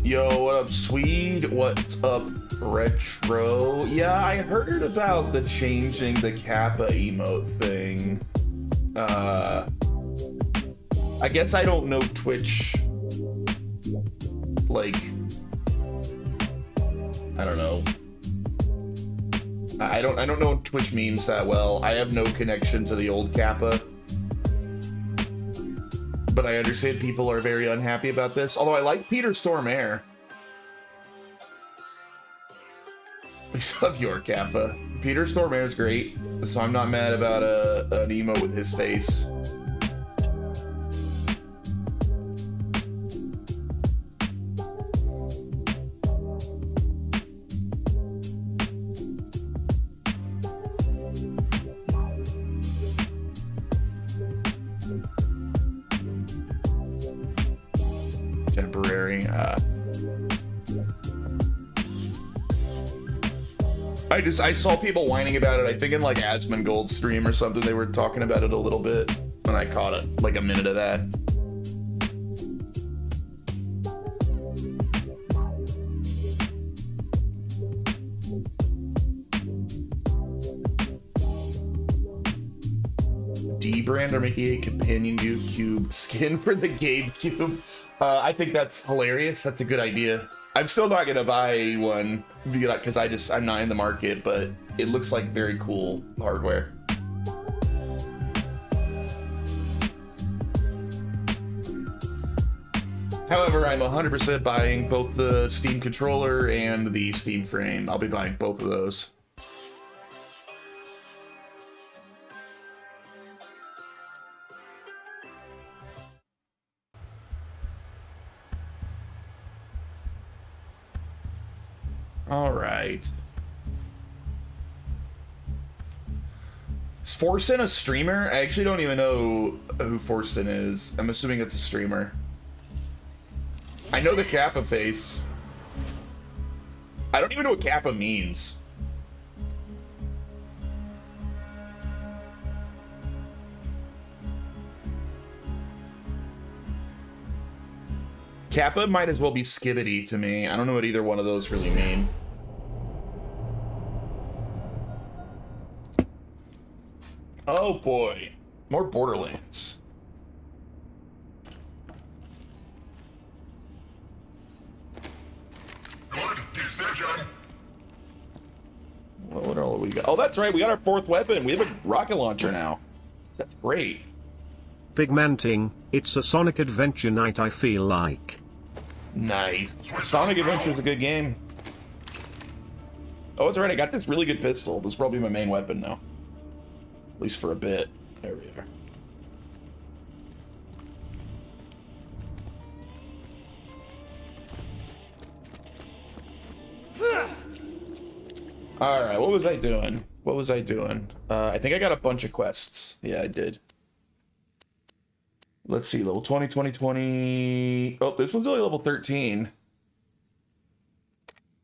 Yo, what up, Swede? What's up, Retro? Yeah, I heard about the changing the Kappa emote thing. I guess I don't know Twitch, like, I don't know. I don't know Twitch memes that well. I have no connection to the old Kappa. But I understand people are very unhappy about this. Although I like Peter Stormare. We love your Kappa. Peter Stormare is great, so I'm not mad about an emo with his face. Temporary. I saw people whining about it. I think in like Asmongold's stream or something, they were talking about it a little bit, and I caught it like a minute of that. D-Brand are making a companion cube skin for the Gabe cube. I think that's hilarious. That's a good idea. I'm still not gonna buy one because I'm not in the market, but it looks like very cool hardware. However, I'm 100% buying both the Steam controller and the Steam frame. I'll be buying both of those. All right. Is Forsen a streamer? I actually don't even know who Forsen is. I'm assuming it's a streamer. I know the Kappa face. I don't even know what Kappa means. Kappa might as well be Skibbity to me. I don't know what either one of those really mean. Oh boy, more Borderlands. Good decision. What all we got? Oh, that's right. We got our fourth weapon. We have a rocket launcher now. That's great. Pigmenting, it's a Sonic Adventure night, I feel like. Nice. Sonic Adventure is a good game. Oh, that's right. I got this really good pistol. This will probably be my main weapon now. At least for a bit. There we are. Alright, what was I doing? I think I got a bunch of quests. Yeah, I did. Let's see, level 20, 20, 20. Oh, this one's only level 13.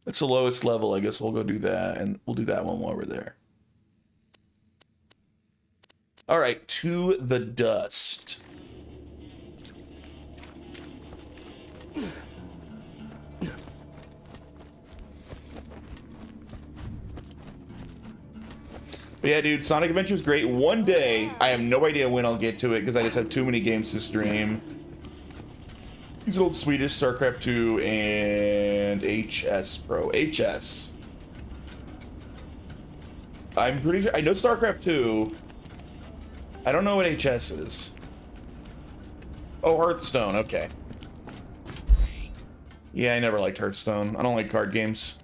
It's the lowest level. I guess we'll go do that, and we'll do that one while we're there. All right, to the dust. But yeah, dude, Sonic Adventure is great. One day, I have no idea when I'll get to it because I just have too many games to stream. He's an old Swedish, StarCraft 2 and HS, bro. HS. I'm pretty sure I know StarCraft 2. I don't know what HS is. Oh, Hearthstone. Okay. Yeah, I never liked Hearthstone. I don't like card games.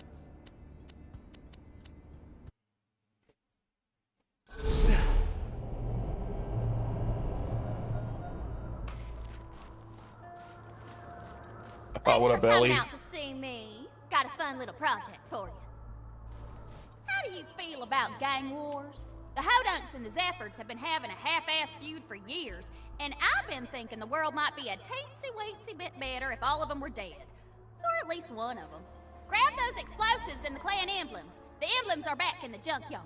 Oh, what up, Ellie? Out to see me. Got a fun little project for you. How do you feel about gang wars? The Hodunks and the Zephyrs have been having a half-assed feud for years, and I've been thinking the world might be a teensy-weensy bit better if all of them were dead. Or at least one of them. Grab those explosives and the clan emblems. The emblems are back in the junkyard.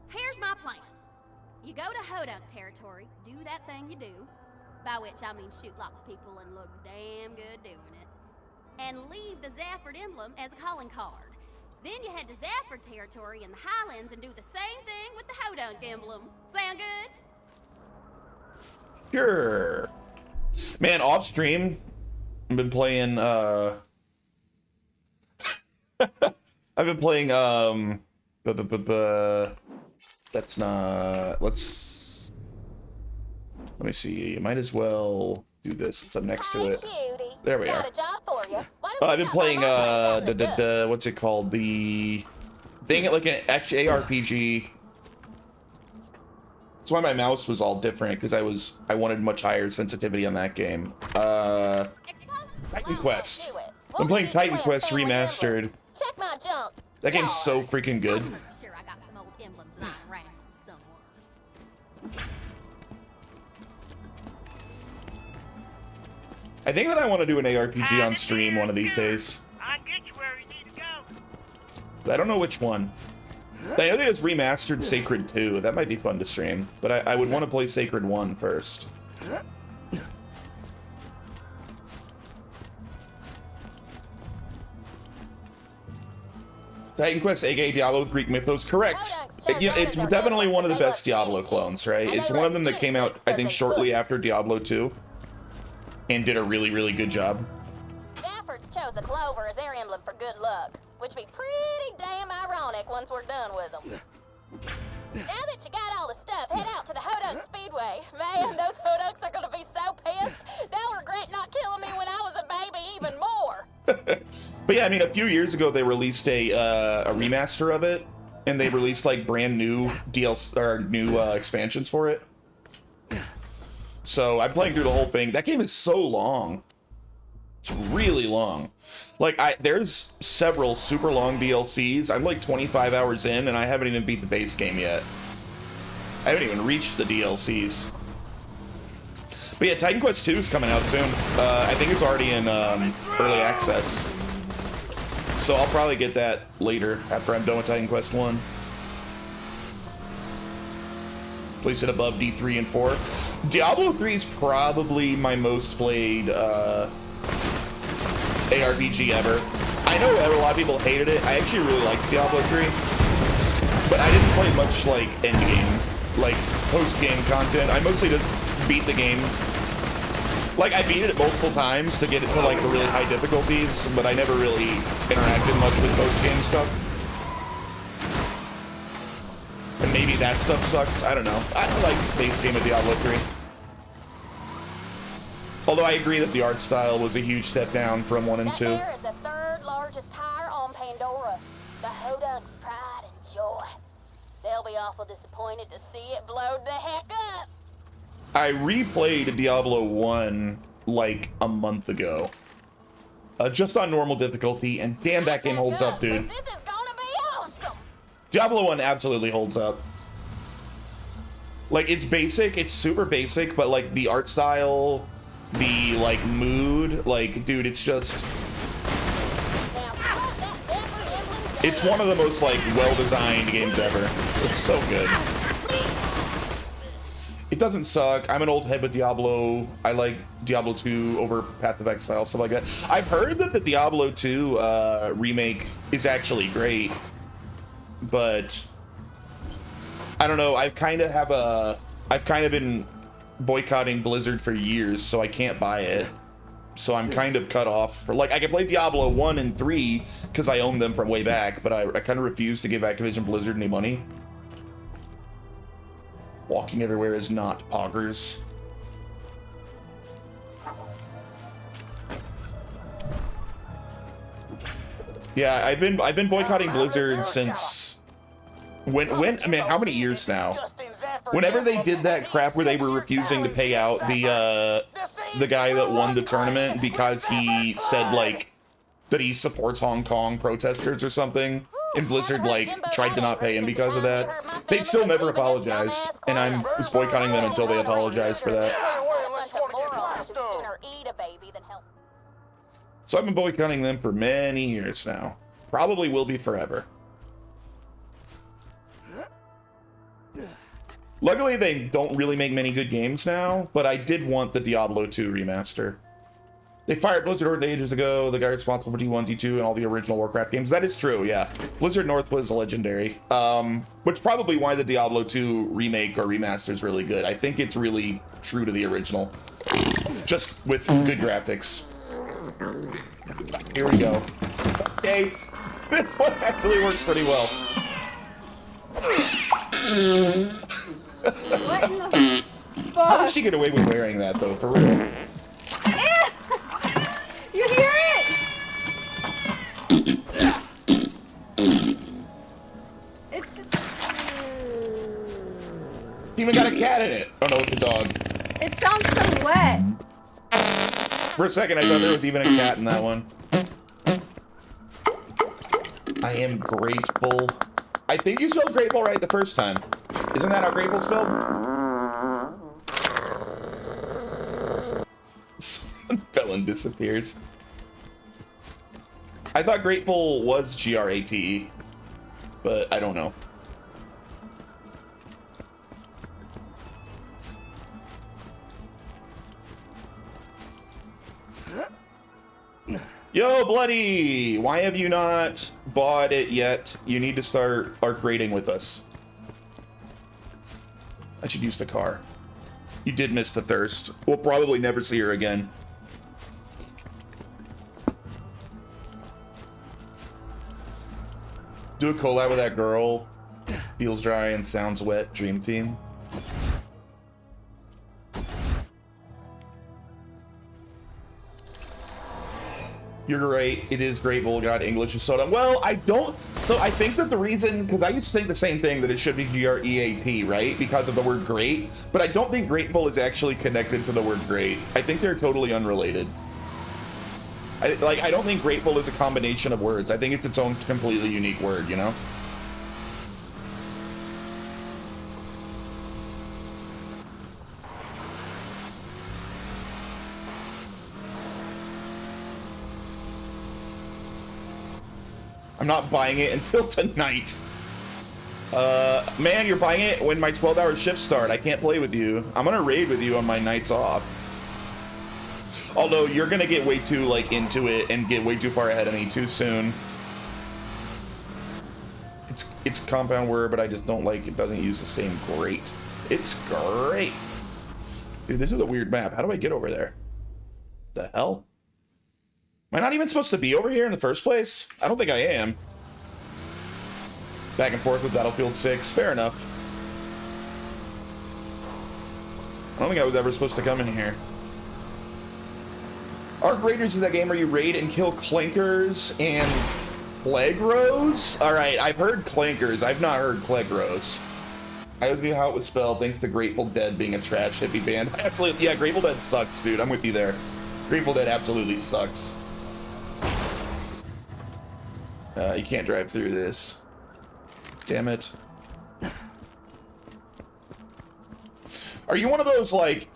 Here's my plan. You go to Hodunk territory, do that thing you do, by which I mean shoot lots of people and look damn good doing it. and leave the Zafford emblem as a calling card. Then you head to Zafford territory in the Highlands and do the same thing with the Hodunk emblem. Sound good? Sure. Man, off stream, I've been playing I've been playing that's not, let me see. Might as well do this since I'm next to it. There we are. I've been playing what's it called? The thing like an ARPG. That's why my mouse was all different, because I wanted much higher sensitivity on that game. Titan Quest. I'm playing Titan Quest Remastered. Check my junk. That game's so freaking good. I'm sure I got some old emblems lying around somewhere. I think that I want to do an ARPG on stream one of these days. I'll get you where you need to go. But I don't know which one. I know they just remastered Sacred 2. That might be fun to stream. But I would want to play Sacred 1 first. Titan Quest, aka Diablo Greek Mythos, correct. It's definitely one of the best Diablo clones, right? It's one of them that came out, I think, shortly after Diablo 2. And did a really, really good job. Gaffords chose a clover as their emblem for good luck, which be pretty damn ironic once we're done with them. Now that you got all the stuff, head out to the Hodunk Speedway. Man, those Hodunks are gonna be so pissed, they'll regret not killing me when I was a baby even more. But yeah, I mean, a few years ago they released a remaster of it, and they released like brand new DLC or new expansions for it. So I'm playing through the whole thing. That game is so long. It's really long. Like, there's several super long DLCs. I'm like 25 hours in, and I haven't even beat the base game yet. I haven't even reached the DLCs. But yeah, Titan Quest 2 is coming out soon. I think it's already in early access. So I'll probably get that later after I'm done with Titan Quest 1. Place it above D3 and 4. Diablo 3 is probably my most played ARPG ever. I know a lot of people hated it. I actually really liked Diablo 3. But I didn't play much like endgame, like post-game content. I mostly just beat the game. Like, I beat it multiple times to get it to like the really high difficulties, but I never really interacted much with post-game stuff. And maybe that stuff sucks. I don't know. I like the base game of Diablo 3. Although I agree that the art style was a huge step down from 1 and 2. That there is the third largest tire on Pandora. The Hodunks' pride and joy. They'll be awful disappointed to see it blowed the heck up. I replayed Diablo 1 like a month ago. Just on normal difficulty, and damn, that game holds up, dude. This is gonna be awesome. Diablo 1 absolutely holds up. Like, it's basic, it's super basic, but like the art style, the like mood, like, dude, it's just, it's one of the most like well-designed games ever. It's so good. It doesn't suck. I'm an old head with Diablo. I like Diablo 2 over Path of Exile, stuff like that. I've heard that the Diablo 2 remake is actually great, but I don't know. I've kind of been boycotting Blizzard for years, so I can't buy it. So I'm kind of cut off for, like, I can play Diablo 1 and 3 because I own them from way back, but I kind of refuse to give Activision Blizzard any money. Walking everywhere is not poggers. Yeah, I've been boycotting Blizzard since when I mean, how many years now? Whenever they did that crap where they were refusing to pay out the guy that won the tournament because he said like that he supports Hong Kong protesters or something, and Blizzard like tried to not pay him because of that. They've still never apologized, and I'm just boycotting them until they apologize for that. So I've been boycotting them for many years now. Probably will be forever. Luckily, they don't really make many good games now, but I did want the Diablo 2 remaster. They fired Blizzard North ages ago. The guy responsible for D1, D2, and all the original Warcraft games. That is true, yeah. Blizzard North was legendary. Which probably why the Diablo 2 remake or remaster is really good. I think it's really true to the original. Just with good graphics. Here we go. Okay. This one actually works pretty well. What in the fuck? How does she get away with wearing that, though, for real? You hear it? It's just... Even got a cat in it. Oh no, it's a dog. It sounds so wet. For a second, I thought there was even a cat in that one. I am grateful. I think you spelled grateful right the first time. Isn't that how grateful spelled? Felon disappears. I thought grateful was G-R-A-T-E, but I don't know. Yo, Bloody! Why have you not bought it yet? You need to start arc raiding with us. I should use the car. You did miss the thirst. We'll probably never see her again. Do a collab with that girl. Feels dry and sounds wet. Dream Team. You're right. It is Grateful. God, English is so dumb. Well, I don't. So I think that the reason, because I used to think the same thing, that it should be G-R-E-A-T, right? Because of the word great. But I don't think grateful is actually connected to the word great. I think they're totally unrelated. I don't think grateful is a combination of words. I think it's its own completely unique word, you know? I'm not buying it until tonight. Man, you're buying it when my 12-hour shifts start. I can't play with you. I'm gonna raid with you on my nights off. Although you're gonna get way too like into it and get way too far ahead of me too soon. It's a compound word, but I just don't like it. Doesn't use the same great. It's great. Dude, this is a weird map. How do I get over there? The hell? Am I not even supposed to be over here in the first place? I don't think I am. Back and forth with Battlefield 6. Fair enough. I don't think I was ever supposed to come in here. Arc Raiders is that game where you raid and kill clankers and Plegros? Alright, I've heard clankers. I've not heard Plegros. I always knew how it was spelled thanks to Grateful Dead being a trash hippie band. Absolutely, yeah, Grateful Dead sucks, dude. I'm with you there. Grateful Dead absolutely sucks. You can't drive through this. Damn it. Are you one of those, like,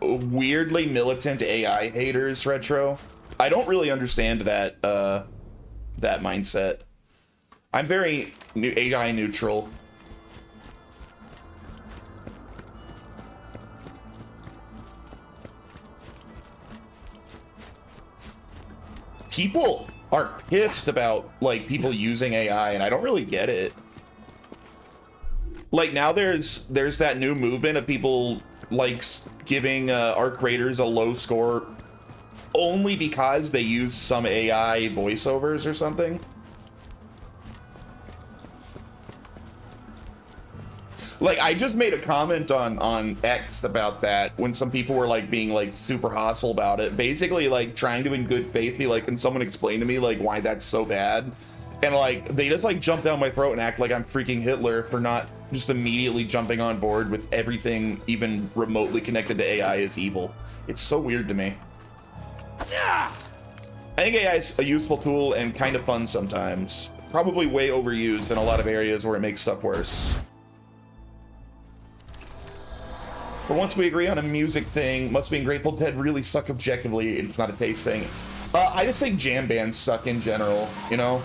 weirdly militant AI haters, Retro? I don't really understand that, that mindset. I'm very AI neutral. People are pissed about like people using AI, and I don't really get it. Like now there's that new movement of people like giving Arc Raiders a low score only because they use some AI voiceovers or something. Like, I just made a comment on X about that when some people were, like, being, like, super hostile about it. Basically, like, trying to, in good faith, be like, can someone explain to me, like, why that's so bad? And, like, they just, like, jump down my throat and act like I'm freaking Hitler for not just immediately jumping on board with everything even remotely connected to AI is evil. It's so weird to me. I think AI is a useful tool and kind of fun sometimes. Probably way overused in a lot of areas where it makes stuff worse. But once we agree on a music thing, must mean Grateful Dead really suck objectively. It's not a taste thing. I just think jam bands suck in general, you know?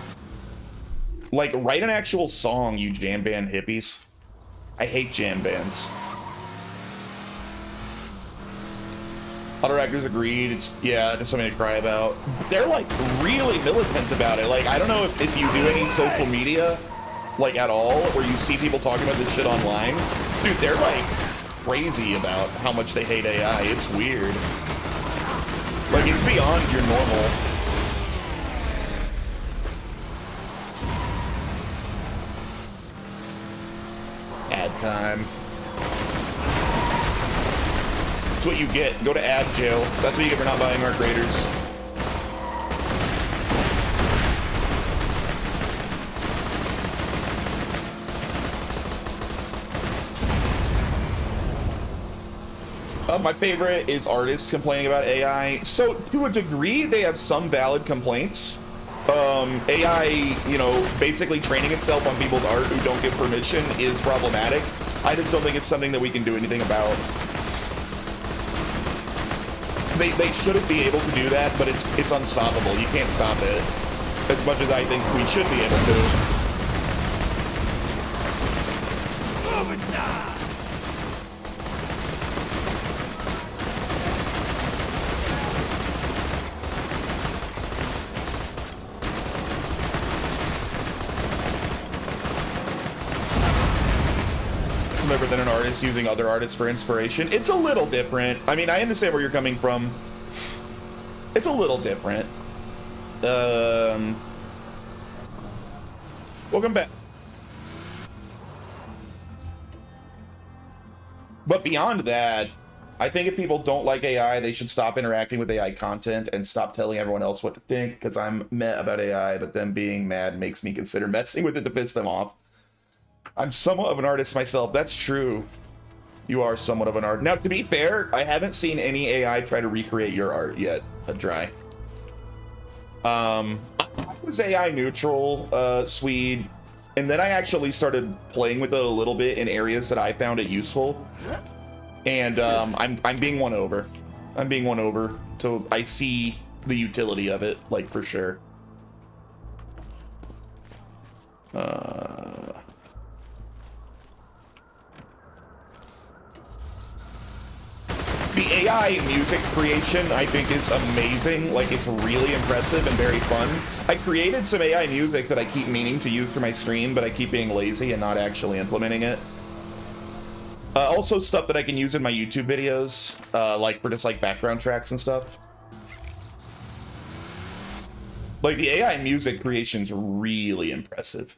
Like, write an actual song, you jam band hippies. I hate jam bands. Other actors agreed. Yeah, it's something to cry about. They're like really militant about it. Like, I don't know if you do any social media, like at all, or you see people talking about this shit online. Dude, they're like crazy about how much they hate AI. It's weird. Like, it's beyond your normal. Ad time. That's what you get. Go to ad jail. That's what you get for not buying Arc Raiders. My favorite is artists complaining about AI. So to a degree, they have some valid complaints. AI, you know, basically training itself on people's art who don't give permission is problematic. I just don't think it's something that we can do anything about. They shouldn't be able to do that, but it's unstoppable. You can't stop it. As much as I think we should be able to. Than an artist using other artists for inspiration. It's a little different. I mean, I understand where you're coming from. It's a little different. Welcome back. But beyond that, I think if people don't like AI, they should stop interacting with AI content and stop telling everyone else what to think, because I'm meh about AI, but them being mad makes me consider messing with it to piss them off. I'm somewhat of an artist myself. That's true. You are somewhat of an artist. Now, to be fair, I haven't seen any AI try to recreate your art yet. Dry. I was AI neutral, Swede, and then I actually started playing with it a little bit in areas that I found it useful. And I'm being won over. I'm being won over. So I see the utility of it, like, for sure. The AI music creation, I think, is amazing. Like, it's really impressive and very fun. I created some AI music that I keep meaning to use for my stream, but I keep being lazy and not actually implementing it. Also stuff that I can use in my YouTube videos, like for just like background tracks and stuff. Like, the AI music creation's really impressive.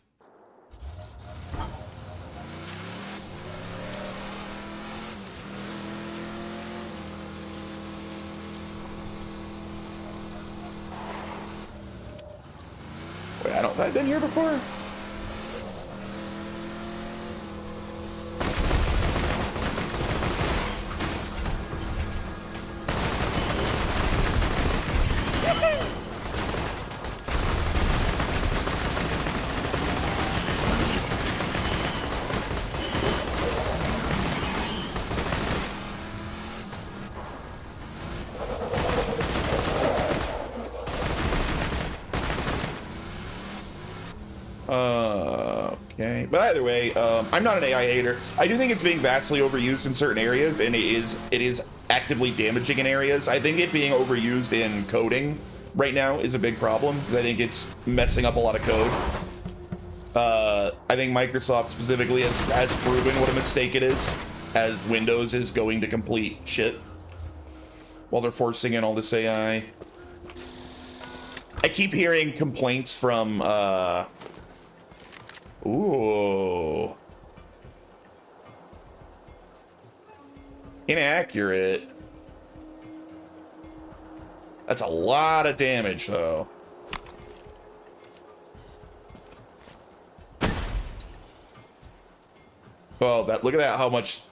Wait, I've been here before? Okay, but either way, I'm not an AI hater. I do think it's being vastly overused in certain areas, and it is actively damaging in areas. I think it being overused in coding right now is a big problem, because I think it's messing up a lot of code. I think Microsoft specifically has proven what a mistake it is, as Windows is going to complete shit while they're forcing in all this AI. I keep hearing complaints from, ooh. Inaccurate. That's a lot of damage, though. Oh, look at that, how much...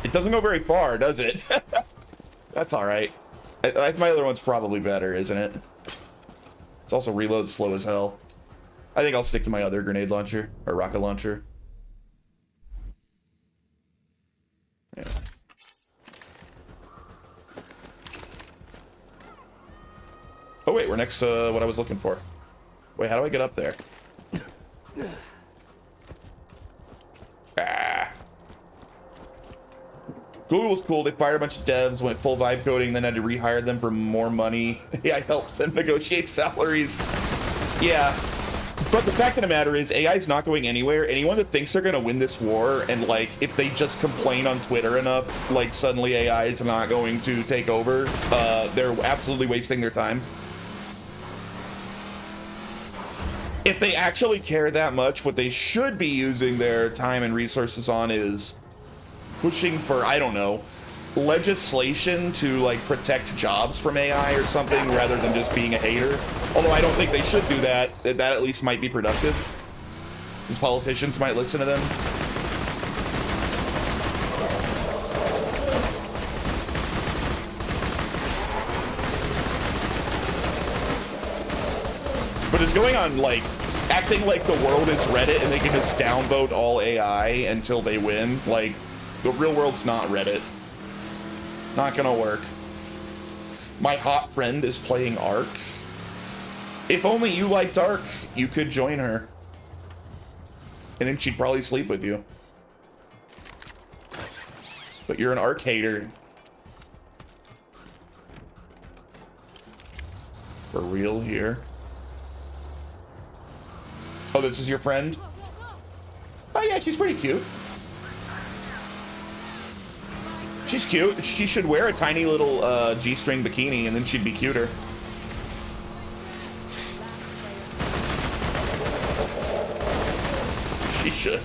It doesn't go very far, does it? That's alright. My other one's probably better, isn't it? It's also reload slow as hell. I think I'll stick to my other grenade launcher, or rocket launcher. Yeah. Oh wait, we're next to what I was looking for. Wait, how do I get up there? Ah. Google was cool. They fired a bunch of devs, went full vibe coding, then had to rehire them for more money. Yeah, I helped them negotiate salaries. Yeah. But the fact of the matter is, AI is not going anywhere. Anyone that thinks they're going to win this war, and, like, if they just complain on Twitter enough, like, suddenly AI is not going to take over, they're absolutely wasting their time. If they actually care that much, what they should be using their time and resources on is pushing for, I don't know, legislation to, like, protect jobs from AI or something, rather than just being a hater. Although I don't think they should do that. That at least might be productive. These politicians might listen to them. But it's going on, like, acting like the world is Reddit and they can just downvote all AI until they win. Like, the real world's not Reddit. Not gonna work. My hot friend is playing Ark. If only you liked Ark, you could join her. And then she'd probably sleep with you. But you're an Ark hater. For real here. Oh, this is your friend? Oh yeah, she's pretty cute. She's cute. She should wear a tiny little G-string bikini and then she'd be cuter. She should.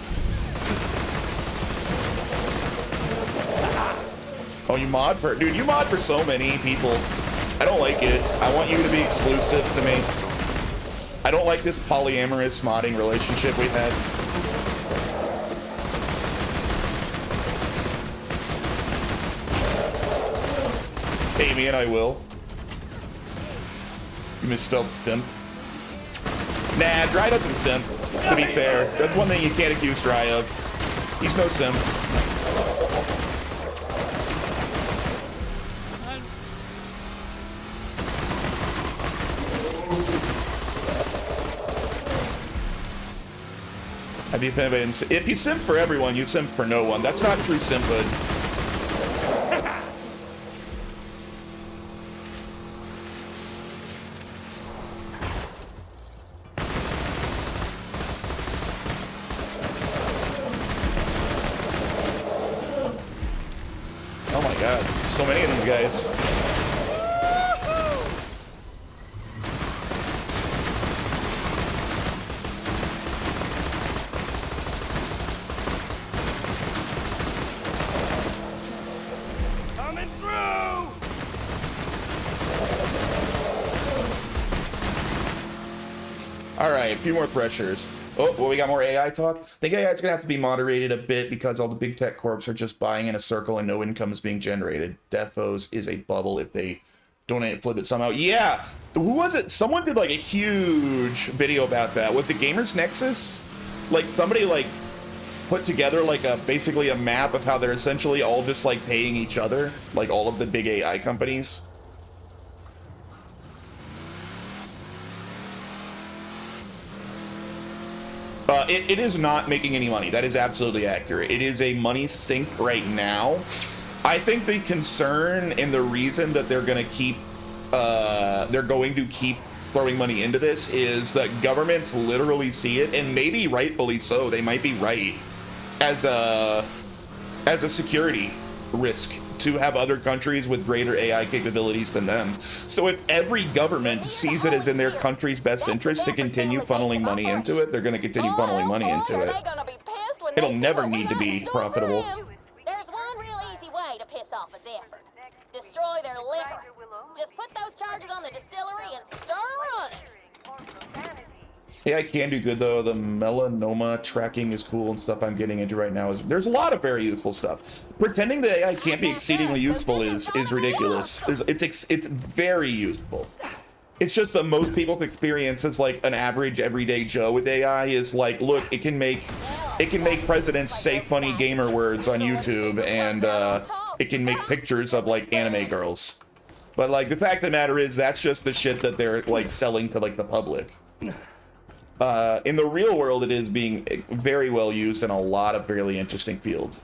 Oh, you mod for... Dude, you mod for so many people. I don't like it. I want you to be exclusive to me. I don't like this polyamorous modding relationship we've had. Amy and I will. You misspelled simp. Nah, Dry doesn't simp, to be fair. That's one thing you can't accuse Dry of. He's no simp. If you simp for everyone, you simp for no one. That's not true simphood. Oh my god, so many of these guys. Coming through! Alright, a few more pressures. Oh, well, we got more AI talk. I think AI is going to have to be moderated a bit because all the big tech corps are just buying in a circle and no income is being generated. Defos is a bubble if they donate, flip it somehow. Yeah! Who was it? Someone did, like, a huge video about that. Was it Gamers Nexus? Like, somebody, like, put together, like, basically a map of how they're essentially all just, like, paying each other. Like, all of the big AI companies. It is not making any money. That is absolutely accurate. It is a money sink right now. I think the concern and the reason that they're going to keep throwing money into this is that governments literally see it, and maybe rightfully so. They might be right as a security risk to have other countries with greater AI capabilities than them. So if every government sees it as in their country's best interest to continue funneling money into it, they're going to continue funneling money into it. It'll never need to be profitable. There's one real easy way to piss off a Zephyr. Destroy their liquor. Just put those charges on the distillery and start running. AI can do good though. The melanoma tracking is cool and stuff I'm getting into right now. There's a lot of very useful stuff. Pretending that AI can't be exceedingly useful is ridiculous. It's very useful. It's just that most people's experience as like an average everyday Joe with AI is like, look, it can make presidents say funny gamer words on YouTube, and it can make pictures of like anime girls. But like the fact of the matter is that's just the shit that they're like selling to like the public. In the real world, it is being very well used in a lot of really interesting fields.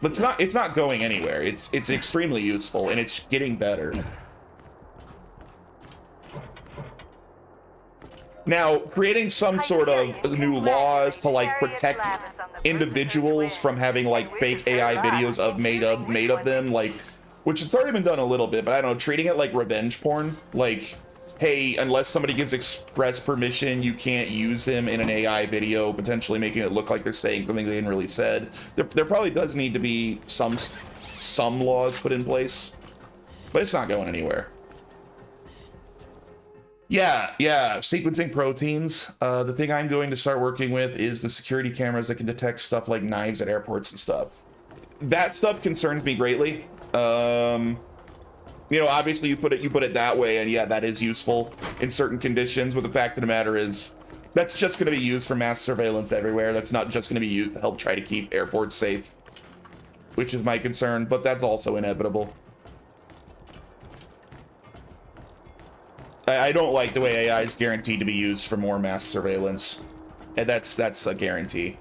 But it's not going anywhere. It's extremely useful, and it's getting better. Now, creating some sort of new laws to like protect individuals from having like fake AI videos of made of them, like, which has already been done a little bit, but I don't know, treating it like revenge porn, like, hey, unless somebody gives express permission, you can't use them in an AI video, potentially making it look like they're saying something they didn't really said. There probably does need to be some laws put in place, but it's not going anywhere. Yeah, sequencing proteins. The thing I'm going to start working with is the security cameras that can detect stuff like knives at airports and stuff. That stuff concerns me greatly. You know, obviously you put it that way, and yeah, that is useful in certain conditions, but the fact of the matter is that's just going to be used for mass surveillance everywhere. That's not just going to be used to help try to keep airports safe, which is my concern, but that's also inevitable. I don't like the way AI is guaranteed to be used for more mass surveillance, and that's a guarantee.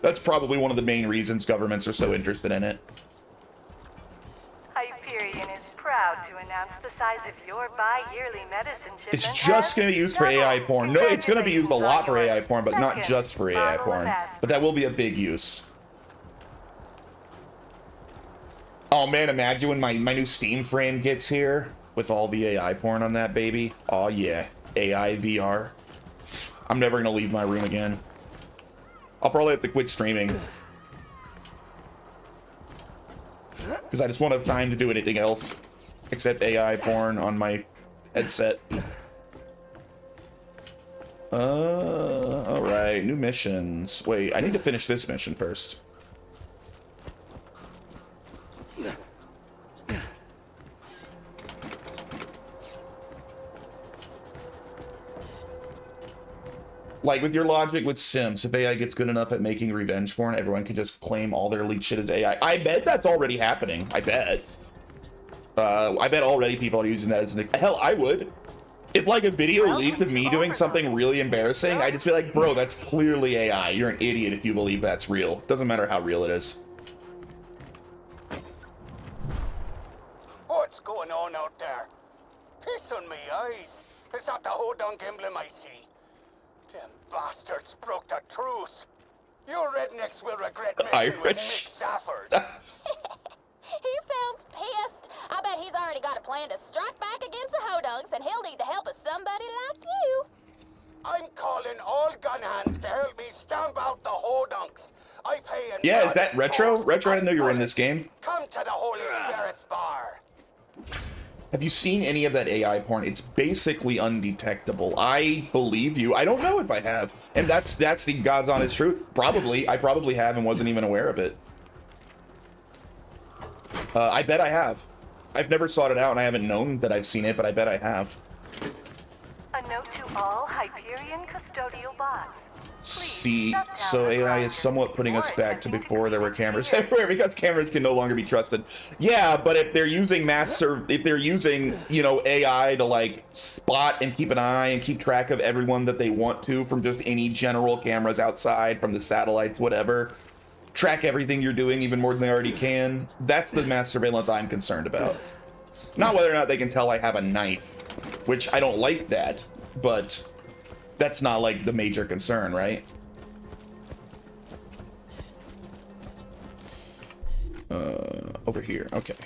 That's probably one of the main reasons governments are so interested in it. Hyperion is proud to announce the size of your bi-yearly medicine shipment. It's just going to be used for AI porn. No, it's going to be used a lot for AI porn, but not just for AI porn. But that will be a big use. Oh man, imagine when my new Steam frame gets here with all the AI porn on that baby. Oh yeah, AI VR. I'm never gonna leave my room again. I'll probably have to quit streaming because I just won't have time to do anything else except AI porn on my headset. All right, new missions. Wait, I need to finish this mission first. Like, with your logic with Sims, if AI gets good enough at making revenge porn, everyone can just claim all their leaked shit as AI. I bet that's already happening. I bet. I bet already people are using that as an... Hell, I would. If, like, a video leaked of me doing something really embarrassing, I'd just be like, bro, that's clearly AI. You're an idiot if you believe that's real. Doesn't matter how real it is. What's going on out there? Piss on me eyes. Is that the Hodunk emblem I see? Them bastards broke the truce. You rednecks will regret messing with Mick Safford. He sounds pissed. I bet he's already got a plan to strike back against the Hodunks, and he'll need the help of somebody like you. I'm calling all gun hands to help me stamp out the Hodunks. I pay in Yeah, is that Retro? Retro, I didn't know you were in this game. Come to the Holy Spirit's bar. Have you seen any of that AI porn? It's basically undetectable. I believe you. I don't know if I have. And that's the God's honest truth. Probably. I probably have and wasn't even aware of it. I bet I have. I've never sought it out, and I haven't known that I've seen it, but I bet I have. A note to all Hyperion custodial bots. See, so AI is somewhat putting us back to before there were cameras everywhere, because cameras can no longer be trusted. Yeah, but if they're using if they're using, you know, AI to like spot and keep an eye and keep track of everyone that they want to from just any general cameras outside, from the satellites, whatever, track everything you're doing even more than they already can, that's the mass surveillance I'm concerned about. Not whether or not they can tell I have a knife, which I don't like that, but that's not like the major concern, right? Over here, okay.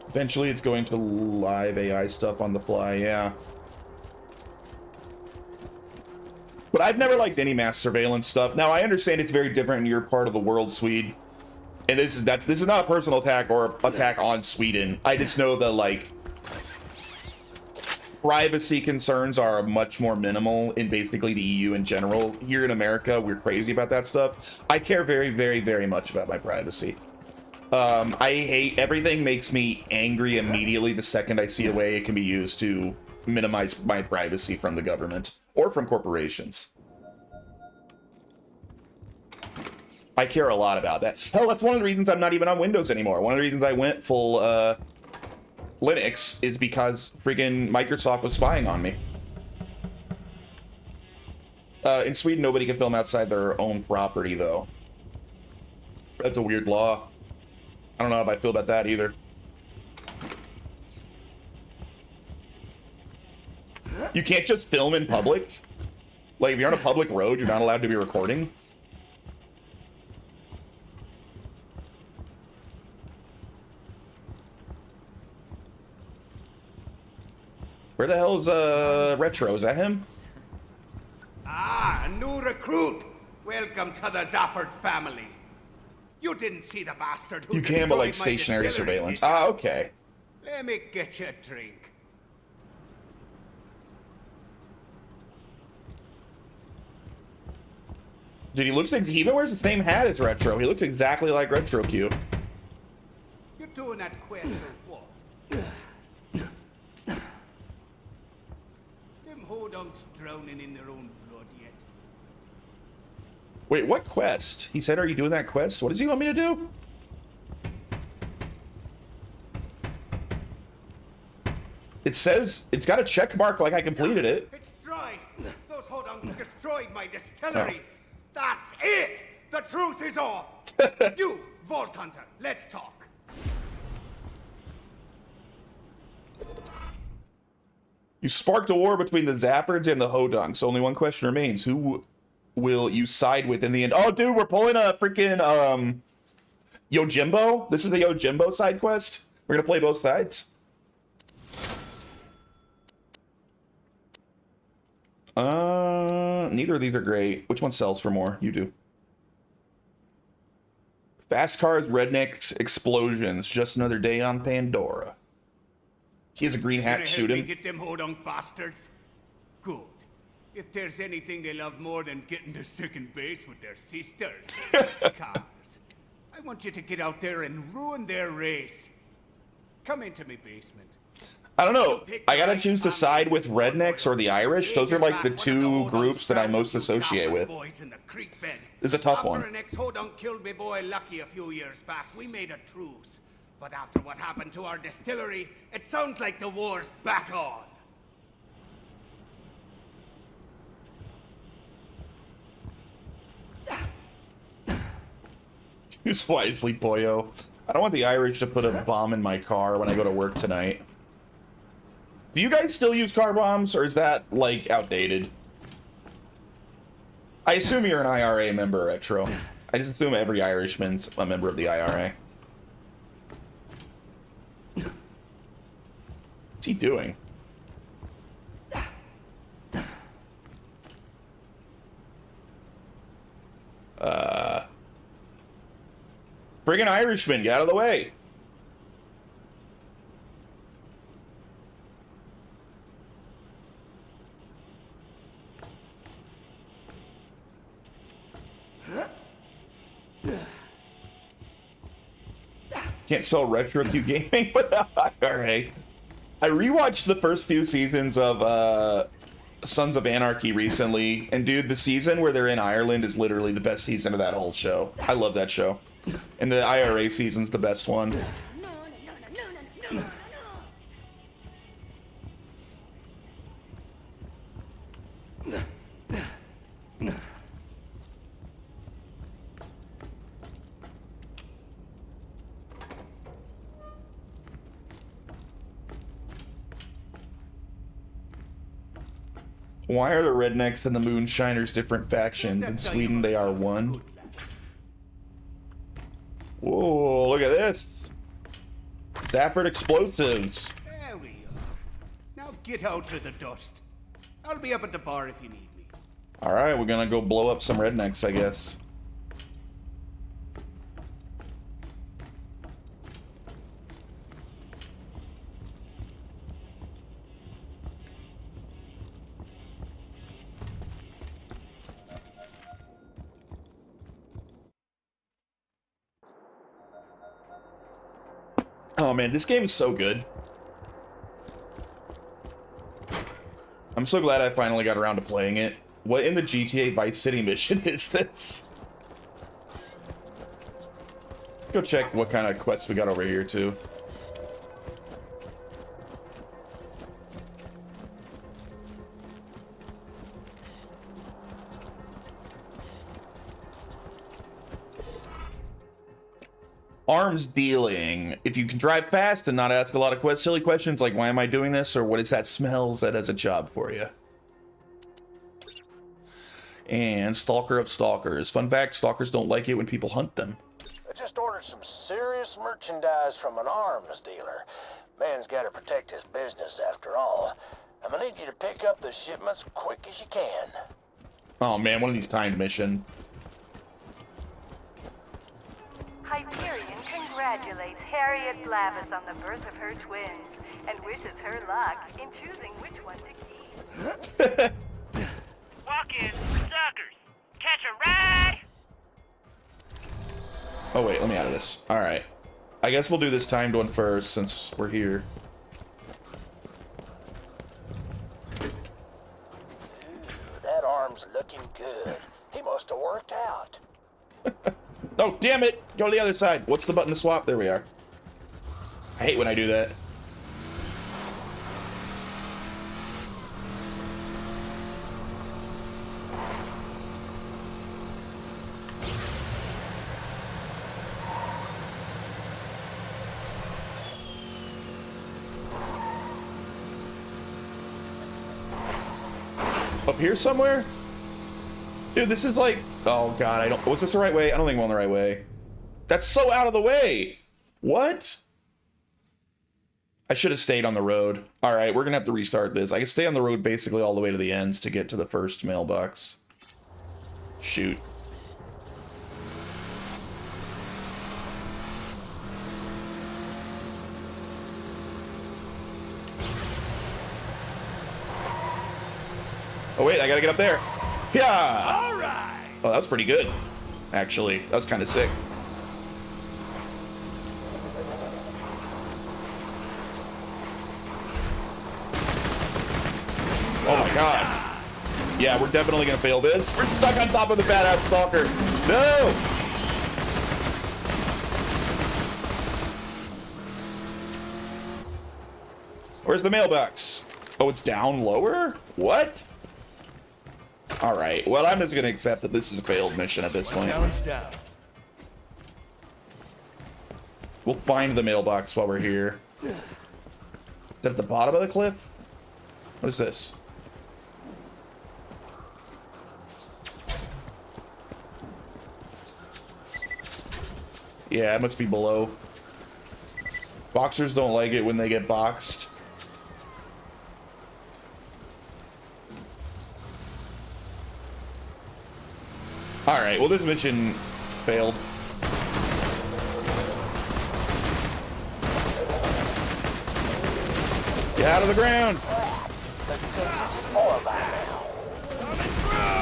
Eventually it's going to live AI stuff on the fly, yeah. But I've never liked any mass surveillance stuff. Now, I understand it's very different in your part of the world, Swede. And this is not a personal attack or attack on Sweden. I just know that, like, privacy concerns are much more minimal in basically the EU in general. Here in America, we're crazy about that stuff. I care very, very, very much about my privacy. I hate everything, makes me angry immediately the second I see a way it can be used to minimize my privacy from the government or from corporations. I care a lot about that. Hell, that's one of the reasons I'm not even on Windows anymore. One of the reasons I went full Linux is because freaking Microsoft was spying on me. In Sweden, nobody can film outside their own property, though. That's a weird law. I don't know how I feel about that either. You can't just film in public. Like, if you're on a public road, you're not allowed to be recording. Where the hell is Retro? Is that him? Ah, a new recruit. Welcome to the Zafford family. You didn't see the bastard who You can, but like destroyed my stationary distillery, surveillance. did you? Ah, okay. Let me get you a drink. Dude, he looks like he even wears the same hat as Retro. He looks exactly like Retro Q. You're doing that quest for what? Them hodunks drowning in their own blood yet. Wait, what quest? He said, are you doing that quest? What does he want me to do? It says, it's got a check mark like I completed it. It's dry. Those hodunks destroyed my distillery. That's it. The truth is off. You, Vault Hunter, let's talk. You sparked a war between the Zappards and the Hodunks. Only one question remains. Who will you side with in the end? Oh, dude, we're pulling a freaking, Yojimbo. This is the Yojimbo side quest. We're gonna play both sides. Neither of these are great. Which one sells for more? You do. Fast cars, rednecks, explosions. Just another day on Pandora. He has a green hat. Shoot him. Get them hodunk bastards. Good. If there's anything they love more than getting to second base with their sisters, it's cars. I want you to get out there and ruin their race. Come into my basement. I don't know. I gotta choose to side with rednecks or the Irish. Those are like the two groups that I most associate with. It's a tough one. After an ex-hodunk killed me boy Lucky a few years back, we made a truce. But after what happened to our distillery, it sounds like the war's back on. Choose wisely, boyo. I don't want the Irish to put a bomb in my car when I go to work tonight. Do you guys still use car bombs, or is that, like, outdated? I assume you're an IRA member, Retro. I just assume every Irishman's a member of the IRA. What's he doing? Friggin' Irishman, get out of the way. Can't spell retro Q gaming without IRA. I rewatched the first few seasons of Sons of Anarchy recently, and dude, the season where they're in Ireland is literally the best season of that whole show. I love that show. And the IRA season's the best one. Why are the rednecks and the moonshiners different factions? In Sweden, they are one. Whoa, look at this. Stafford explosives. There we are. Now get out to the dust. I'll be up at the bar if you need me. All right, we're gonna go blow up some rednecks, I guess. Oh man, this game is so good. I'm so glad I finally got around to playing it. What in the GTA Vice City mission is this? Go check what kind of quests we got over here too. arms dealing. If you can drive fast and not ask a lot of silly questions like, why am I doing this? Or what is that smell? That has a job for you. And Stalker of Stalkers. Fun fact, stalkers don't like it when people hunt them. I just ordered some serious merchandise from an arms dealer. Man's got to protect his business after all. I'm gonna need you to pick up the shipments quick as you can. Oh man, one of these timed mission. Hyperion congratulates Harriet Blavis on the birth of her twins and wishes her luck in choosing which one to keep. Walk-ins for suckers. Catch a ride. Oh wait, let me out of this. All right. I guess we'll do this timed one first since we're here. Ooh, that arm's looking good. He must have worked out. Oh, damn it! Go to the other side. What's the button to swap? There we are. I hate when I do that. Up here somewhere? Dude, this is like... Oh, God, I don't... Was this the right way? I don't think I'm on the right way. That's so out of the way! What? I should have stayed on the road. All right, we're going to have to restart this. I can stay on the road basically all the way to the ends to get to the first mailbox. Shoot. Oh, wait, I gotta get up there. Yeah! All right. Oh, that was pretty good, actually. That was kind of sick. Oh my god. Yeah, we're definitely gonna fail this. We're stuck on top of the badass stalker. No! Where's the mailbox? Oh, it's down lower? What? Alright, well, I'm just gonna accept that this is a failed mission at this point. Challenge down. We'll find the mailbox while we're here. Is that at the bottom of the cliff? What is this? Yeah, it must be below. Boxers don't like it when they get boxed. Alright, well, this mission failed. Get out of the ground! The things are spoiled by now. Coming through.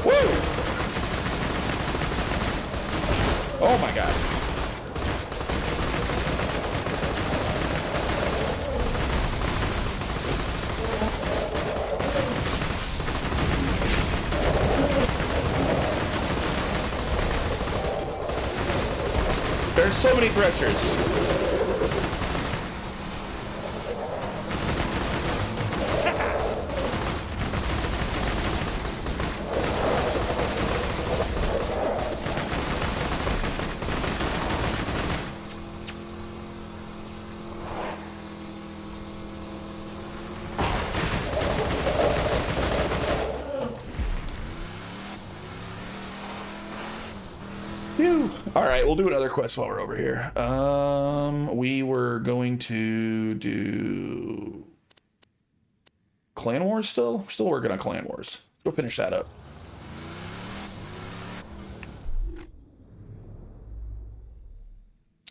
Woo! Oh my god. There's so many threshers. All right, we'll do another quest while we're over here. We were going to do Clan Wars still? We're still working on Clan Wars. Let's go finish that up.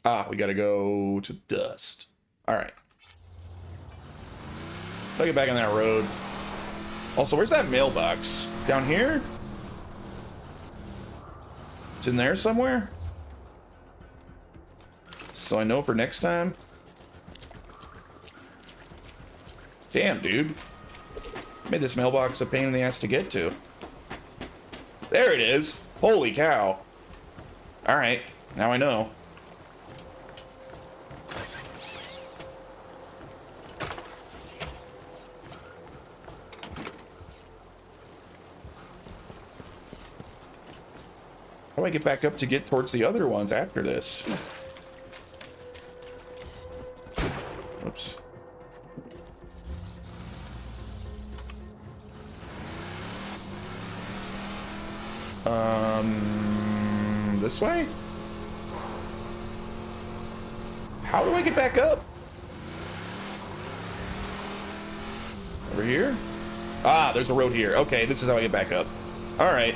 Ah, we gotta go to Dust. All right. I'll get back on that road. Also, where's that mailbox? Down here? It's in there somewhere? So I know for next time. Damn, dude. Made this mailbox a pain in the ass to get to. There it is. Holy cow. Alright, now I know. do I get back up to get towards the other ones after this? Oops. This way? How do I get back up? Over here? Ah, there's a road here. Okay, this is how I get back up. All right.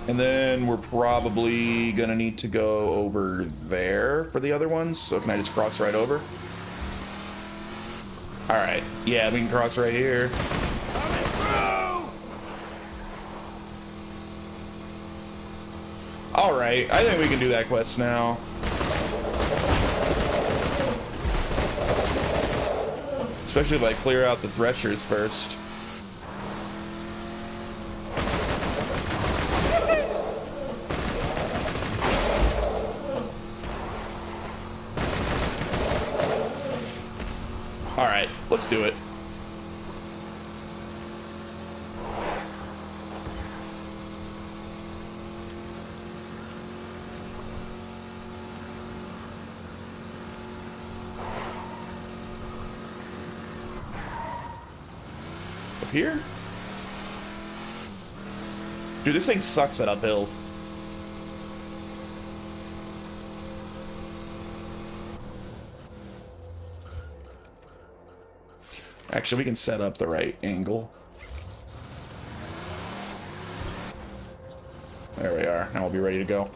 And then we're probably gonna need to go over there for the other ones. So can I just cross right over? All right. Yeah, we can cross right here. All right, I think we can do that quest now. Especially if I clear out the threshers first. All right, let's do it. Here? Dude, this thing sucks at uphills. Actually, we can set up the right angle. There we are. Now we'll be ready to go.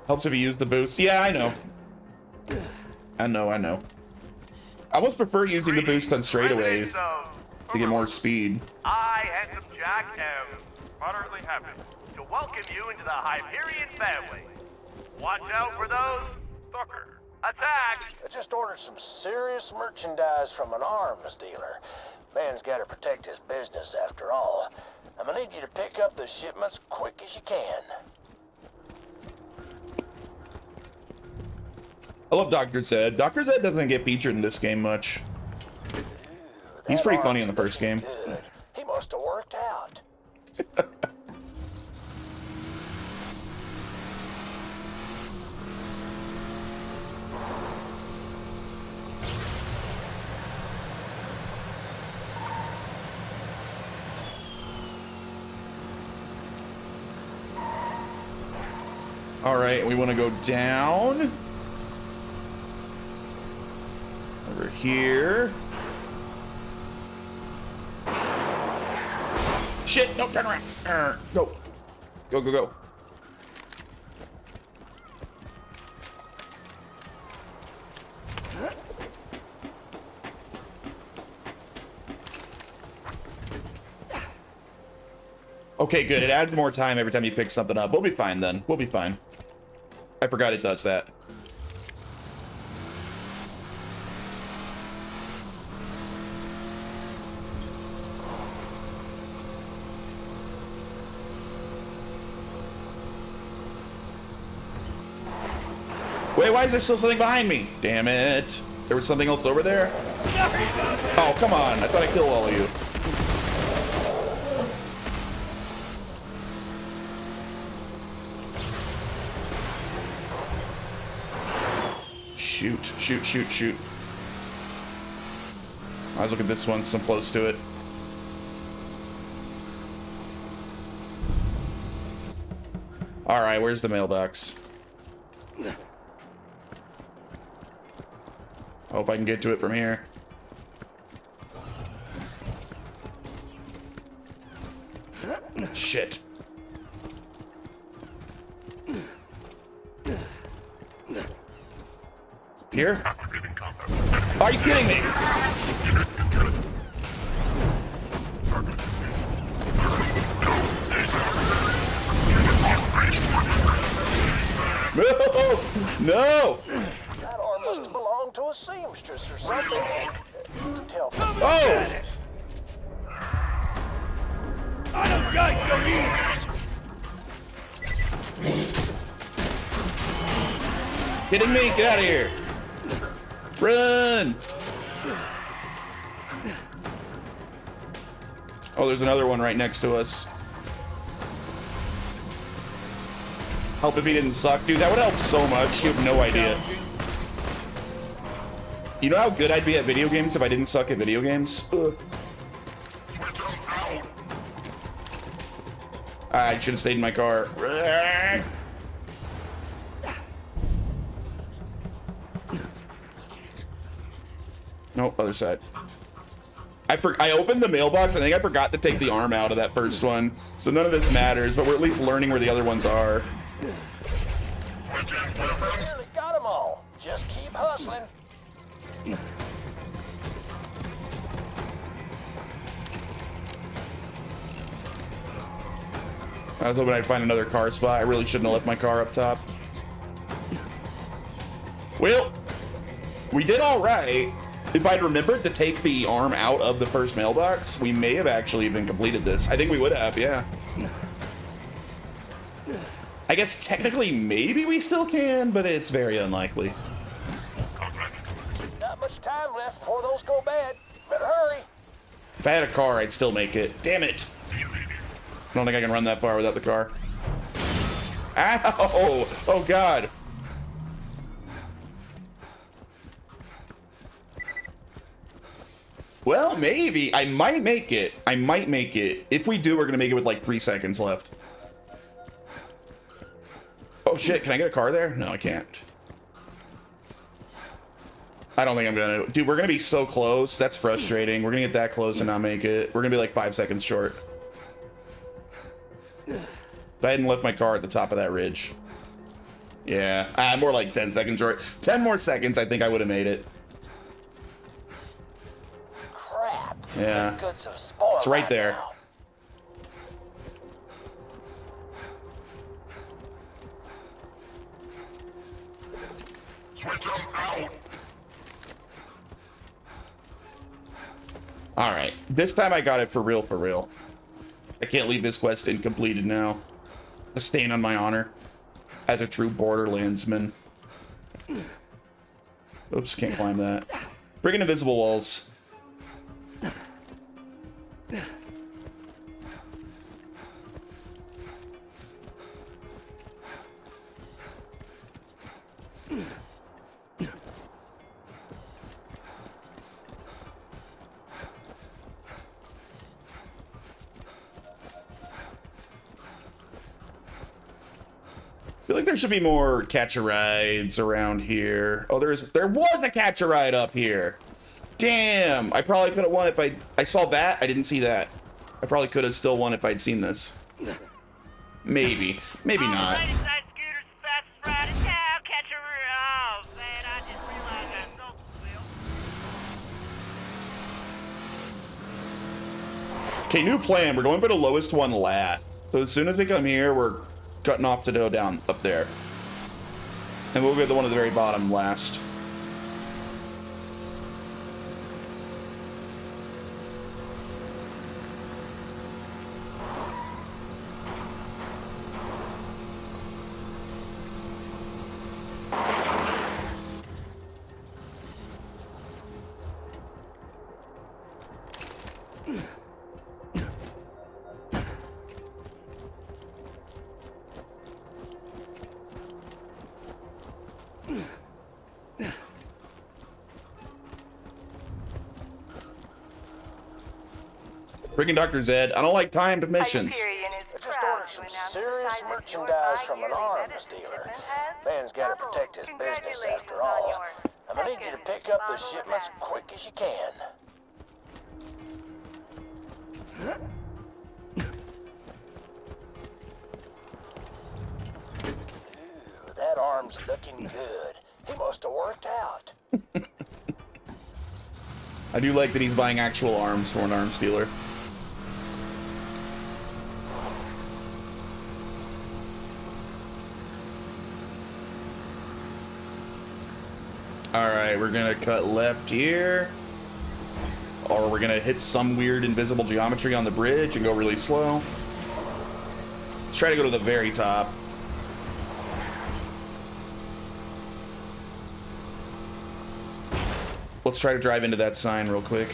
Helps if you use the boost. Yeah, I know. I know. I almost prefer using the boost on straightaways to get more speed. I, handsome Jack, am utterly happy to welcome you into the Hyperion family. Watch out for those stalkers. Attack! I just ordered some serious merchandise from an arms dealer. Man's got to protect his business after all. I'm gonna need you to pick up the shipments quick as you can. I love Dr. Zed. Dr. Zed doesn't get featured in this game much. He's pretty funny in the first game. Good. He must have worked out. All right, we want to go down. Over here. Shit, no, turn around. Go. Go. Okay, good. It adds more time every time you pick something up. We'll be fine then. We'll be fine. I forgot it does that. Wait, why is there still something behind me? Damn it. There was something else over there? Oh, come on. I thought I killed all of you. Shoot. Might as well get this one so close to it. Alright, where's the mailbox? Hope I can get to it from here. Shit. Here? Are you kidding me? No! That arm must have belonged to a seamstress or something. You can tell from the Oh! I don't die so easy! Kidding me? Get out of here! Run! Oh, there's another one right next to us. Help if he didn't suck. Dude, that would help so much. You have no idea. You know how good I'd be at video games if I didn't suck at video games? Ugh. I should have stayed in my car. Nope, other side. I opened the mailbox. I think I forgot to take the arm out of that first one. So none of this matters, but we're at least learning where the other ones are. Nearly got them all. Just keep hustling. I was hoping I'd find another car spot. I really shouldn't have left my car up top. Well, we did all right. If I'd remembered to take the arm out of the first mailbox, we may have actually even completed this. I think we would have, yeah. I guess technically maybe we still can, but it's very unlikely. Not much time left before those go bad. Better hurry. If I had a car, I'd still make it. Damn it. I don't think I can run that far without the car. Ow! Oh, God. Well, maybe. I might make it. I might make it. If we do, we're going to make it with like 3 seconds left. Oh, shit. Can I get a car there? No, I can't. I don't think I'm going to. Dude, we're going to be so close. That's frustrating. We're going to get that close and not make it. We're going to be like 5 seconds short. If I hadn't left my car at the top of that ridge. Yeah. More like 10 seconds short. 10 more seconds, I think I would have made it. Crap. Yeah. The goods have spoiled It's right there. now. Switch 'em out. All right. This time I got it for real, for real. I can't leave this quest incompleted now. A stain on my honor as a true Borderlandsman. Oops, can't climb that. Bring in invisible walls. I feel like there should be more catch-a-rides around here. Oh, there was a catch-a-ride up here. Damn, I probably could have won if I saw that. I didn't see that. I probably could have still won if I'd seen this. Maybe not. Okay, new plan. We're going for the lowest one last. So as soon as we come here, we're cutting off to go down up there. And we'll get the one at the very bottom last. Freaking Dr. Zed. I don't like timed missions. I just ordered some serious merchandise from an arms dealer. Man's got to protect his business after all. I'm gonna need you to pick up the shipments quick as you can. Ooh, that arm's looking good. He must have worked out. I do like that he's buying actual arms for an arms dealer. Alright, we're gonna cut left here. Or we're gonna hit some weird invisible geometry on the bridge and go really slow. Let's try to go to the very top. Let's try to drive into that sign real quick.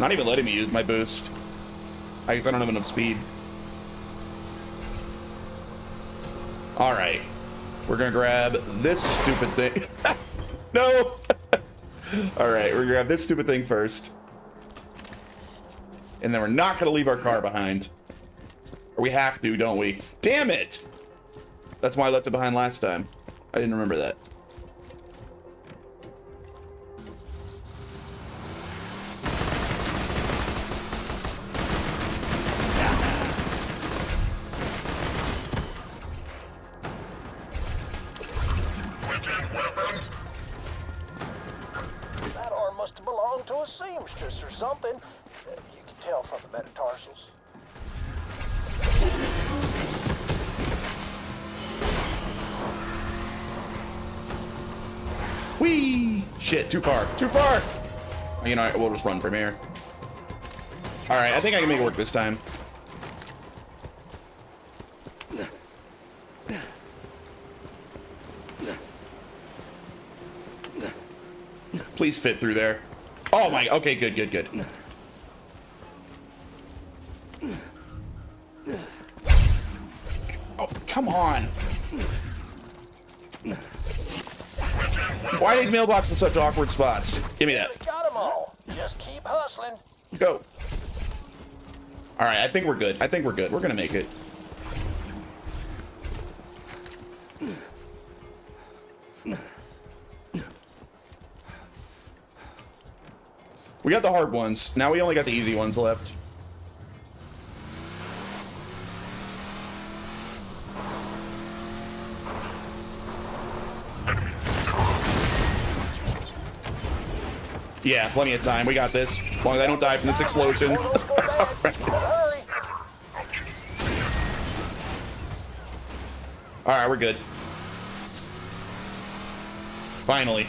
Not even letting me use my boost. I guess I don't have enough speed. All right. We're gonna grab this stupid thing. No! All right, we're gonna grab this stupid thing first. And then we're not gonna leave our car behind. Or we have to, don't we? Damn it! That's why I left it behind last time. I didn't remember that. That arm must have belonged to a seamstress or something. You can tell from the metatarsals. Whee! Shit, too far. Too far! You know, we'll just run from here. Alright, I think I can make it work this time. Please fit through there. Oh my, okay, good, good, good. Oh, come on. Why are these mailboxes in such awkward spots? Give me that. Got them all. Just keep hustling. Go. All right, I think we're good. I think we're good. We're gonna make it. We got the hard ones. Now we only got the easy ones left. Yeah, plenty of time. We got this. As long as I don't die from this explosion. All right, we're good. Finally.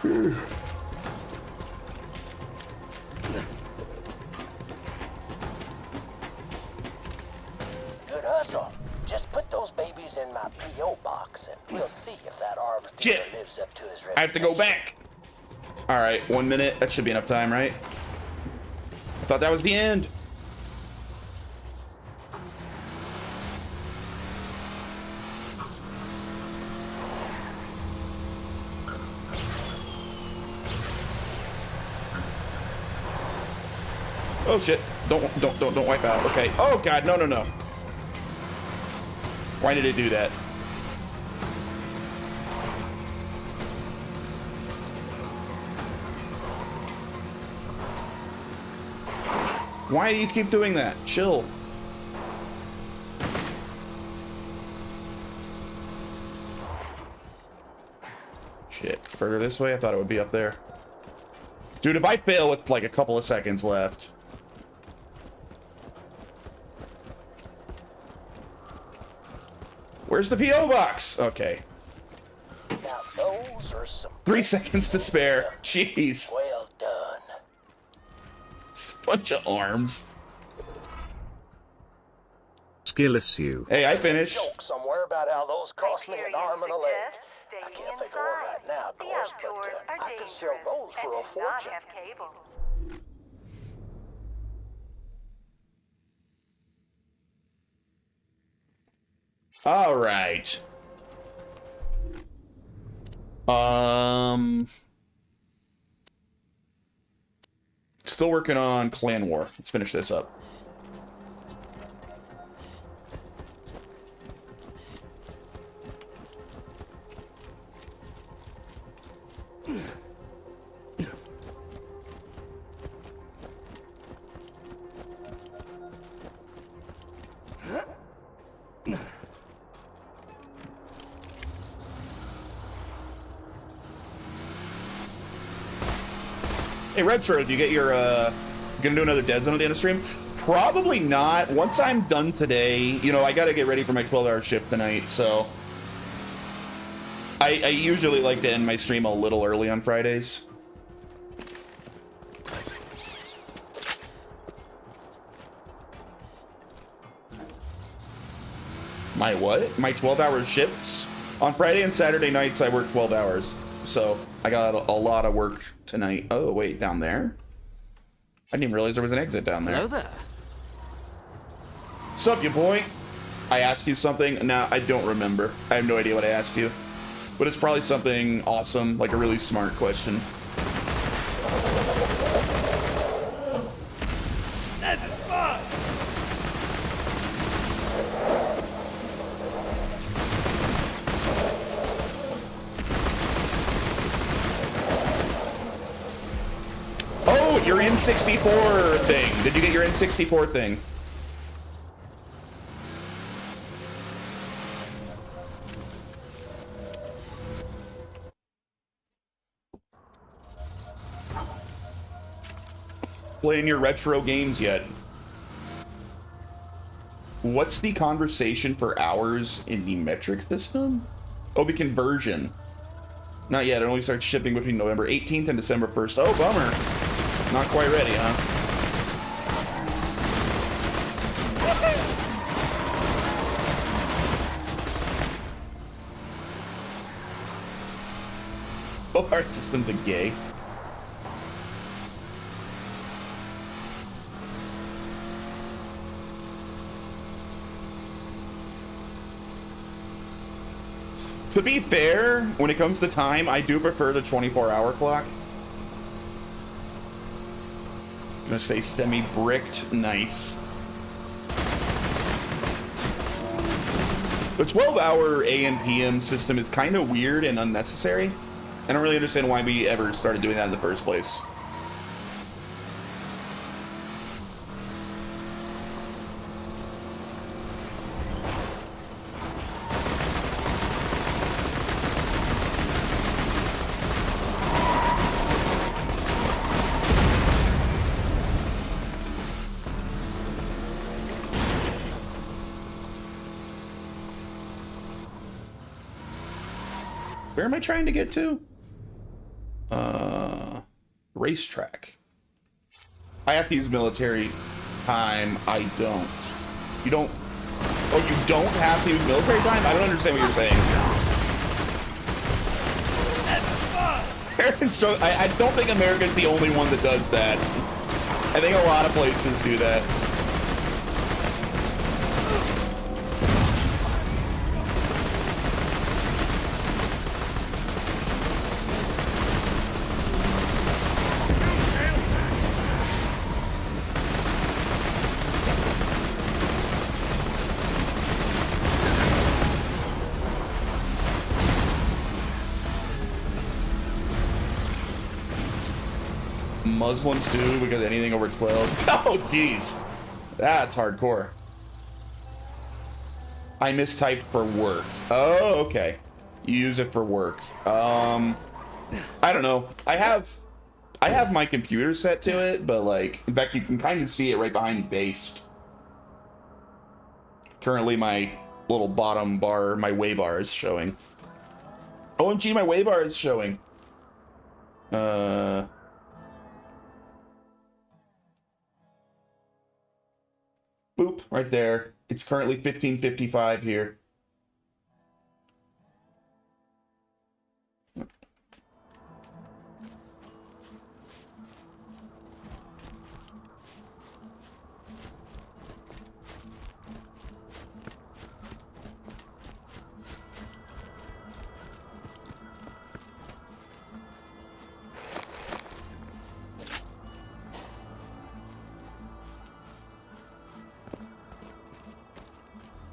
Good hustle. Just put those babies in my P.O. box and we'll see if that arms dealer lives up to his reputation. I have to go back. All right, 1 minute. That should be enough time, right? I thought that was the end. Oh shit. Don't wipe out. Okay. Oh god, no, no, no. Why did it do that? Why do you keep doing that? Chill. Shit. Further this way? I thought it would be up there. Dude, if I fail with like a couple of seconds left. Where's the P.O. box? Okay. Now those are some 3 seconds to spare. Jeez. well done. It's a bunch of arms. Skill issue. Hey, I finished. Joke somewhere about how those cost me an arm and a leg. I can't think of one right now, of course, but I could sell those for a fortune. All right. Still working on Clan War. Let's finish this up. Hey, Red Shirt, do you get your, gonna do another Dead Zone at the end of stream? Probably not. Once I'm done today, you know, I gotta get ready for my 12-hour shift tonight, so. I usually like to end my stream a little early on Fridays. My what? My 12-hour shifts? On Friday and Saturday nights, I work 12 hours. So I got a lot of work tonight. Oh, wait, down there? I didn't even realize there was an exit down there. Hello there. Sup, you boy? I asked you something. Now I don't remember. I have no idea what I asked you. But it's probably something awesome, like a really smart question. That's fun! Oh, your N64 thing. Did you get your N64 thing? Playing your retro games yet? What's the conversation for hours in the metric system? Oh, the conversion. Not yet. It only starts shipping between November 18th and December 1st. Oh, bummer. Not quite ready, huh? Oh, our system's a gay. To be fair, when it comes to time, I do prefer the 24-hour clock. I'm gonna say semi-bricked, nice. The 12-hour AM PM system is kind of weird and unnecessary. I don't really understand why we ever started doing that in the first place. Where am I trying to get to? Racetrack. I have to use military time. I don't. You don't. Oh, you don't have to use military time? I don't understand what you're saying. I don't think America's the only one that does that. I think a lot of places do that. Muslims do because anything over 12. Oh, jeez. That's hardcore. I mistyped for work. Oh, okay. You use it for work. I don't know. I have my computer set to it, but like, in fact, you can kind of see it right behind based. Currently, my little bottom bar, my way bar is showing. OMG, my way bar is showing. Boop, right there. It's currently 15:55 here.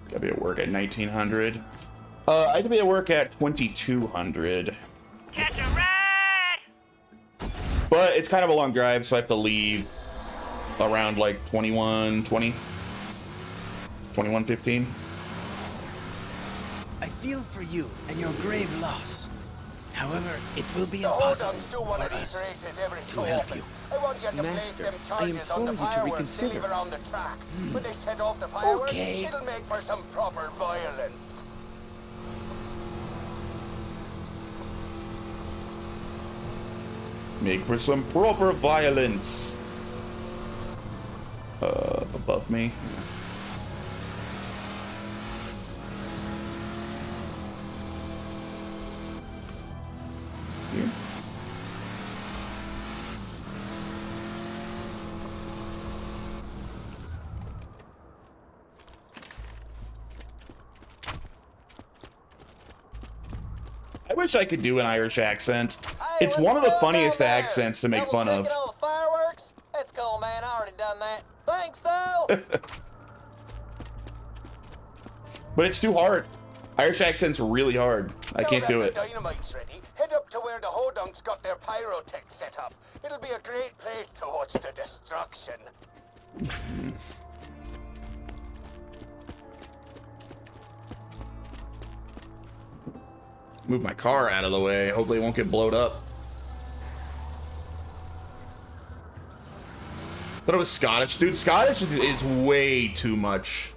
Gotta be at work at 1900. I have to be at work at 2200. Catch a ride! But it's kind of a long drive, so I have to leave around like 21:20, 21:15. I feel for you and your grave loss. However, it will be The impossible Hodunks do one of for these us races every so to help often. you. I want you to place Master, them I charges on the implore you to fireworks they reconsider. leave around the track. When they set off the fireworks, Okay. it'll make for some proper violence. Make for some proper violence. Above me. Here. I wish I could do an Irish accent. It's one of the funniest accents to make fun of. All the fireworks? That's cool, man. I already done that. Thanks, though. But it's too hard. Irish accent's really hard. I can't do it. The dynamite's ready. Head up to where the Hodunks got their pyrotech set up. It'll be a great place to watch the destruction. Move my car out of the way. Hopefully it won't get blowed up. Thought it was Scottish. Dude, Scottish is way too much.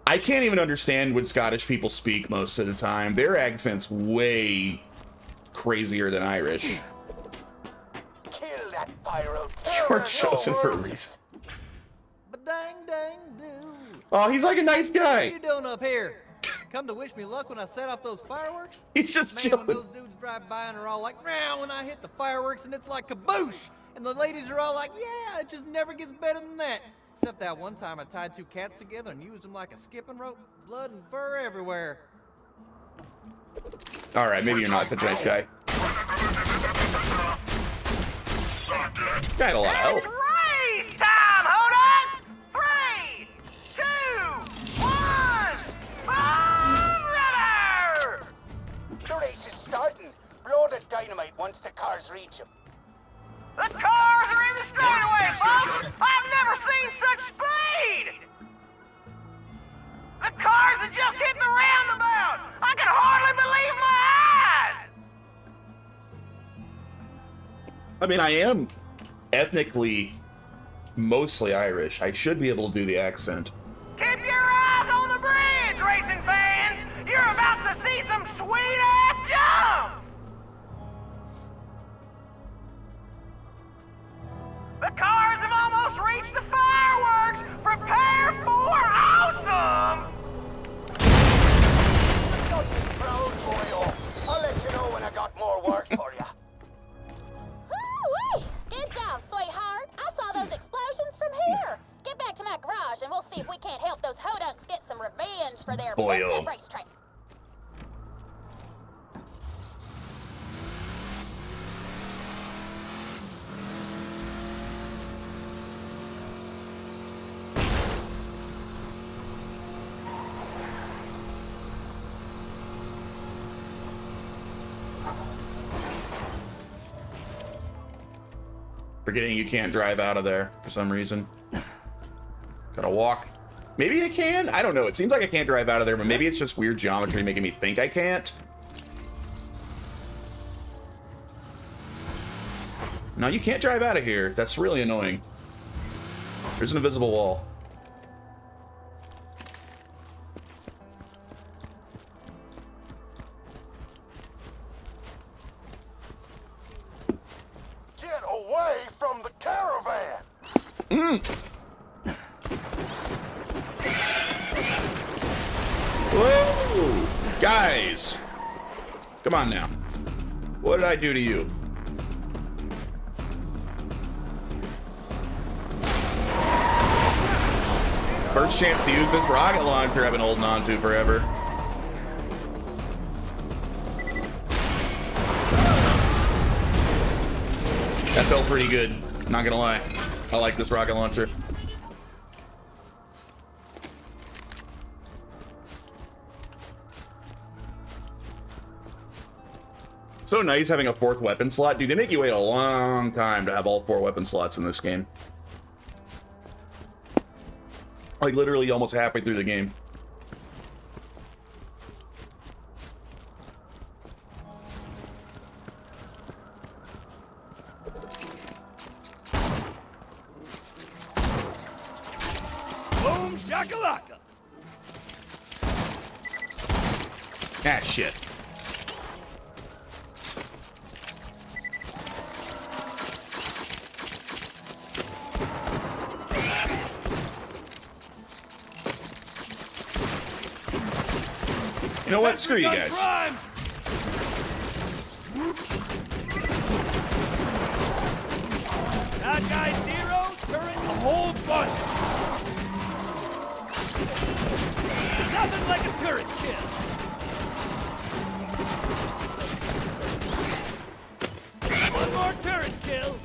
I can't even understand when Scottish people speak most of the time. Their accent's way crazier than Irish. Kill that pyrotech. You're chosen for a reason. But dang, dang, do. Oh, he's like a nice What guy. are you doing up here? Come to wish me luck when I set off those fireworks? He's just Man, chilling. when those dudes drive by and are all like, "Meow," when I hit the fireworks and it's like kaboosh. And the ladies are all like, "Yeah, it just never gets better than that." Except that one time I tied two cats together and used them like a skipping rope. Blood and fur everywhere. All right, maybe you're not such a nice guy. Got a lot of help. Race time, hold on! 3, 2, 1, boom, rubber! The race is starting. Blow the dynamite once the cars reach him. The cars are in the straightaway, folks! I've never seen such speed! The cars have just hit the roundabout! I can hardly believe my eyes! I mean, I am ethnically mostly Irish. I should be able to do the accent. Keep your eyes on the bridge, racing fans! You're about to see some sweet-ass jumps! The cars have almost reached the fireworks! Prepare for awesome! Don't be proud, boy. I'll let you know when I got more work for you. Woo-wee! Good job, sweetheart. I saw those explosions from here. Get back to my garage and we'll see if we can't help those Hodunks get some revenge for their busted racetrack. Forgetting you can't drive out of there for some reason. Gotta walk. Maybe I can? I don't know. It seems like I can't drive out of there, but maybe it's just weird geometry making me think I can't. No, you can't drive out of here. That's really annoying. There's an invisible wall. Get away from the caravan! Whoa! Guys! Come on now. What did I do to you? First chance to use this rocket launcher I've been holding on to forever. That felt pretty good, not gonna lie. I like this rocket launcher. So nice having a 4th weapon slot. Dude, they make you wait a long time to have all 4 weapon slots in this game. Like literally almost halfway through the game. Boom shakalaka. Ah, shit. You know what? Screw you guys. That guy Zero, turret a whole bunch. Nothing like a turret kill. One more turret kill.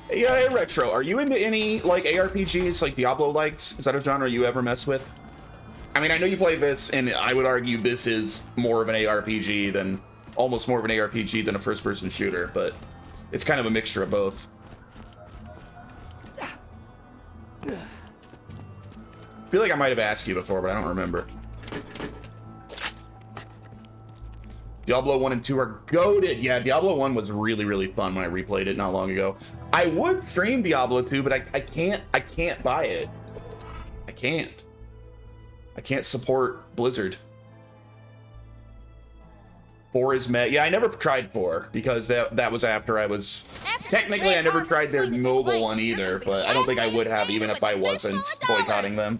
Hey, Retro, are you into any, like, ARPGs, like Diablo-likes? Is that a genre you ever mess with? I mean, I know you play this, and I would argue this is more of an ARPG than, almost more of an ARPG than a first-person shooter, but it's kind of a mixture of both. I feel like I might have asked you before, but I don't remember. Diablo 1 and 2 are goated. Yeah, Diablo 1 was really, really fun when I replayed it not long ago. I would stream Diablo 2, but I can't buy it. I can't support Blizzard. 4 is met. Yeah, I never tried 4 because that was after I was... Technically, I never tried their mobile one either, but I don't think I would have even if I wasn't boycotting them.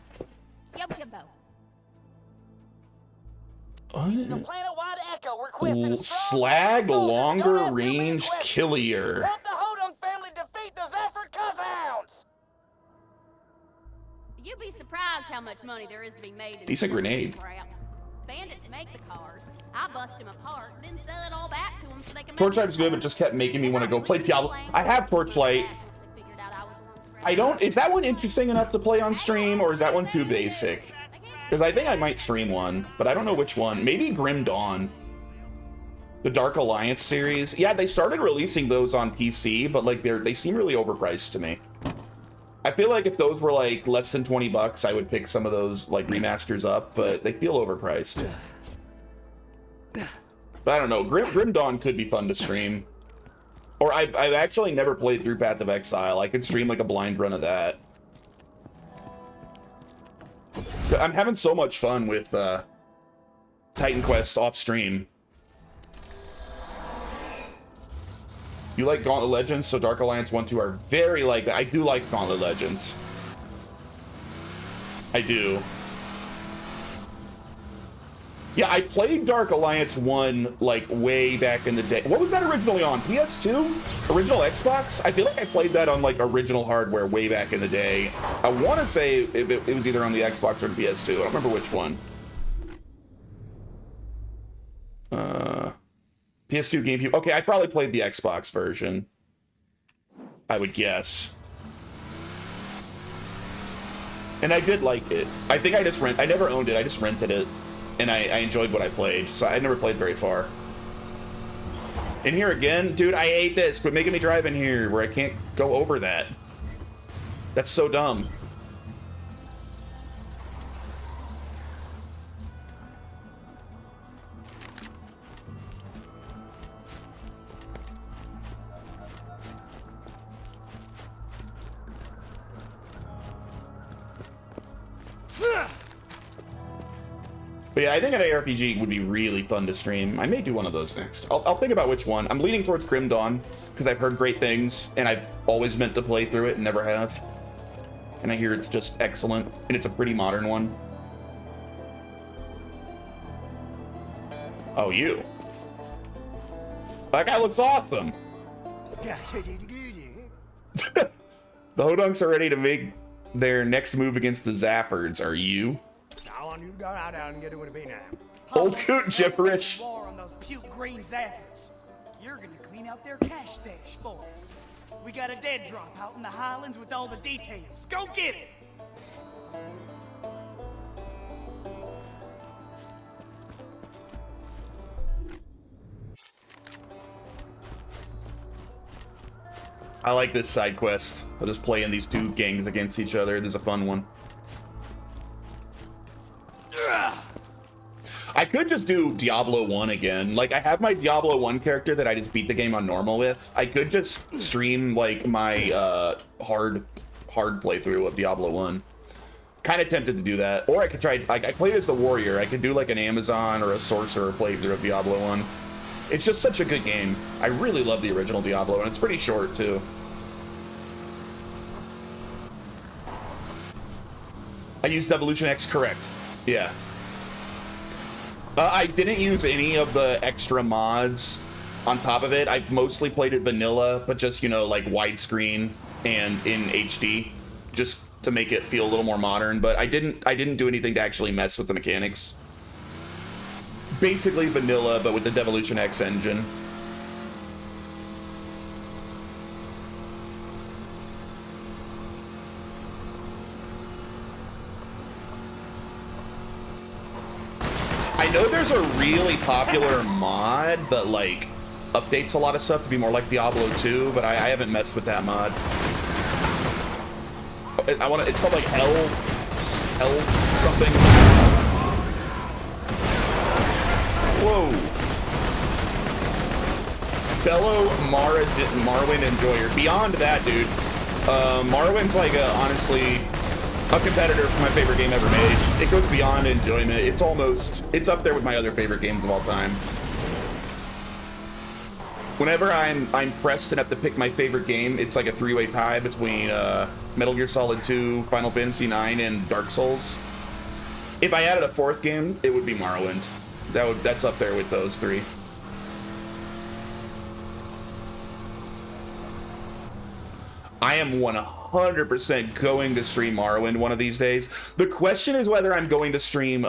This is a planet-wide echo requesting Slag longer range killier. Help the Hodunk family defeat the Zephyr Cuzzhounds! You'd be surprised how much money there is to be made in Decent grenade. crap. Bandits make the cars. I bust them apart, then sell it all back to them so they can Torchlight's good, but just kept making me want to go play Diablo. I have Torchlight. Is that one interesting enough to play on stream, or is that one too basic? Because I think I might stream one, but I don't know which one. Maybe Grim Dawn. The Dark Alliance series. Yeah, they started releasing those on PC, but like they seem really overpriced to me. I feel like if those were like less than 20 bucks, I would pick some of those like remasters up, but they feel overpriced. But I don't know. Grim Dawn could be fun to stream. Or I've actually never played through Path of Exile. I could stream like a blind run of that. I'm having so much fun with Titan Quest off stream. You like Gauntlet Legends, so Dark Alliance 1, 2 are very like that. I do like Gauntlet Legends. I do. Yeah, I played Dark Alliance 1 like way back in the day. What was that originally on? PS2? Original Xbox? I feel like I played that on like original hardware way back in the day. I want to say it was either on the Xbox or the PS2. I don't remember which one. PS2, GameCube. Okay, I probably played the Xbox version. I would guess. And I did like it. I think I never owned it. I just rented it. And I enjoyed what I played, so I never played very far. In here again? Dude, I hate this. Quit making me drive in here where I can't go over that. That's so dumb. But yeah, I think an ARPG would be really fun to stream. I may do one of those next. I'll think about which one. I'm leaning towards Grim Dawn because I've heard great things and I've always meant to play through it and never have. And I hear it's just excellent and it's a pretty modern one. Oh, you. That guy looks awesome. The Hodunks are ready to make their next move against the Zaffords. Are you? Old coot gibberish. On those puke green Zaffords. You're gonna clean out their cash stash for us. We got a dead drop out in the Highlands with all the details. Go get it! I like this side quest. I'll just play in these two gangs against each other. This is a fun one. I could just do Diablo 1 again. Like, I have my Diablo 1 character that I just beat the game on normal with. I could just stream, like, my hard playthrough of Diablo 1. Kind of tempted to do that. Or I could try, like, I played as the warrior. I could do, like, an Amazon or a sorcerer playthrough of Diablo 1. It's just such a good game. I really love the original Diablo, and it's pretty short, too. I used Evolution X, correct. Yeah. I didn't use any of the extra mods on top of it. I've mostly played it vanilla, but just, you know, like widescreen and in HD, just to make it feel a little more modern. But I didn't do anything to actually mess with the mechanics. Basically vanilla, but with the Devolution X engine. I know there's a really popular mod that like updates a lot of stuff to be more like Diablo 2, but I haven't messed with that mod. It's called like L something. Whoa. Fellow Marwin enjoyer. Beyond that, dude. Marwin's like honestly a competitor for my favorite game ever made. It goes beyond enjoyment. It's up there with my other favorite games of all time. Whenever I'm pressed and have to pick my favorite game, it's like a three-way tie between Metal Gear Solid 2, Final Fantasy 9, and Dark Souls. If I added a fourth game, it would be Morrowind. That's up there with those three. I am 100% going to stream Morrowind one of these days. The question is whether I'm going to stream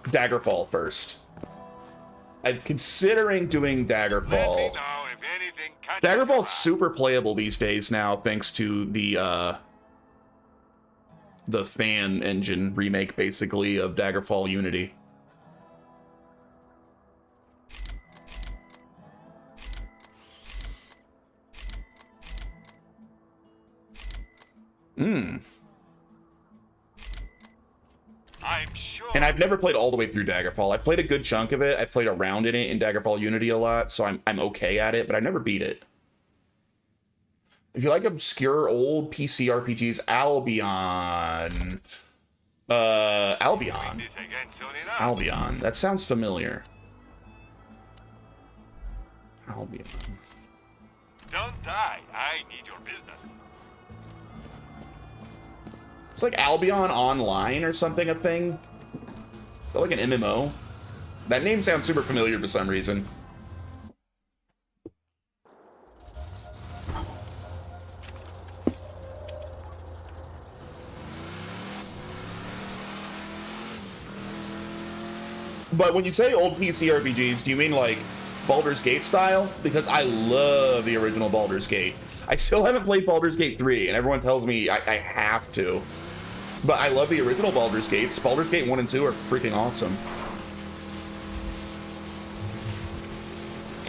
Daggerfall first. I'm considering doing Daggerfall. Daggerfall's super playable these days now, thanks to the fan engine remake, basically, of Daggerfall Unity. I'm sure. And I've never played all the way through Daggerfall. I've played a good chunk of it. I've played around in it in Daggerfall Unity a lot, so I'm okay at it, but I never beat it. If you like obscure old PC RPGs, Albion. Albion. That sounds familiar. Albion. Don't die. I need your business. It's like Albion Online or something, a thing. Is that like an MMO? That name sounds super familiar for some reason. But when you say old PC RPGs, do you mean like Baldur's Gate style? Because I love the original Baldur's Gate. I still haven't played Baldur's Gate 3, and everyone tells me I have to. But I love the original Baldur's Gates. Baldur's Gate 1 and 2 are freaking awesome.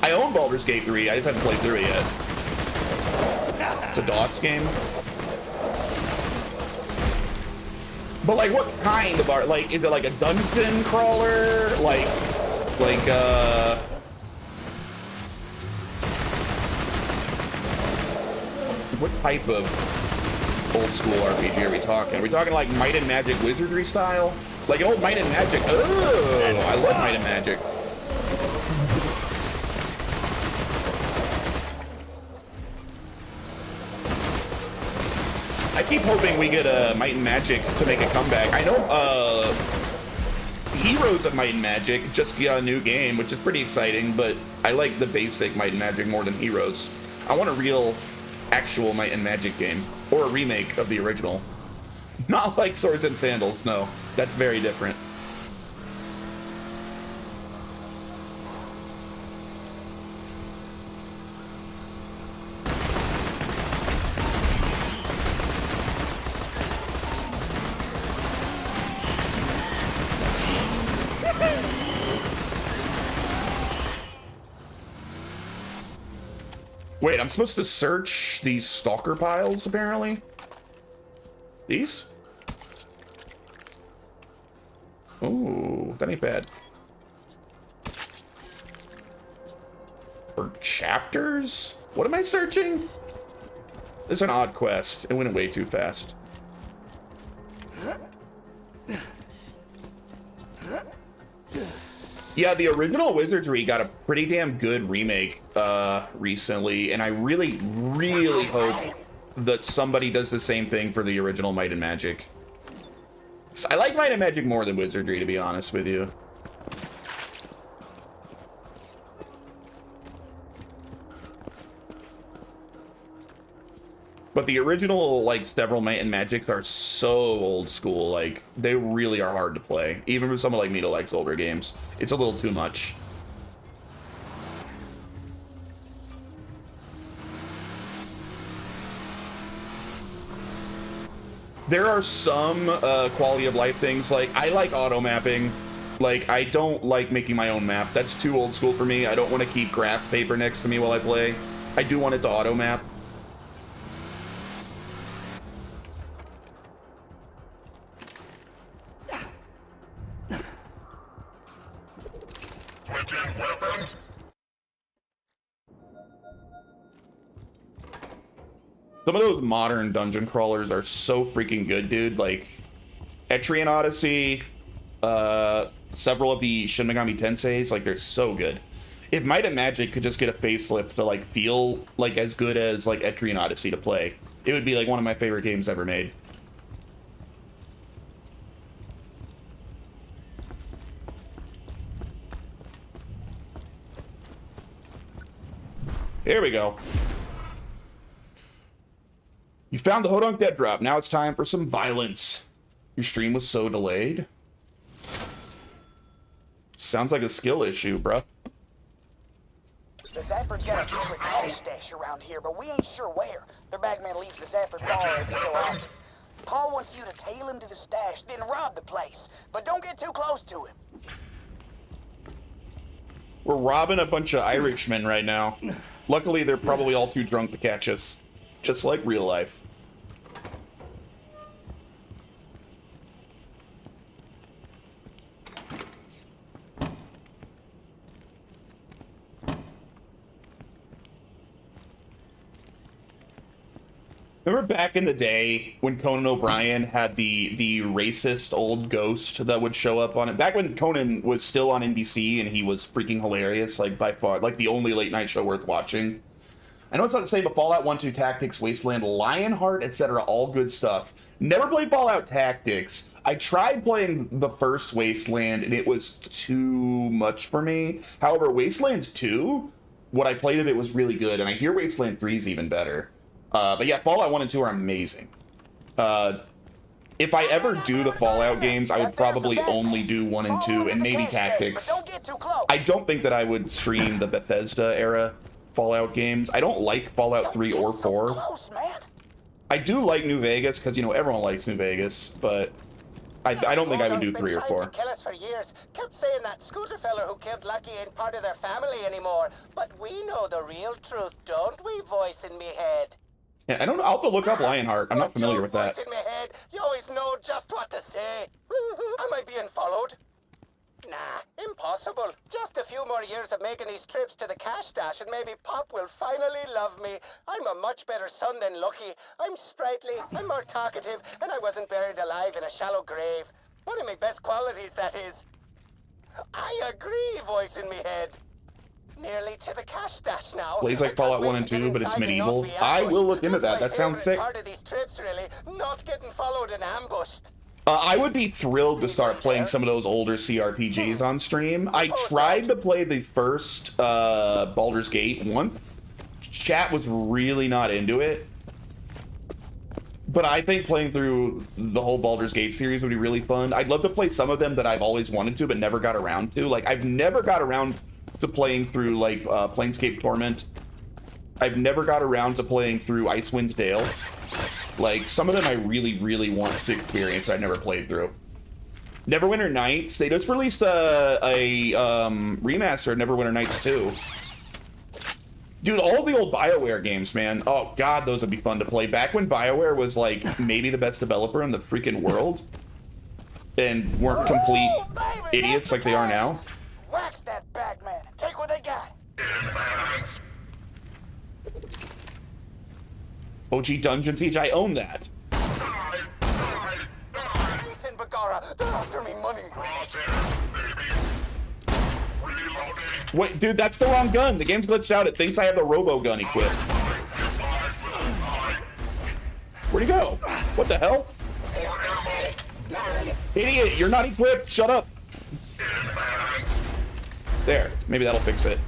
I own Baldur's Gate 3, I just haven't played through it yet. It's a DOS game. But like, what kind of art? Like, is it like a dungeon crawler? What type of old school RPG are we talking? Are we talking like Might and Magic Wizardry style? Like an old Might and Magic? Oh, I love Might and Magic. I keep hoping we get Might and Magic to make a comeback. I know Heroes of Might and Magic just got a new game, which is pretty exciting, but I like the basic Might and Magic more than Heroes. I want a real, actual Might and Magic game, or a remake of the original. Not like Swords and Sandals, no. That's very different. Wait, I'm supposed to search these stalker piles, apparently? These? Ooh, that ain't bad. For chapters? What am I searching? This is an odd quest. It went way too fast. Yeah, the original Wizardry got a pretty damn good remake recently, and I really, really hope that somebody does the same thing for the original Might and Magic. I like Might and Magic more than Wizardry, to be honest with you. But the original, like, several Might and Magic are so old school, like, they really are hard to play. Even for someone like me that likes older games. It's a little too much. There are some quality of life things, like, I like auto mapping. Like, I don't like making my own map. That's too old school for me. I don't want to keep graph paper next to me while I play. I do want it to auto map. Some of those modern dungeon crawlers are so freaking good, dude. Like, Etrian Odyssey, several of the Shin Megami Tenseis, like, they're so good. If Might and Magic could just get a facelift to, like, feel, like, as good as, like, Etrian Odyssey to play, it would be, like, one of my favorite games ever made. Here we go. You found the Hodunk Dead Drop. Now it's time for some violence. Your stream was so delayed. Sounds like a skill issue, bruh. The Zafford's got a secret cash stash around here, but we ain't sure where. Their bagman leaves the Zafford bar every so often. Paul wants you to tail him to the stash, then rob the place. But don't get too close to him. We're robbing a bunch of Irishmen right now. Luckily, they're probably all too drunk to catch us. Just like real life. Remember back in the day when Conan O'Brien had the racist old ghost that would show up on it? Back when Conan was still on NBC and he was freaking hilarious, like by far, like the only late night show worth watching. I know it's not the same, but Fallout 1, 2 Tactics, Wasteland, Lionheart, etc. All good stuff. Never played Fallout Tactics. I tried playing the first Wasteland and it was too much for me. However, Wasteland 2, what I played of it was really good, and I hear Wasteland 3 is even better. But yeah, Fallout 1 and 2 are amazing. If I ever do the Fallout games, I would probably only do 1 and 2 and maybe Tactics. I don't think that I would stream the Bethesda era Fallout games. I don't like Fallout 3 or 4. I do like New Vegas because, you know, everyone likes New Vegas, but I don't think I would do 3 or 4. To kill us for years. Kept saying that Scooter fella who killed Lucky ain't part of their family anymore. But we know the real truth, don't we, voice in me head? Yeah, I don't know. I'll have to look up Lionheart. I'm not familiar with that. Voice in me head. You always know just what to say. Am I being followed? Nah, impossible. Just a few more years of making these trips to the cash stash and maybe Pop will finally love me. I'm a much better son than Lucky. I'm sprightly, I'm more talkative, and I wasn't buried alive in a shallow grave. One of my best qualities, that is. I agree, voice in me head. Nearly to the cash stash now. Plays like Fallout 1 and 2, but it's medieval. I will look into that. That sounds sick. Part of these trips, really, not getting followed and ambushed. I would be thrilled to start playing some of those older CRPGs on stream. I tried to play the first Baldur's Gate once. Chat was really not into it. But I think playing through the whole Baldur's Gate series would be really fun. I'd love to play some of them that I've always wanted to but never got around to. Like, I've never got around to playing through, like, Planescape Torment. I've never got around to playing through Icewind Dale. Like, some of them I really, really want to experience I never played through. Neverwinter Nights, they just released a remaster of Neverwinter Nights 2. Dude, all the old BioWare games, man. Oh, God, those would be fun to play. Back when BioWare was, like, maybe the best developer in the freaking world. And weren't complete idiots like they are now. Wax that bagman. Take what they got. OG Dungeon Siege, I own that. Ethan Bagara, they're after me money. Wait, dude, that's the wrong gun. The game's glitched out. It thinks I have the robo gun equipped. Where'd he go? What the hell? Idiot, you're not equipped. Shut up. There, maybe that'll fix it.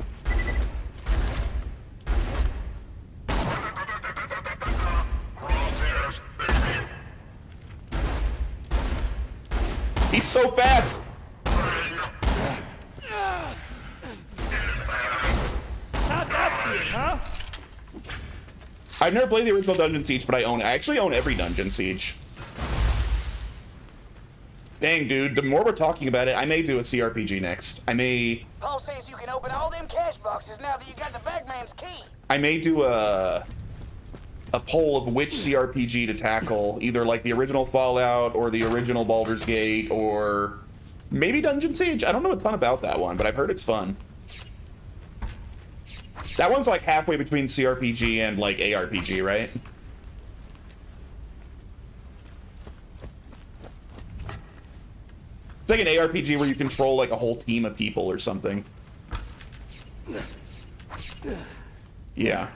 He's so fast. How'd that feel, huh? I've never played the original Dungeon Siege, but I actually own every Dungeon Siege. Dang, dude, the more we're talking about it, I may do a CRPG next. Paul says you can open all them cash boxes now that you got the bagman's key. I may do a poll of which CRPG to tackle, either like the original Fallout or the original Baldur's Gate or maybe Dungeon Siege. I don't know a ton about that one, but I've heard it's fun. That one's like halfway between CRPG and like ARPG, right? It's like an ARPG where you control like a whole team of people or something. Yeah.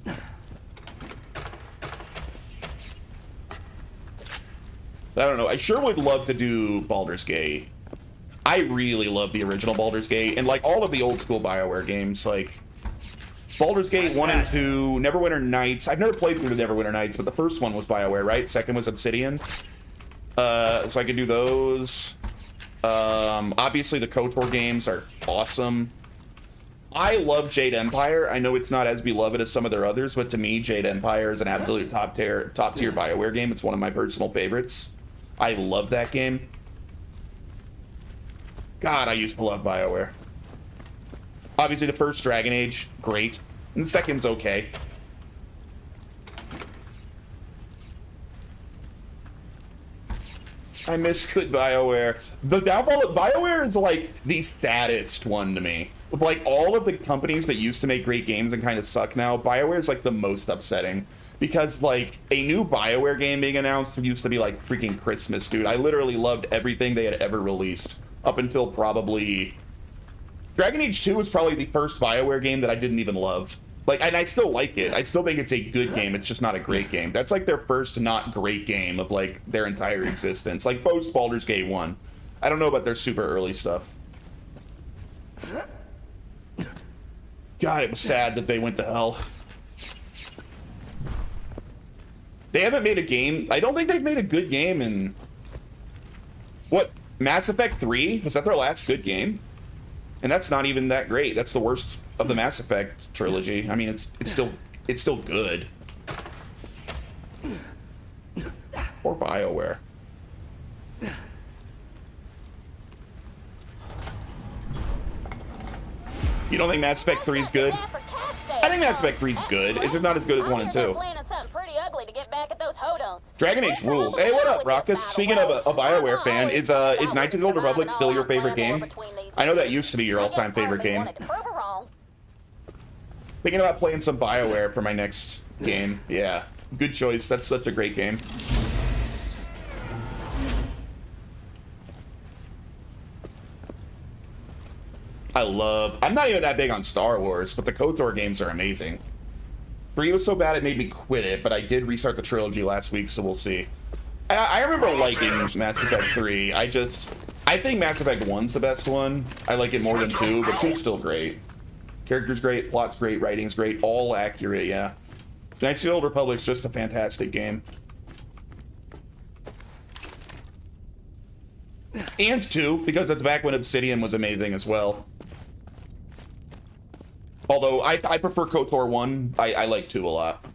I don't know. I sure would love to do Baldur's Gate. I really love the original Baldur's Gate and like all of the old school BioWare games, like Baldur's Gate 1 and 2, Neverwinter Nights. I've never played through the Neverwinter Nights, but the first one was BioWare, right? Second was Obsidian. So I could do those. Obviously the KOTOR games are awesome. I love Jade Empire. I know it's not as beloved as some of their others, but to me, Jade Empire is an absolute top tier BioWare game. It's one of my personal favorites. I love that game. God, I used to love BioWare. Obviously, the first Dragon Age, great. And the second's okay. I miss good BioWare. The downfall of BioWare is like the saddest one to me. With like all of the companies that used to make great games and kind of suck now, BioWare is like the most upsetting. Because like a new BioWare game being announced used to be like freaking Christmas, dude. I literally loved everything they had ever released. Up until probably... Dragon Age 2 was probably the first BioWare game that I didn't even love. Like, and I still like it. I still think it's a good game. It's just not a great game. That's like their first not great game of like their entire existence. Like post Baldur's Gate 1. I don't know about their super early stuff. God, it was sad that they went to hell. They haven't made a game. I don't think they've made a good game in... What? Mass Effect 3? Was that their last good game? And that's not even that great. That's the worst of the Mass Effect trilogy. I mean, it's still good. Or BioWare. You don't think Mass Effect 3 is good? I think Mass Effect 3 is good. It's just not as good as 1 and 2. Dragon Age rules. Hey, what up, Rockus? Speaking of a BioWare fan, is Knights of the Old Republic still your favorite game? I know that used to be your all-time favorite game. Thinking about playing some BioWare for my next game. Yeah, good choice. That's such a great game. I'm not even that big on Star Wars, but the KOTOR games are amazing. 3 was so bad it made me quit it, but I did restart the trilogy last week, so we'll see. I remember liking Mass Effect 3. I think Mass Effect 1's the best one. I like it more than 2, but 2's still great. Character's great, plot's great, writing's great, all accurate, yeah. Knights of the Old Republic's just a fantastic game. And 2, because that's back when Obsidian was amazing as well. Although, I prefer KOTOR 1. I like 2 a lot.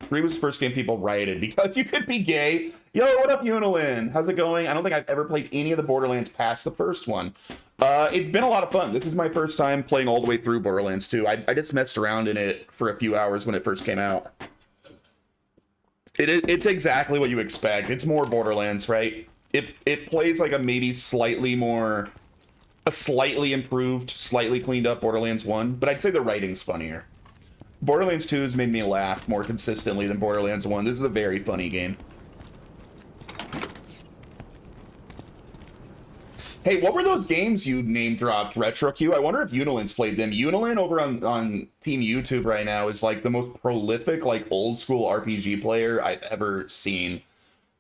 Three was the first game people rioted because you could be gay. Yo, what up, Unilin? How's it going? I don't think I've ever played any of the Borderlands past the first one. It's been a lot of fun. This is my first time playing all the way through Borderlands 2. I just messed around in it for a few hours when it first came out. It's exactly what you expect. It's more Borderlands, right? It plays like a maybe slightly improved, slightly cleaned up Borderlands 1, but I'd say the writing's funnier. Borderlands 2 has made me laugh more consistently than Borderlands 1. This is a very funny game. Hey, what were those games you name dropped, RetroQ? I wonder if Unilin's played them. Unilin over on Team YouTube right now is like the most prolific, like old school RPG player I've ever seen.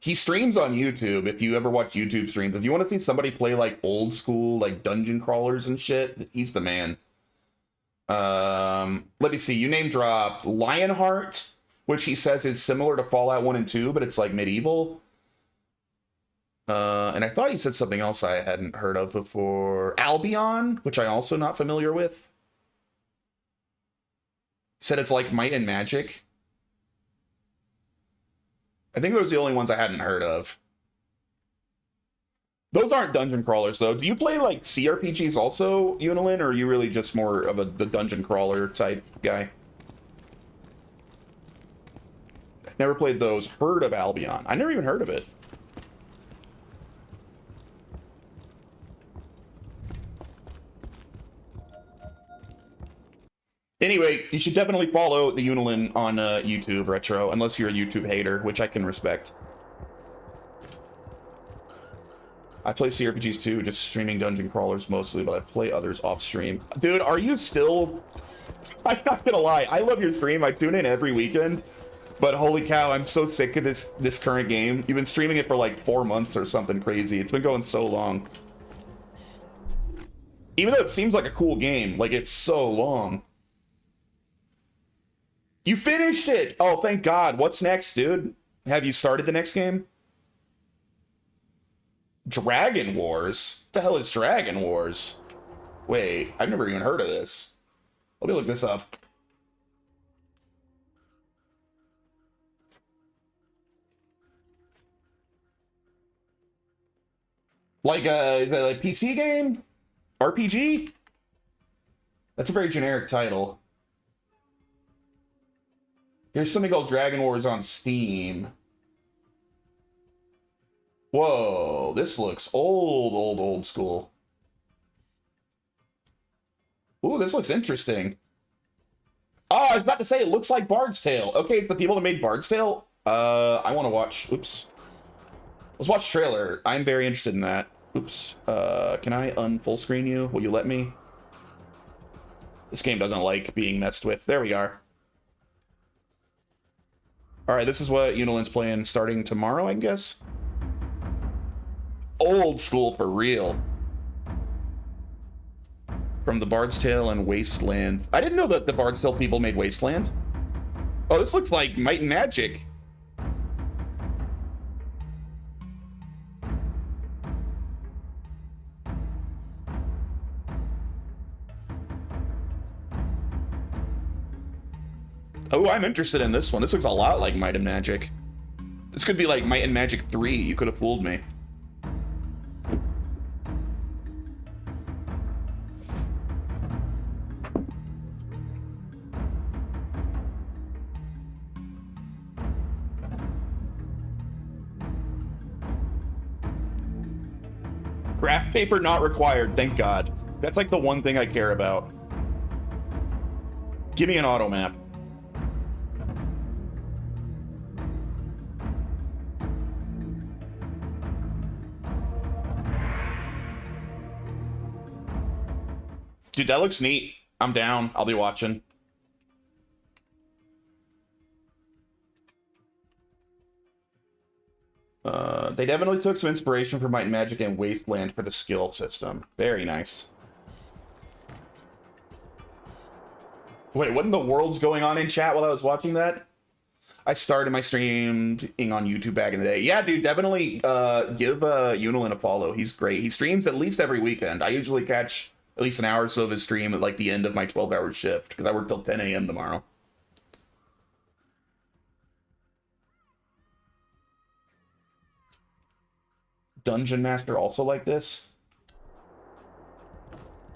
He streams on YouTube. If you ever watch YouTube streams, if you want to see somebody play like old school, like dungeon crawlers and shit, he's the man. Let me see. You name dropped Lionheart, which he says is similar to Fallout 1 and 2, but it's like medieval. And I thought he said something else I hadn't heard of before. Albion, which I'm also not familiar with. He said it's like Might and Magic. I think those are the only ones I hadn't heard of. Those aren't dungeon crawlers, though. Do you play, like, CRPGs also, Unilin, or are you really just more of the dungeon crawler type guy? Never played those. Heard of Albion. I never even heard of it. Anyway, you should definitely follow the Unilin on YouTube, Retro, unless you're a YouTube hater, which I can respect. I play CRPGs too, just streaming dungeon crawlers mostly, but I play others off stream. Dude, are you still... I'm not gonna lie, I love your stream. I tune in every weekend, but holy cow, I'm so sick of this current game. You've been streaming it for like 4 months or something crazy. It's been going so long. Even though it seems like a cool game, like it's so long. You finished it! Oh, thank God. What's next, dude? Have you started the next game? Dragon Wars? What the hell is Dragon Wars? Wait, I've never even heard of this. Let me look this up. Like is that like PC game? RPG? That's a very generic title. Here's something called Dragon Wars on Steam. Whoa, this looks old school. Ooh, this looks interesting. Oh, I was about to say, it looks like Bard's Tale. Okay, it's the people that made Bard's Tale. I want to watch, oops. Let's watch the trailer. I'm very interested in that. Oops. Can I unfull screen you? Will you let me? This game doesn't like being messed with. There we are. Alright, this is what Unilin's playing starting tomorrow, I guess. Old school for real. From the Bard's Tale and Wasteland. I didn't know that the Bard's Tale people made Wasteland. Oh, this looks like Might and Magic. Oh, I'm interested in this one. This looks a lot like Might and Magic. This could be like Might and Magic 3. You could have fooled me. Graph paper not required, thank God. That's like the one thing I care about. Give me an auto map. Dude, that looks neat. I'm down. I'll be watching. They definitely took some inspiration from Might and Magic and Wasteland for the skill system. Very nice. Wait, what in the world's going on in chat while I was watching that? I started my streaming on YouTube back in the day. Yeah, dude, definitely give Unilin a follow. He's great. He streams at least every weekend. I usually catch at least an hour or so of his stream at like the end of my 12-hour shift because I work till 10 a.m. tomorrow. Dungeon Master also like this.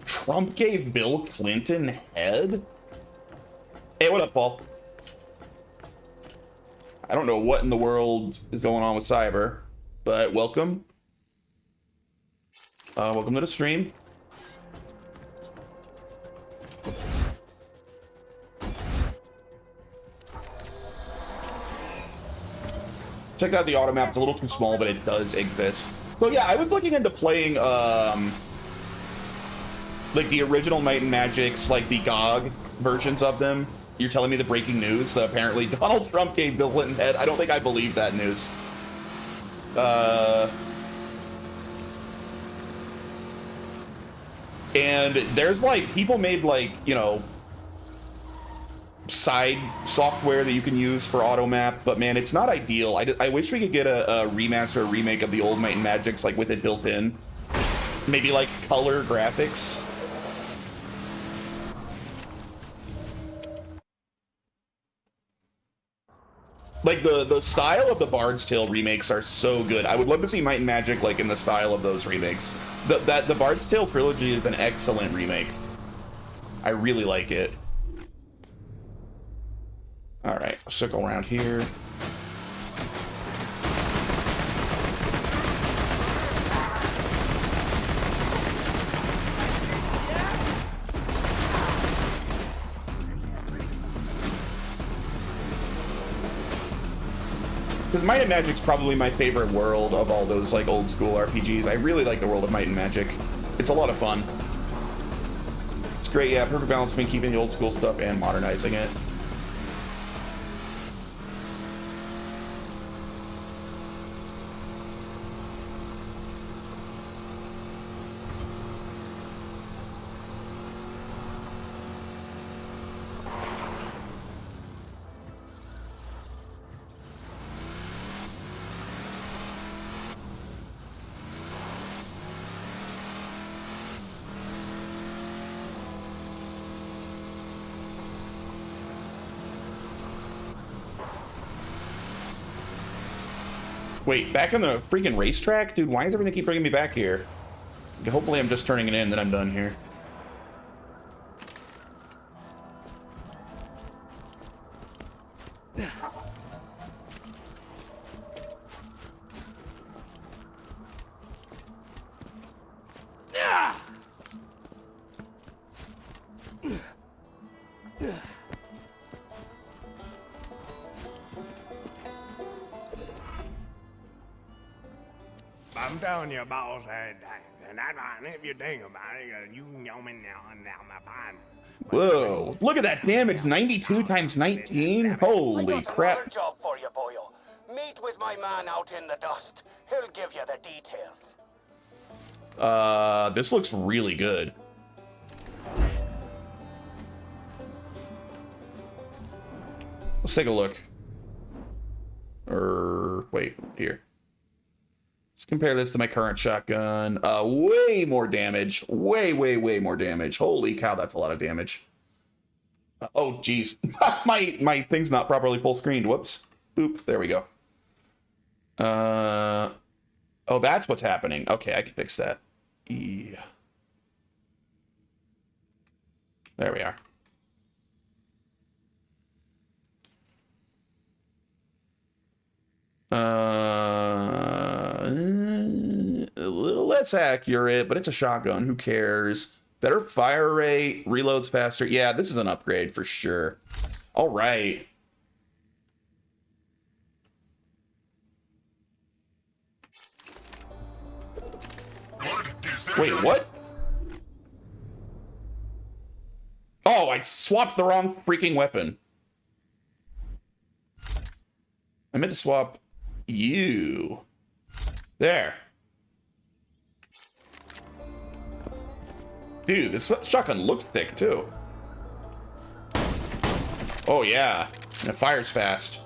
Trump gave Bill Clinton head? Hey, what up, Paul? I don't know what in the world is going on with Cyber, but welcome. Welcome to the stream. Check out the auto map. It's a little too small, but it does exist. So yeah, I was looking into playing like the original Might and Magics, like the GOG versions of them. You're telling me the breaking news that apparently Donald Trump gave Bill Clinton head? I don't think I believe that news. And there's like, people made like, you know, side software that you can use for automap, but man, it's not ideal. I wish we could get a remaster or remake of the old Might and Magics, like with it built in. Maybe like color graphics. Like the style of the Bard's Tale remakes are so good. I would love to see Might and Magic like in the style of those remakes. The Bard's Tale trilogy is an excellent remake. I really like it. All right, circle around here. Because Might and Magic's probably my favorite world of all those like old school RPGs. I really like the world of Might and Magic. It's a lot of fun. It's great, yeah, perfect balance between keeping the old school stuff and modernizing it. Wait, back on the freaking racetrack? Dude, why does everything keep bringing me back here? Hopefully I'm just turning it in, then I'm done here. I'm telling you, boss, and if you think about it, you know me now and now, my fine. Whoa, look at that damage, 92 times 19? Holy crap. Another job for you, boyo. Meet with my man out in the dust. He'll give you the details. This looks really good. Let's take a look. Wait, here. Let's compare this to my current shotgun. Way more damage. Way more damage. Holy cow, that's a lot of damage. Oh, geez. my thing's not properly full screened. Whoops. Boop. There we go. Oh, that's what's happening. Okay, I can fix that. Yeah. There we are. A little less accurate, but it's a shotgun. Who cares? Better fire rate, reloads faster. Yeah, this is an upgrade for sure. All right. Wait, what? Oh, I swapped the wrong freaking weapon. I meant to swap you. There. Dude, this shotgun looks thick too. Oh yeah, and it fires fast.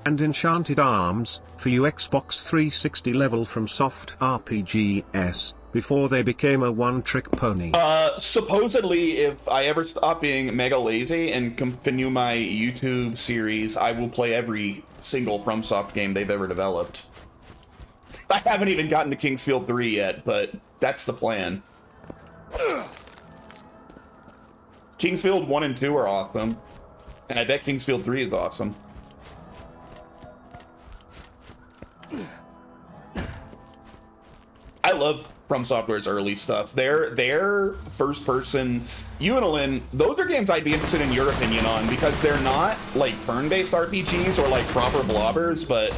And Enchanted Arms, for you Xbox 360 level from Soft RPGs, before they became a one-trick pony. Supposedly, if I ever stop being mega lazy and continue my YouTube series, I will play every single FromSoft game they've ever developed. I haven't even gotten to Kingsfield 3 yet, but that's the plan. Kingsfield 1 and 2 are awesome, and I bet Kingsfield 3 is awesome. I love From Software's early stuff. Their first person, Unilin, those are games I'd be interested in your opinion on, because they're not like turn-based RPGs or like proper blobbers, but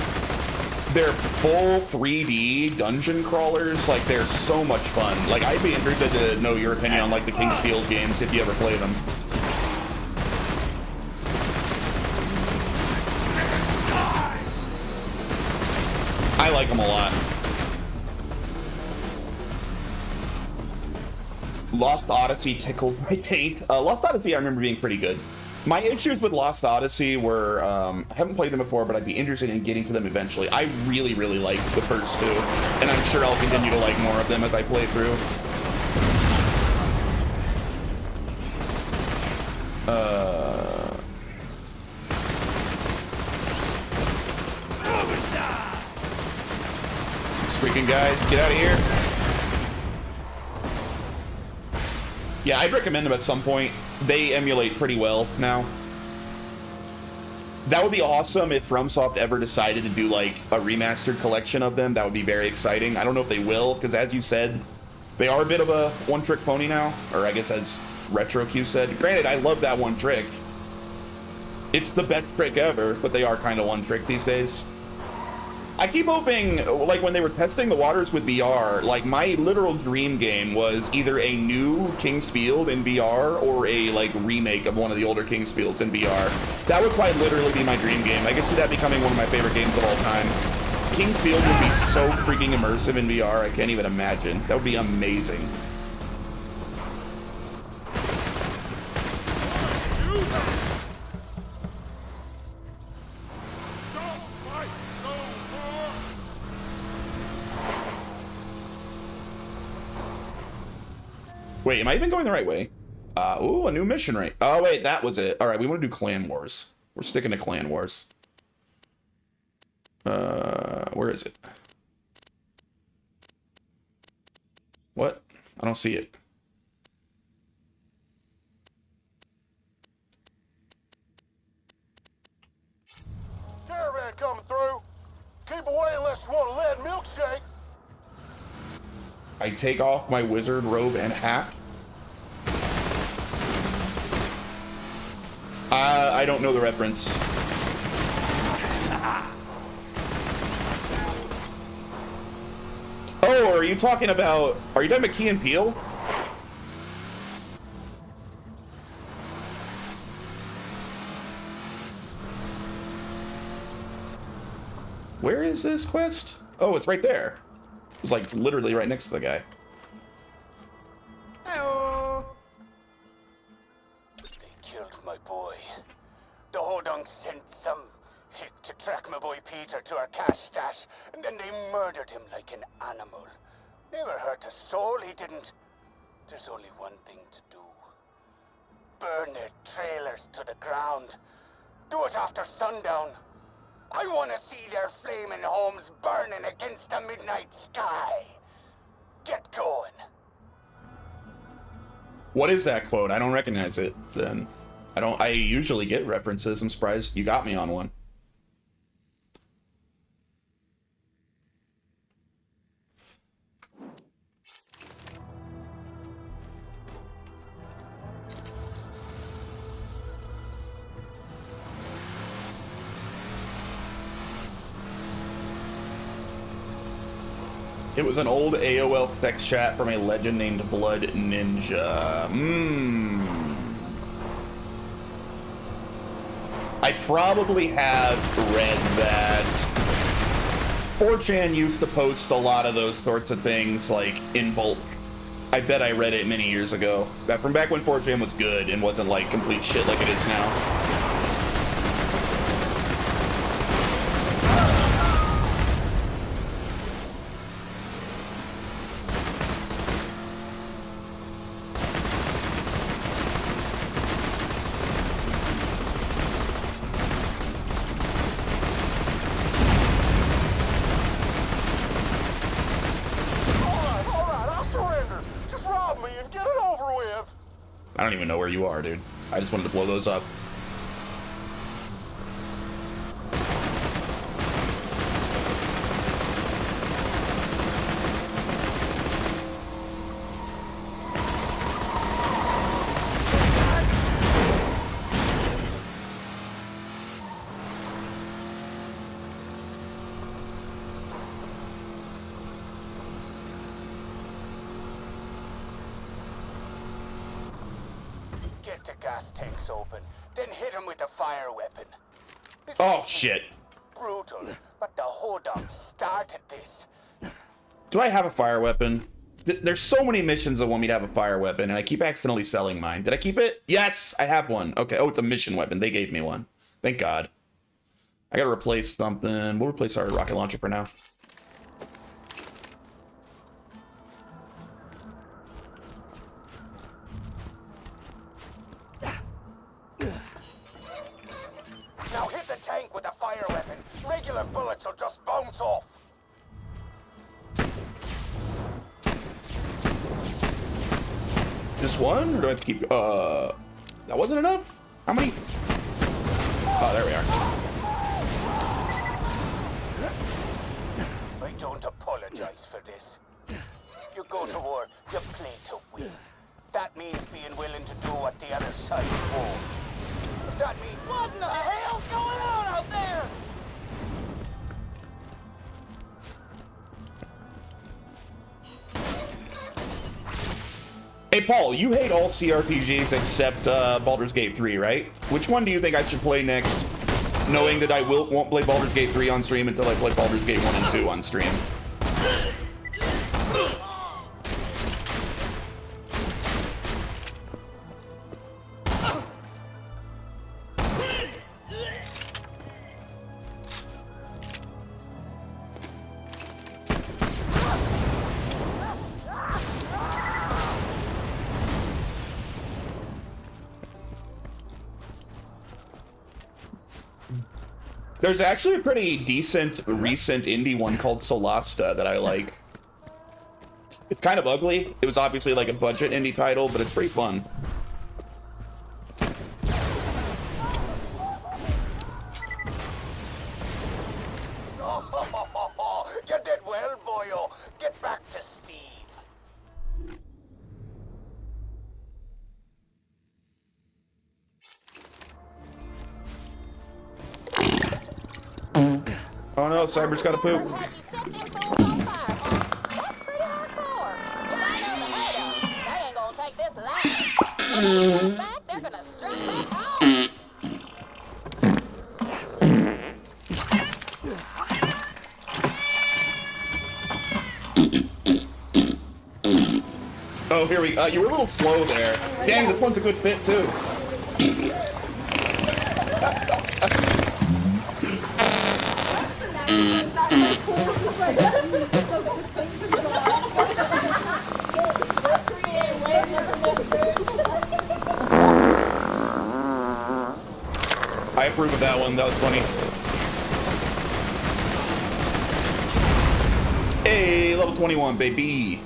they're full 3D dungeon crawlers. Like, they're so much fun. Like, I'd be interested to know your opinion on, like, the King's Field games if you ever play them. I like them a lot. Lost Odyssey tickled my taint. Lost Odyssey I remember being pretty good. My issues with Lost Odyssey were, I haven't played them before, but I'd be interested in getting to them eventually. I really, really liked the first two, and I'm sure I'll continue to like more of them as I play through. Freaking guys, get out of here. Yeah, I'd recommend them at some point. They emulate pretty well now. That would be awesome if FromSoft ever decided to do like a remastered collection of them. That would be very exciting. I don't know if they will, because as you said, they are a bit of a one-trick pony now. Or I guess as RetroQ said. Granted, I love that one trick. It's the best trick ever, but they are kind of one trick these days. I keep hoping, like, when they were testing the waters with VR, like, my literal dream game was either a new King's Field in VR or a, like, remake of one of the older King's Fields in VR. That would quite literally be my dream game. I could see that becoming one of my favorite games of all time. King's Field would be so freaking immersive in VR, I can't even imagine. That would be amazing. Wait, am I even going the right way? Ooh, a new mission rate. Oh, wait, that was it. All right, we want to do Clan Wars. We're sticking to Clan Wars. Where is it? What? I don't see it. Caravan coming through. Keep away unless you want a lead milkshake. I take off my wizard robe and hat. I don't know the reference. Oh, are you talking about Key and Peele? Where is this quest? Oh, it's right there. It's like literally right next to the guy. They killed my boy. The Hodungs sent some hick to track my boy Peter to our cash stash, and then they murdered him like an animal. Never hurt a soul, he didn't. There's only one thing to do. Burn their trailers to the ground. Do it after sundown. I want to see their flaming homes burning against the midnight sky. Get going. What is that quote? I don't recognize it, then. I usually get references. I'm surprised you got me on one. It was an old AOL text chat from a legend named Blood Ninja. I probably have read that. 4chan used to post a lot of those sorts of things, like, in bulk. I bet I read it many years ago. From back when 4chan was good and wasn't, like, complete shit like it is now. I don't even know where you are, dude. I just wanted to blow those up. Get the gas tanks open, then hit him with the fire weapon. Oh, shit. Brutal, but the Hodog started this. Do I have a fire weapon? There's so many missions that want me to have a fire weapon, and I keep accidentally selling mine. Did I keep it? Yes, I have one. Okay. Oh, it's a mission weapon. They gave me one. Thank God. I gotta replace something. We'll replace our rocket launcher for now. Now hit the tank with a fire weapon. Regular bullets will just bounce off. Just one? Or do I have to keep... That wasn't enough? How many? Oh, there we are. I don't apologize for this. You go to war, you play to win. That means being willing to do what the other side won't. If that means... What in the hell's going on out there? Hey, Paul, you hate all CRPGs except Baldur's Gate 3, right? Which one do you think I should play next, knowing that I won't play Baldur's Gate 3 on stream until I play Baldur's Gate 1 and 2 on stream? There's actually a pretty decent recent indie one called Solasta that I like. It's kind of ugly. It was obviously like a budget indie title, but it's pretty fun. You did well, boyo. Get back to Steve. Oh no, Cyber's got a poop. Had you set them fools on fire, huh? That's pretty hardcore. If I know the Hodog, they ain't gonna take this lightly. When they come back, they're gonna strike back hard. Oh, here we go. You were a little slow there. Dang, this one's a good fit too. I approve of that one. That was funny. Hey, level 21, baby.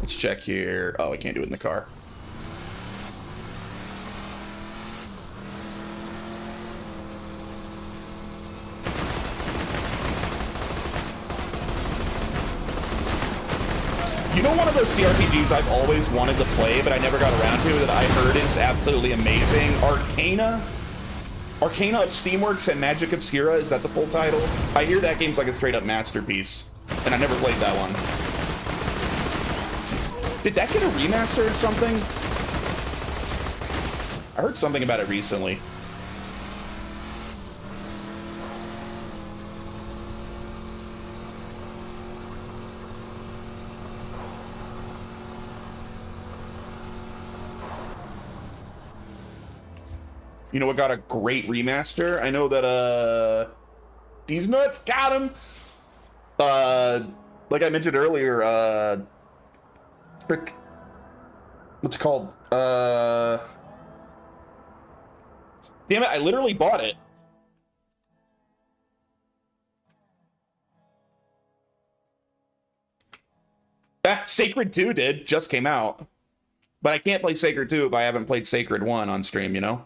Let's check here. Oh, I can't do it in the car. You know, one of those CRPGs I've always wanted to play, but I never got around to, that I heard is absolutely amazing? Arcana? Arcana of Steamworks and Magic Obscura, is that the full title? I hear that game's like a straight up masterpiece, and I never played that one. Did that get a remaster or something? I heard something about it recently. You know what got a great remaster? I know that, these nuts got him! Like I mentioned earlier, frick. What's it called? Damn it, I literally bought it. Sacred 2 just came out. But I can't play Sacred 2 if I haven't played Sacred 1 on stream, you know?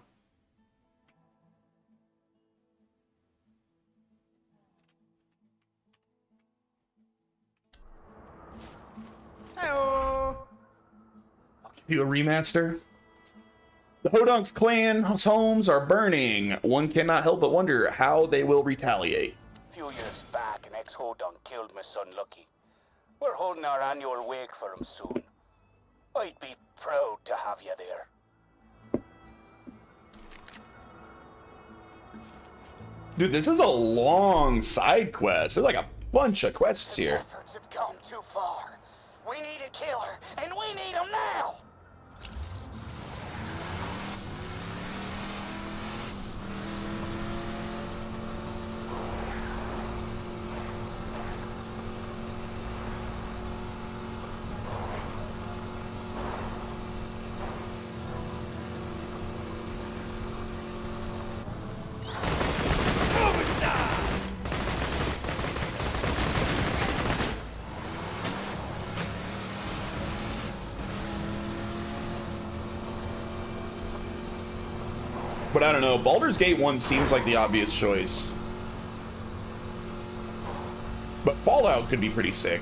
I'll give you a remaster. The Hodog's clan's homes are burning. One cannot help but wonder how they will retaliate. Few years back, an ex-Hodon killed my son Lucky. We're holding our annual wake for him soon. I'd be proud to have you there. Dude, this is a long side quest. There's like a bunch of quests His here. efforts have gone too far. We need a killer, and we need him now! But I don't know, Baldur's Gate 1 seems like the obvious choice. But Fallout could be pretty sick.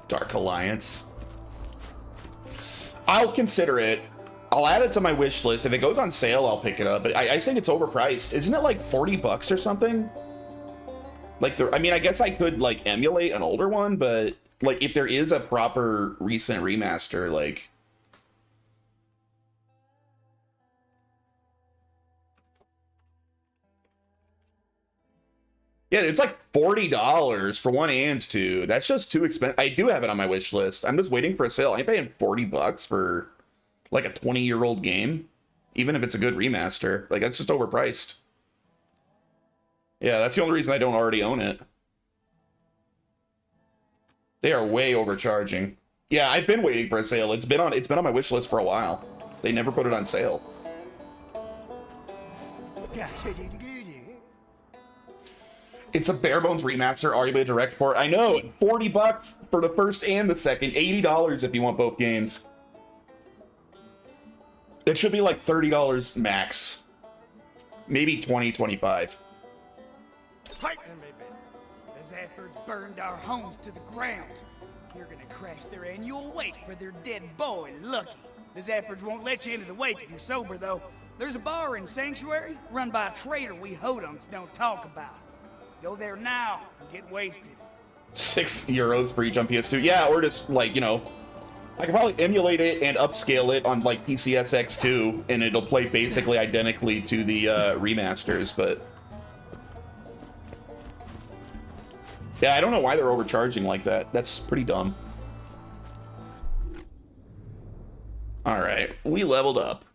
Dark Alliance. I'll consider it. I'll add it to my wish list. If it goes on sale, I'll pick it up. But I think it's overpriced. Isn't it like 40 bucks or something? Like, I mean, I guess I could like emulate an older one, but like if there is a proper recent remaster, like... Yeah, it's like $40 for 1 and 2. That's just too expensive. I do have it on my wish list. I'm just waiting for a sale. I ain't paying 40 bucks for like a 20-year-old game, even if it's a good remaster. Like, that's just overpriced. Yeah, that's the only reason I don't already own it. They are way overcharging. Yeah, I've been waiting for a sale. It's been on my wish list for a while. They never put it on sale. It's a bare bones remaster, arguably a direct port. I know, 40 bucks for the first and the second, $80 if you want both games. It should be like $30 max. Maybe 20, 25. The Zaffords burned our homes to the ground. You're gonna crash their annual wake for their dead boy, Lucky. The Zaffords won't let you into the wake if you're sober, though. There's a bar in Sanctuary run by a trader we hodunks don't talk about. Go there now and get wasted. €6 for each on PS2. Yeah, or just like, you know, I can probably emulate it and upscale it on like PCSX2, and it'll play basically identically to the remasters, but yeah, I don't know why they're overcharging like that. That's pretty dumb. All right, we leveled up.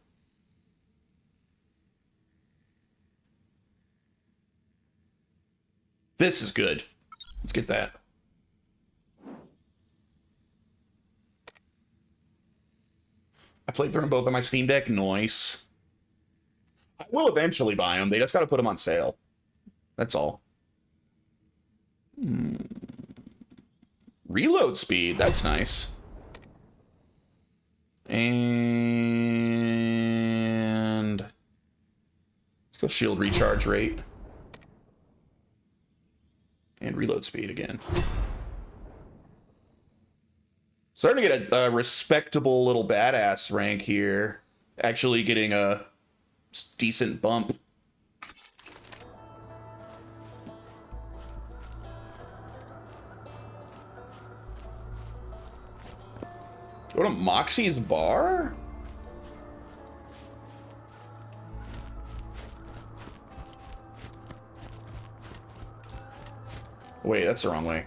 This is good. Let's get that. I played through them both on my Steam Deck. Nice. I will eventually buy them. They just got to put them on sale. That's all. Reload speed. That's nice. And let's go shield recharge rate. And reload speed again. Starting to get a respectable little badass rank here. Actually getting a decent bump. Go to Moxie's bar? Wait, that's the wrong way.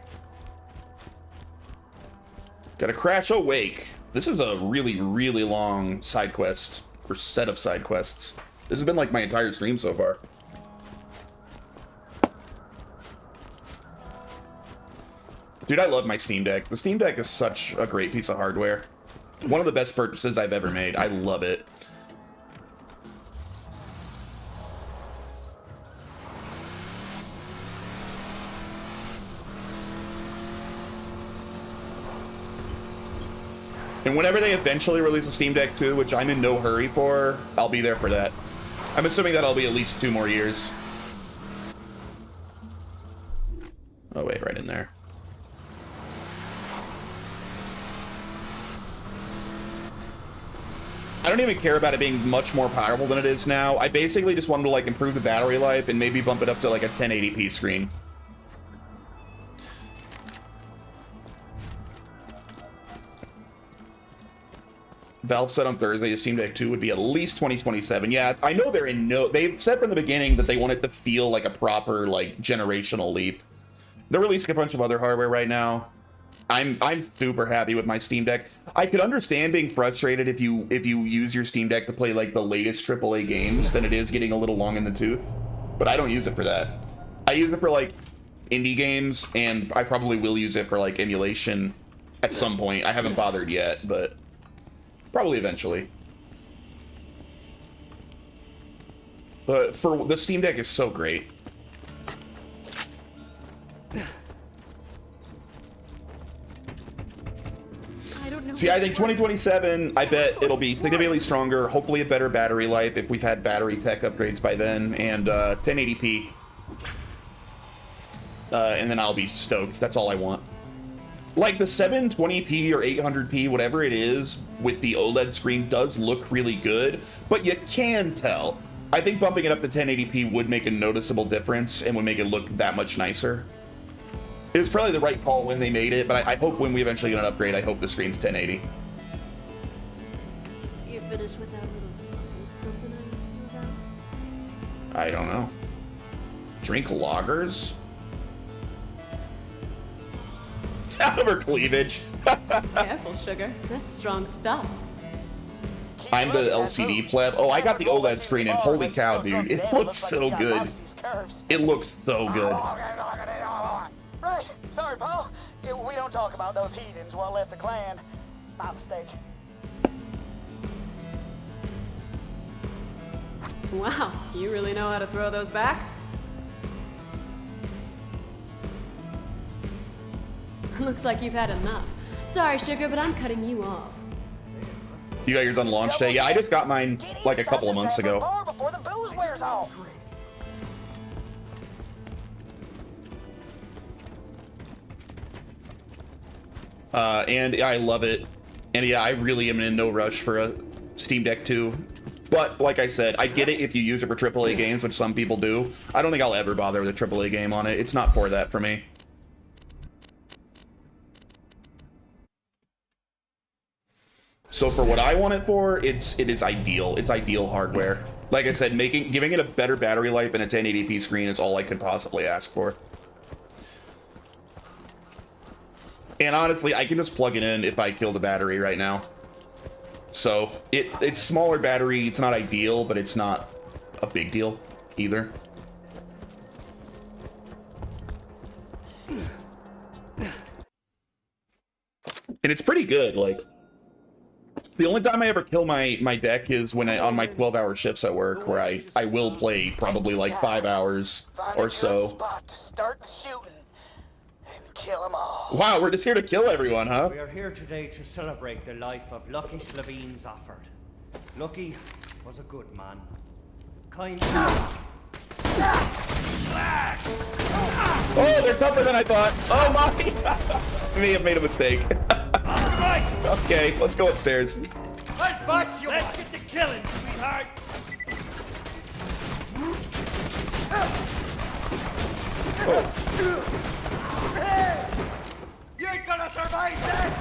Gotta crash awake. This is a really, really long side quest, or set of side quests. This has been like my entire stream so far. Dude, I love my Steam Deck. The Steam Deck is such a great piece of hardware. One of the best purchases I've ever made. I love it. And whenever they eventually release a Steam Deck 2, which I'm in no hurry for, I'll be there for that. I'm assuming that'll be at least 2 more years. Oh wait, right in there. I don't even care about it being much more powerful than it is now. I basically just wanted to like improve the battery life and maybe bump it up to like a 1080p screen. Valve said on Thursday, Steam Deck 2 would be at least 2027. Yeah, I know they're in no... They've said from the beginning that they want it to feel like a proper, like, generational leap. They're releasing a bunch of other hardware right now. I'm super happy with my Steam Deck. I could understand being frustrated if you use your Steam Deck to play, like, the latest AAA games, then it is getting a little long in the tooth. But I don't use it for that. I use it for, like, indie games, and I probably will use it for, like, emulation at some point. I haven't bothered yet, but... probably eventually. But for the Steam Deck is so great. I don't know. See, I think 2027, I bet it'll be significantly stronger, hopefully a better battery life if we've had battery tech upgrades by then, and 1080p. And then I'll be stoked. That's all I want. Like, the 720p or 800p, whatever it is, with the OLED screen does look really good, but you can tell. I think bumping it up to 1080p would make a noticeable difference and would make it look that much nicer. It was probably the right call when they made it, but I hope when we eventually get an upgrade, I hope the screen's 1080. You finished with that little something I asked you about? I don't know. Drink lagers? Out of her cleavage. Careful, sugar. That's strong stuff. I'm the LCD pleb. Oh, I got the OLED screen, and holy cow, dude. It looks so good. It looks so good. Right. Sorry, Paul. We don't talk about those heathens while left the clan. My mistake. Wow, you really know how to throw those back? Looks like you've had enough. Sorry, sugar, but I'm cutting you off. You got yours on launch day? Yeah, I just got mine like a couple of months ago. Before the booze wears off. And I love it. And yeah, I really am in no rush for a Steam Deck 2. But like I said, I get it if you use it for AAA games, which some people do. I don't think I'll ever bother with a AAA game on it. It's not for that for me. So for what I want it for, it is ideal. It's ideal hardware. Like I said, giving it a better battery life and a 1080p screen is all I could possibly ask for. And honestly, I can just plug it in if I kill the battery right now. So it's smaller battery. It's not ideal, but it's not a big deal either. And it's pretty good. Like, the only time I ever kill my deck is when on my 12-hour shifts at work, where I will play probably like 5 hours or so. Spot to start shooting and kill them all. Wow, we're just here to kill everyone, huh? We are here today to celebrate the life of Lucky Slavine Zafford. Lucky was a good man. Kind. Oh, they're tougher than I thought. Oh my! I may have made a mistake. Okay, let's go upstairs. Let's get to killing, sweetheart. You ain't gonna survive this.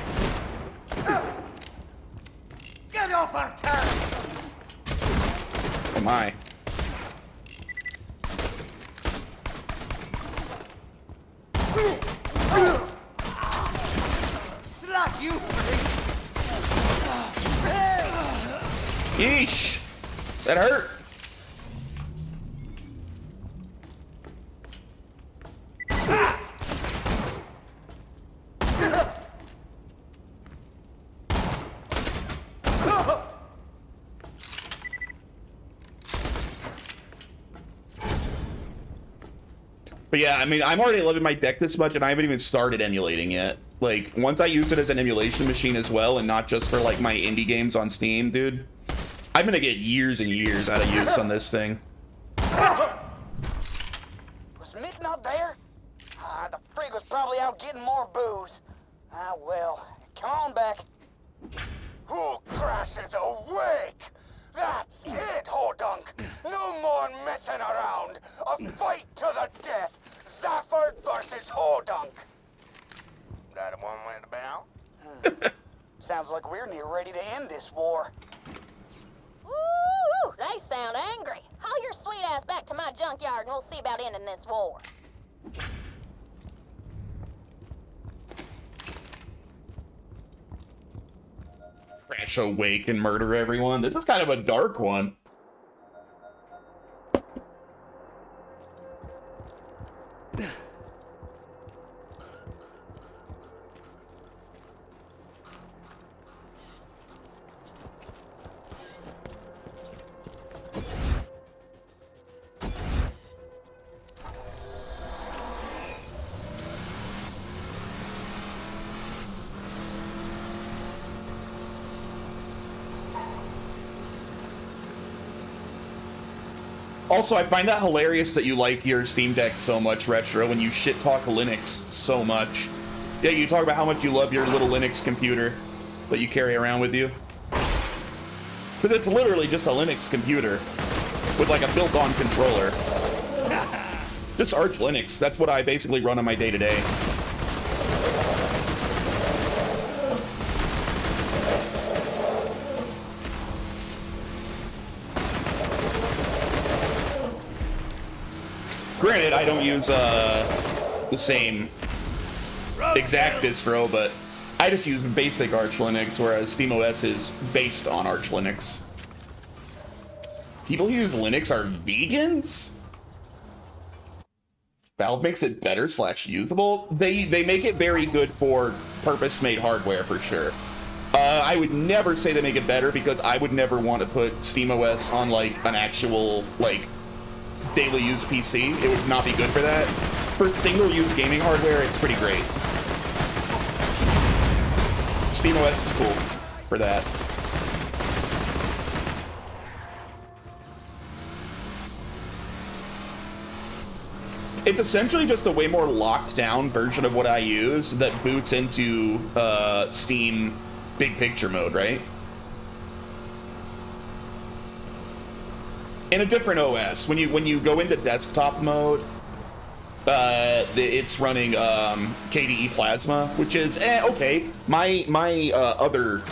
Get off our turf. Oh my. Slap you. Yeesh. That hurt. But yeah, I mean, I'm already loving my deck this much, and I haven't even started emulating yet. Like, once I use it as an emulation machine as well, and not just for, like, my indie games on Steam, dude, I'm gonna get years and years out of use on this thing. Was Mick not there? The frig was probably out getting more booze. Ah, well. Come on back. Who crashes awake? That's it, Hodunk. No more messing around. A fight to the death. Zafford versus Hodunk. That one went about? Sounds like we're near ready to end this war. Ooh, they sound angry. Haul your sweet ass back to my junkyard and we'll see about ending this war. Crash awake and murder everyone. This is kind of a dark one. Also, I find that hilarious that you like your Steam Deck so much, Retro, when you shit talk Linux so much. Yeah, you talk about how much you love your little Linux computer that you carry around with you. Because it's literally just a Linux computer with like a built-on controller. Just Arch Linux. That's what I basically run on my day-to-day. Granted, I don't use the same exact distro, but I just use basic Arch Linux, whereas SteamOS is based on Arch Linux. People who use Linux are vegans? Valve makes it better / usable? They make it very good for purpose-made hardware, for sure. I would never say they make it better, because I would never want to put SteamOS on, like, an actual, like, daily use PC. It would not be good for that. For single-use gaming hardware, it's pretty great. SteamOS is cool for that. It's essentially just a way more locked down version of what I use that boots into Steam big picture mode, right? In a different OS, when you go into desktop mode, it's running KDE Plasma, which is okay. My other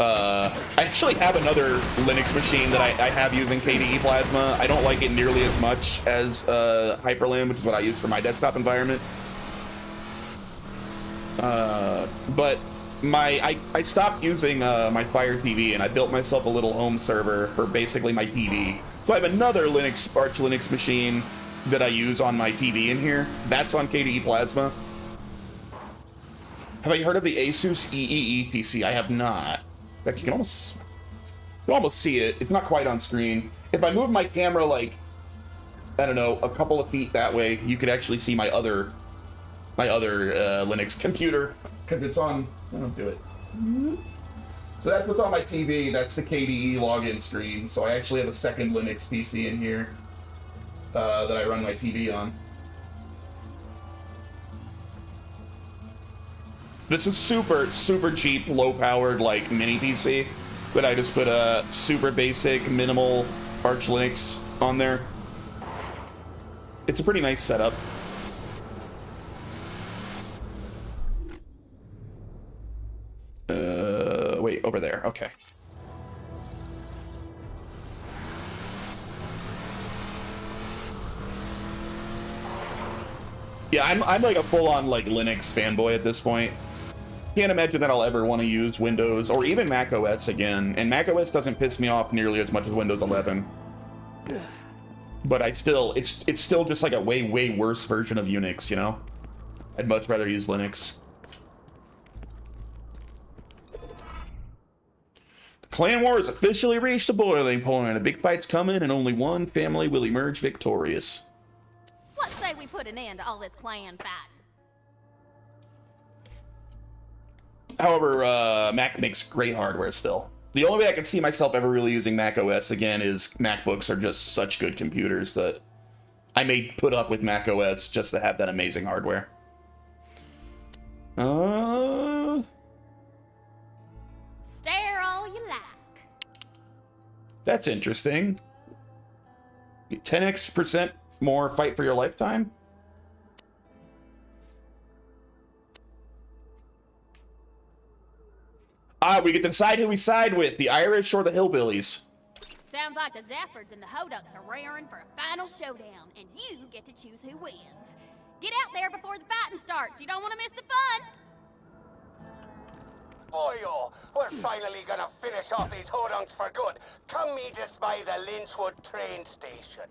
I actually have another Linux machine that I have using KDE Plasma. I don't like it nearly as much as Hyperland, which is what I use for my desktop environment. But I stopped using my Fire TV, and I built myself a little home server for basically my TV. So I have another Arch Linux machine that I use on my TV in here. That's on KDE Plasma. Have you heard of the Asus EEE PC? I have not. In fact, you can almost see it. It's not quite on screen. If I move my camera like, I don't know, a couple of feet that way, you could actually see my other Linux computer, because it's on. I don't do it. So that's what's on my TV. That's the KDE login screen. So I actually have a second Linux PC in here that I run my TV on. This is super cheap, low-powered, like, mini PC, but I just put a super basic, minimal Arch Linux on there. It's a pretty nice setup. Wait, over there, okay. Yeah, I'm like a full-on, like, Linux fanboy at this point. Can't imagine that I'll ever want to use Windows or even Mac OS again, and Mac OS doesn't piss me off nearly as much as Windows 11. But it's still just like a way worse version of Unix, you know? I'd much rather use Linux. The clan war has officially reached a boiling point. A big fight's coming, and only one family will emerge victorious. Let's say we put an end to all this clan fighting. However, Mac makes great hardware still. The only way I can see myself ever really using Mac OS again is MacBooks are just such good computers that I may put up with Mac OS just to have that amazing hardware. Stare all you like. That's interesting. 10% more fight for your lifetime? We get to decide who we side with, the Irish or the Hillbillies. Sounds like the Zaffords and the Hodunks are raring for a final showdown, and you get to choose who wins. Get out there before the fighting starts. You don't want to miss the fun. Boyo, we're finally gonna finish off these hodunks for good. Come meet us by the Lynchwood train station.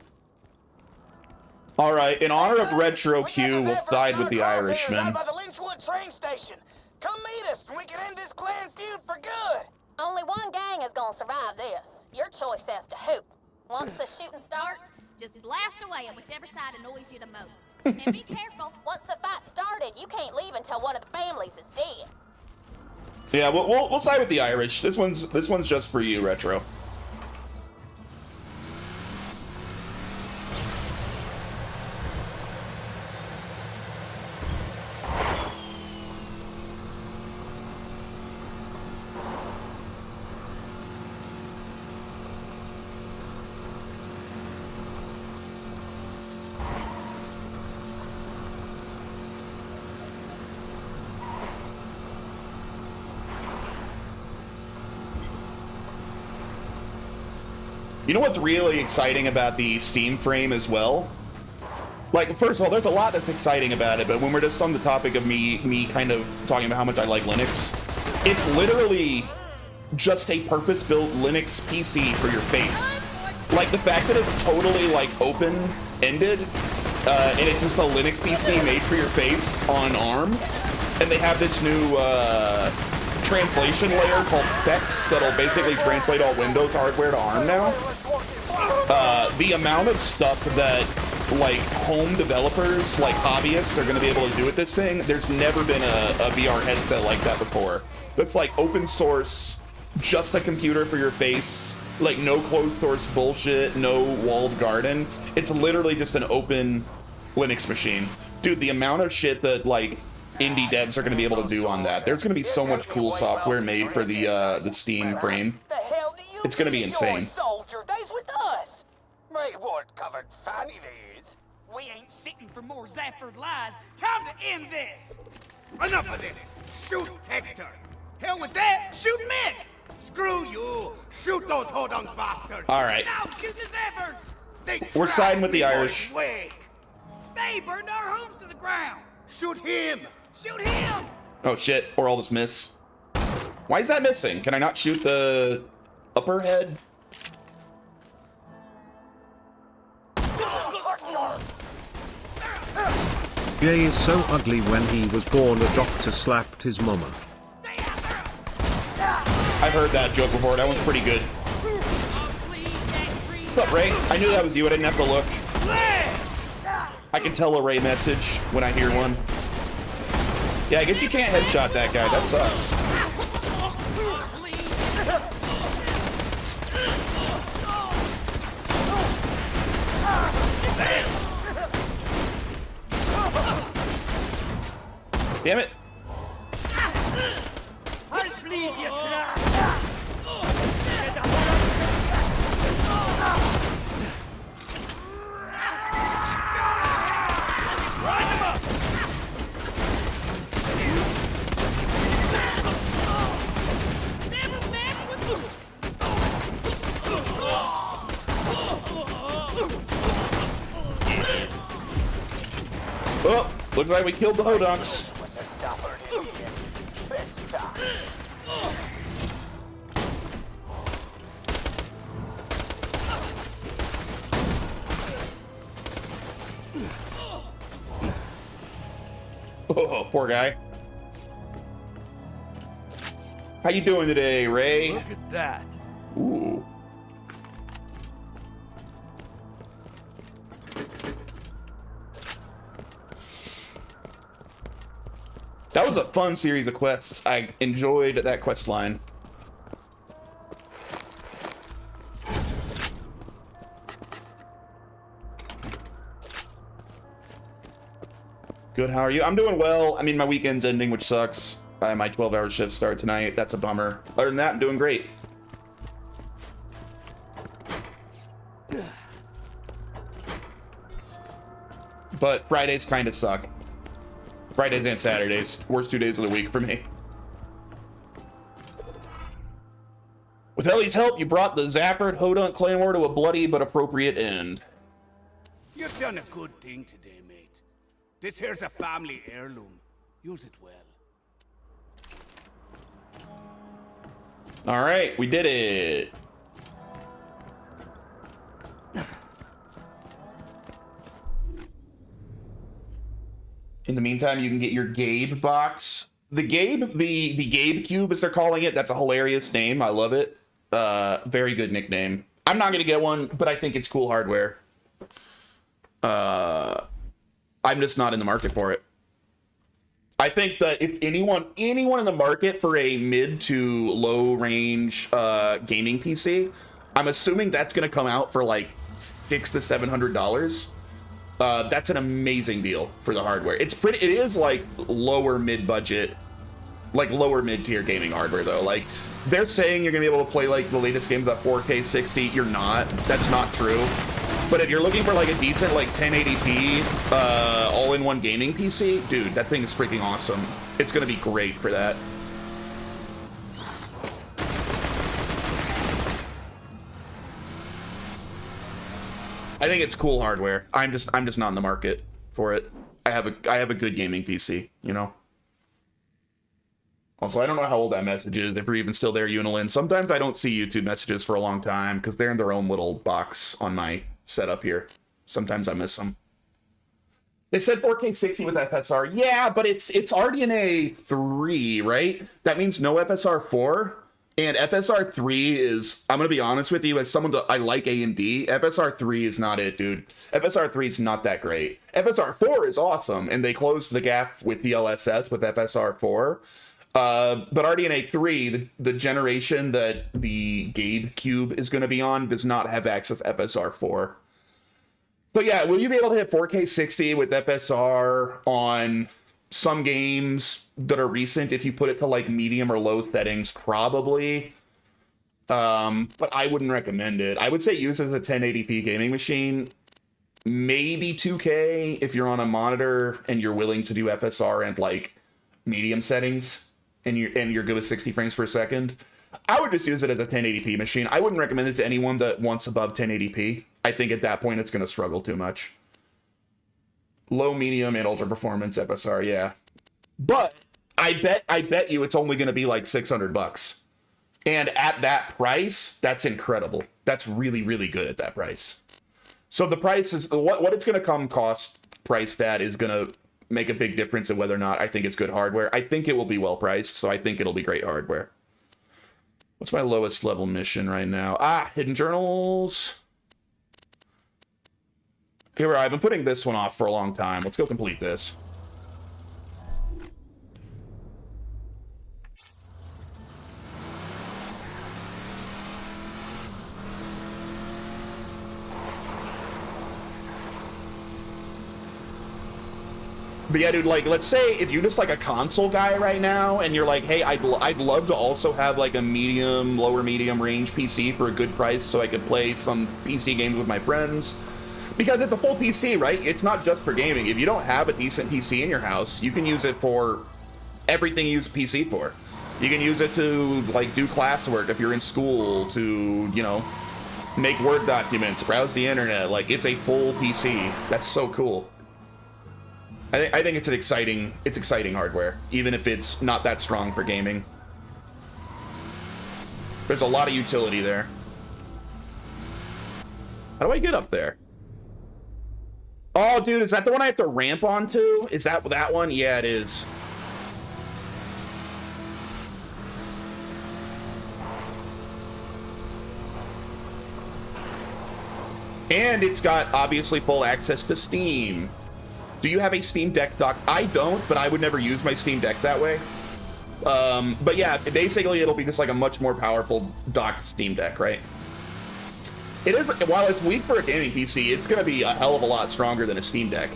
All right, in honor of Retro Q, we'll side with the Irishman. Out by the Lynchwood train station. Come meet us, and we can end this clan feud for good. Only one gang is gonna survive this. Your choice as to who. Once the shooting starts, just blast away at whichever side annoys you the most. And be careful. Once the fight started, you can't leave until one of the families is dead. Yeah, we'll side with the Irish. This one's just for you, Retro. You know what's really exciting about the Steam frame as well? Like, first of all, there's a lot that's exciting about it, but when we're just on the topic of me kind of talking about how much I like Linux, it's literally just a purpose-built Linux PC for your face. Like, the fact that it's totally, like, open-ended, and it's just a Linux PC made for your face on ARM, and they have this new, translation layer called Fex that'll basically translate all Windows hardware to ARM now. The amount of stuff that like home developers, like hobbyists, are going to be able to do with this thing, there's never been a VR headset like that before. That's like open source, just a computer for your face, like no closed source bullshit, no walled garden. It's literally just an open Linux machine. Dude, the amount of shit that like indie devs are going to be able to do on that. There's going to be so much cool software made for the Steam frame. The hell do you It's going to be insane. Soldier, they's with us. My word-covered fanny they is. We ain't sitting for more Zafford lies. Time to end this. Enough of this. Shoot Hector. Hell with that. Shoot Mick. Screw you. Shoot those hodunk bastards. All right. Now shoot the Zaffords. We're siding with the Irish. They burned our homes to the ground. Shoot him. Shoot him. Oh shit, or I'll just miss. Why is that missing? Can I not shoot the upper head? Jay is so ugly. When he was born, a doctor slapped his mama. I've heard that joke before. That one's pretty good. What's up, Ray? I knew that was you. I didn't have to look. I can tell a Ray message when I hear one. Yeah, I guess you can't headshot that guy. That sucks. Damn it. I'll bleed you dry. Oh, looks like we killed the Hodunks. Let's talk. Oh, poor guy. How you doing today, Ray? Look at that. Ooh. That was a fun series of quests. I enjoyed that quest line. Good, how are you? I'm doing well. I mean, my weekend's ending, which sucks. My 12-hour shift start tonight. That's a bummer. Other than that, I'm doing great. But Fridays kind of suck. Fridays and Saturdays. Worst 2 days of the week for me. With Ellie's help, you brought the Zafford Hodunk clan war to a bloody but appropriate end. You've done a good thing today, mate. This here's a family heirloom. Use it well. All right, we did it. In the meantime, you can get your Gabe box. The Gabe, the Gabe Cube, as they're calling it. That's a hilarious name. I love it. Very good nickname. I'm not gonna get one, but I think it's cool hardware. I'm just not in the market for it. I think that if anyone in the market for a mid to low range gaming PC, I'm assuming that's gonna come out for like $600 to $700. That's an amazing deal for the hardware. It is like lower mid budget, like lower mid tier gaming hardware though. Like they're saying you're gonna be able to play like the latest games at 4K 60. You're not. That's not true. But if you're looking for like a decent like 1080p all-in-one gaming PC, dude, that thing is freaking awesome. It's gonna be great for that. I think it's cool hardware. I'm just not in the market for it. I have a good gaming PC, you know. Also, I don't know how old that message is, if you're even still there, Unilin. Sometimes I don't see YouTube messages for a long time because they're in their own little box on my setup here. Sometimes I miss them. They said 4K 60 with FSR. Yeah, but it's RDNA 3, right? That means no FSR 4. And FSR 3 is, I'm going to be honest with you, as someone that I like AMD, FSR 3 is not it, dude. FSR 3 is not that great. FSR 4 is awesome, and they closed the gap with DLSS with FSR 4. But RDNA 3, the generation that the Gabe Cube is going to be on, does not have access to FSR 4. So yeah, will you be able to hit 4K 60 with FSR on some games that are recent if you put it to like medium or low settings? Probably. But I wouldn't recommend it. I would say use it as a 1080p gaming machine. Maybe 2K if you're on a monitor and you're willing to do FSR and like medium settings. And you're good with 60 frames per second. I would just use it as a 1080p machine. I wouldn't recommend it to anyone that wants above 1080p. I think at that point it's going to struggle too much. Low, medium, and ultra performance FSR, yeah. But I bet you it's only going to be like $600. And at that price, that's incredible. That's really, really good at that price. So the price is what it's going to come cost priced at is going to make a big difference in whether or not I think it's good hardware. I think it will be well priced, so I think it'll be great hardware. What's my lowest level mission right now? Hidden Journals. Here, I've been putting this one off for a long time. Let's go complete this. But yeah, dude, like, let's say if you're just like a console guy right now and you're like, hey, I'd love to also have like a medium, lower medium range PC for a good price so I could play some PC games with my friends. Because it's a full PC, right? It's not just for gaming. If you don't have a decent PC in your house, you can use it for everything you use a PC for. You can use it to like do classwork if you're in school, to, you know, make Word documents, browse the internet. Like, it's a full PC. That's so cool. I think it's exciting hardware, even if it's not that strong for gaming. There's a lot of utility there. How do I get up there? Oh, dude, is that the one I have to ramp onto? Is that one? Yeah, it is. And it's got, obviously, full access to Steam. Do you have a Steam Deck dock? I don't, but I would never use my Steam Deck that way. But yeah, basically it'll be just like a much more powerful docked Steam Deck, right? It is, while it's weak for a gaming PC, it's gonna be a hell of a lot stronger than a Steam Deck.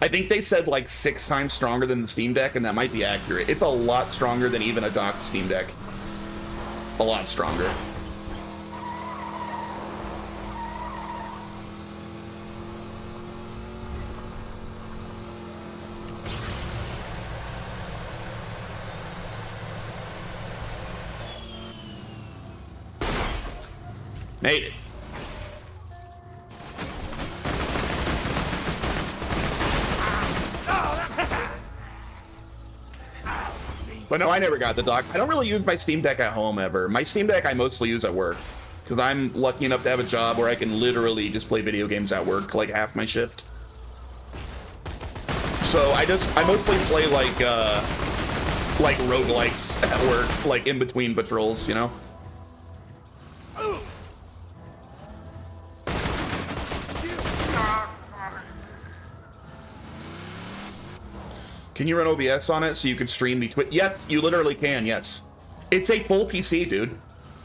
I think they said like 6 times stronger than the Steam Deck, and that might be accurate. It's a lot stronger than even a docked Steam Deck. A lot stronger. Made it. But no, I never got the dock. I don't really use my Steam Deck at home ever. My Steam Deck I mostly use at work, because I'm lucky enough to have a job where I can literally just play video games at work like half my shift. So I mostly play like roguelikes at work, like in between patrols, you know? Can you run OBS on it so you can stream the Twitch? Yes, you literally can, yes. It's a full PC, dude.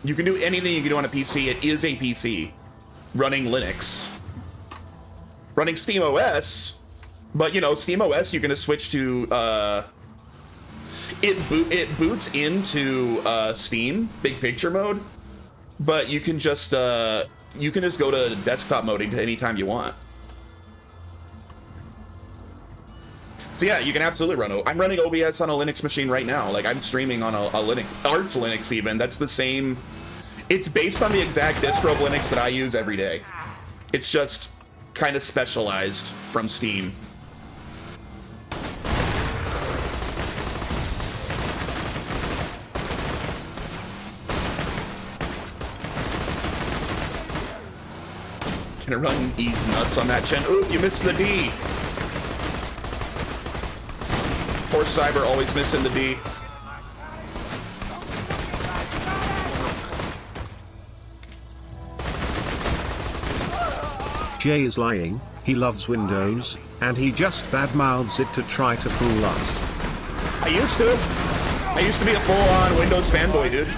You can do anything you can do on a PC. It is a PC running Linux. Running SteamOS, but you know, SteamOS, you can just switch to, it boots into Steam, big picture mode, but you can just go to desktop mode anytime you want. So yeah, you can absolutely run. I'm running OBS on a Linux machine right now. Like I'm streaming on a Linux, Arch Linux even. That's the same. It's based on the exact distro of Linux that I use every day. It's just kind of specialized from Steam. Can it run ease nuts on that Chen? Ooh, you missed the D. Poor Cyber always missing the D. Jay is lying, he loves Windows, and he just badmouths it to try to fool us. I used to be a full-on Windows fanboy, dude.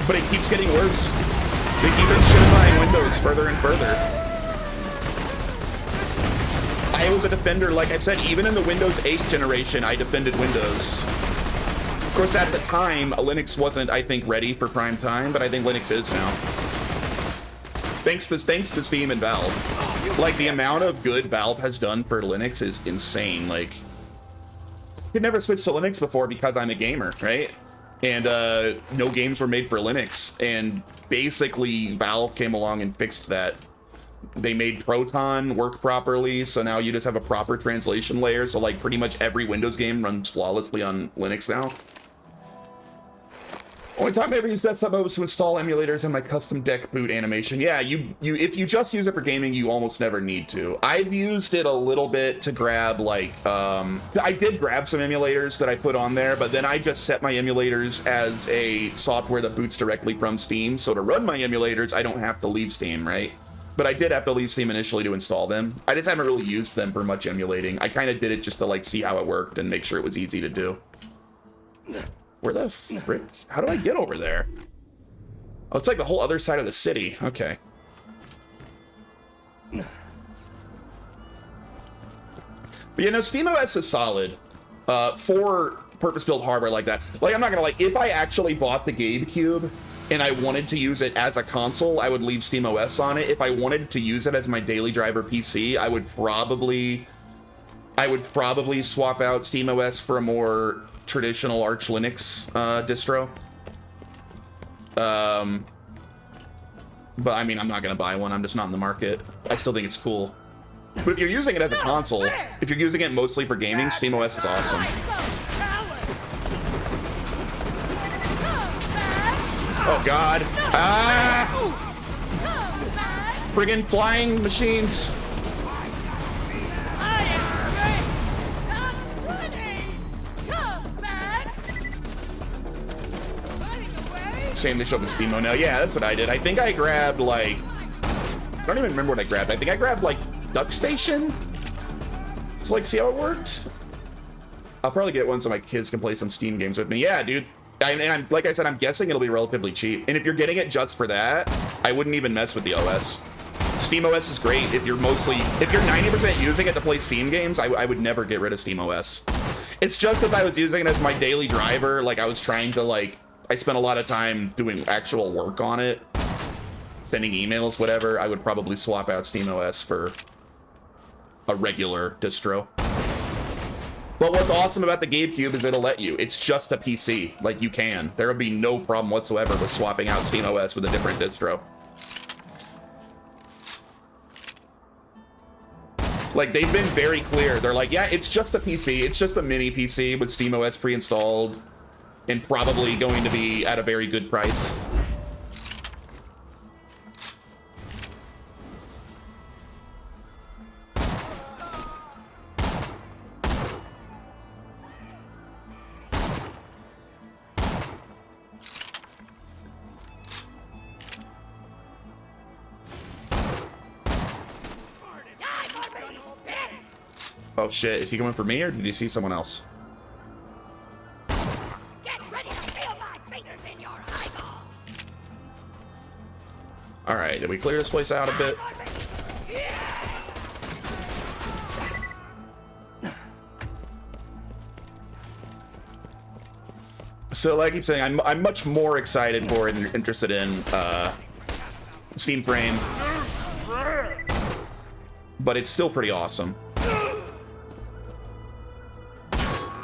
But it keeps getting worse. They keep shittifying Windows further and further. I was a defender, like I said, even in the Windows 8 generation, I defended Windows. Of course, at the time, Linux wasn't, I think, ready for prime time, but I think Linux is now. Thanks to Steam and Valve. Like, the amount of good Valve has done for Linux is insane. Like, I could never switch to Linux before because I'm a gamer, right? And no games were made for Linux. And basically, Valve came along and fixed that. They made Proton work properly, so now you just have a proper translation layer, so like pretty much every Windows game runs flawlessly on Linux now. Only time I ever use desktop mode was to install emulators in my custom deck boot animation. Yeah, if you just use it for gaming, you almost never need to. I've used it a little bit to grab like, I did grab some emulators that I put on there, but then I just set my emulators as a software that boots directly from Steam, so to run my emulators, I don't have to leave Steam, right? But I did have to leave Steam initially to install them. I just haven't really used them for much emulating. I kind of did it just to like see how it worked and make sure it was easy to do. Where the frick? How do I get over there? Oh, it's like the whole other side of the city. Okay. But you know, SteamOS is solid for purpose-built hardware like that. Like, I'm not gonna, like, if I actually bought the GameCube and I wanted to use it as a console, I would leave SteamOS on it. If I wanted to use it as my daily driver PC, I would probably swap out SteamOS for a more traditional Arch Linux distro. But I mean, I'm not gonna buy one. I'm just not in the market. I still think it's cool. But if you're using it as a console, if you're using it mostly for gaming, SteamOS is awesome. Oh god. Ah! Friggin' flying machines. Same, they showed the Steam mode now. Yeah, that's what I did. I think I grabbed like, I don't even remember what I grabbed. I think I grabbed like Duck Station to like see how it worked. I'll probably get one so my kids can play some Steam games with me. Yeah, dude. And I'm, like I said, I'm guessing it'll be relatively cheap. And if you're getting it just for that, I wouldn't even mess with the OS. SteamOS is great if you're 90% using it to play Steam games. I would never get rid of SteamOS. It's just if I was using it as my daily driver, like I was trying to I spent a lot of time doing actual work on it, sending emails, whatever, I would probably swap out SteamOS for a regular distro. But what's awesome about the GameCube is it'll let you. It's just a PC. Like, you can. There would be no problem whatsoever with swapping out SteamOS with a different distro. Like, they've been very clear. They're like, yeah, it's just a PC. It's just a mini PC with SteamOS pre-installed and probably going to be at a very good price. Oh shit, is he coming for me or did he see someone else? Get ready to feel my fingers in your eyeball. Alright, did we clear this place out a bit? So like I keep saying, I'm much more excited for and interested in Steam Frame. But it's still pretty awesome.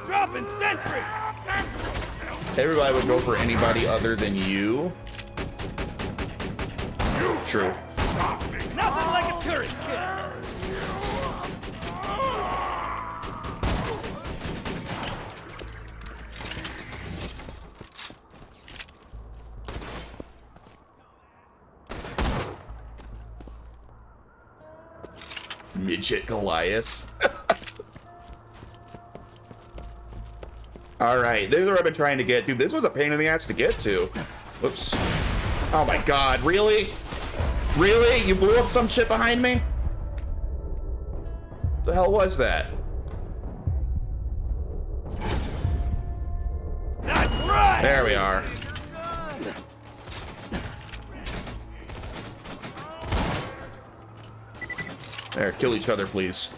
Dropping sentry. Everybody would go for anybody other than you. True. Nothing like a turret kill. Midget Goliath. Alright, this is what I've been trying to get. Dude, this was a pain in the ass to get to. Whoops. Oh my god, really? Really? You blew up some shit behind me? What the hell was that? That's right! There we are. There, kill each other, please.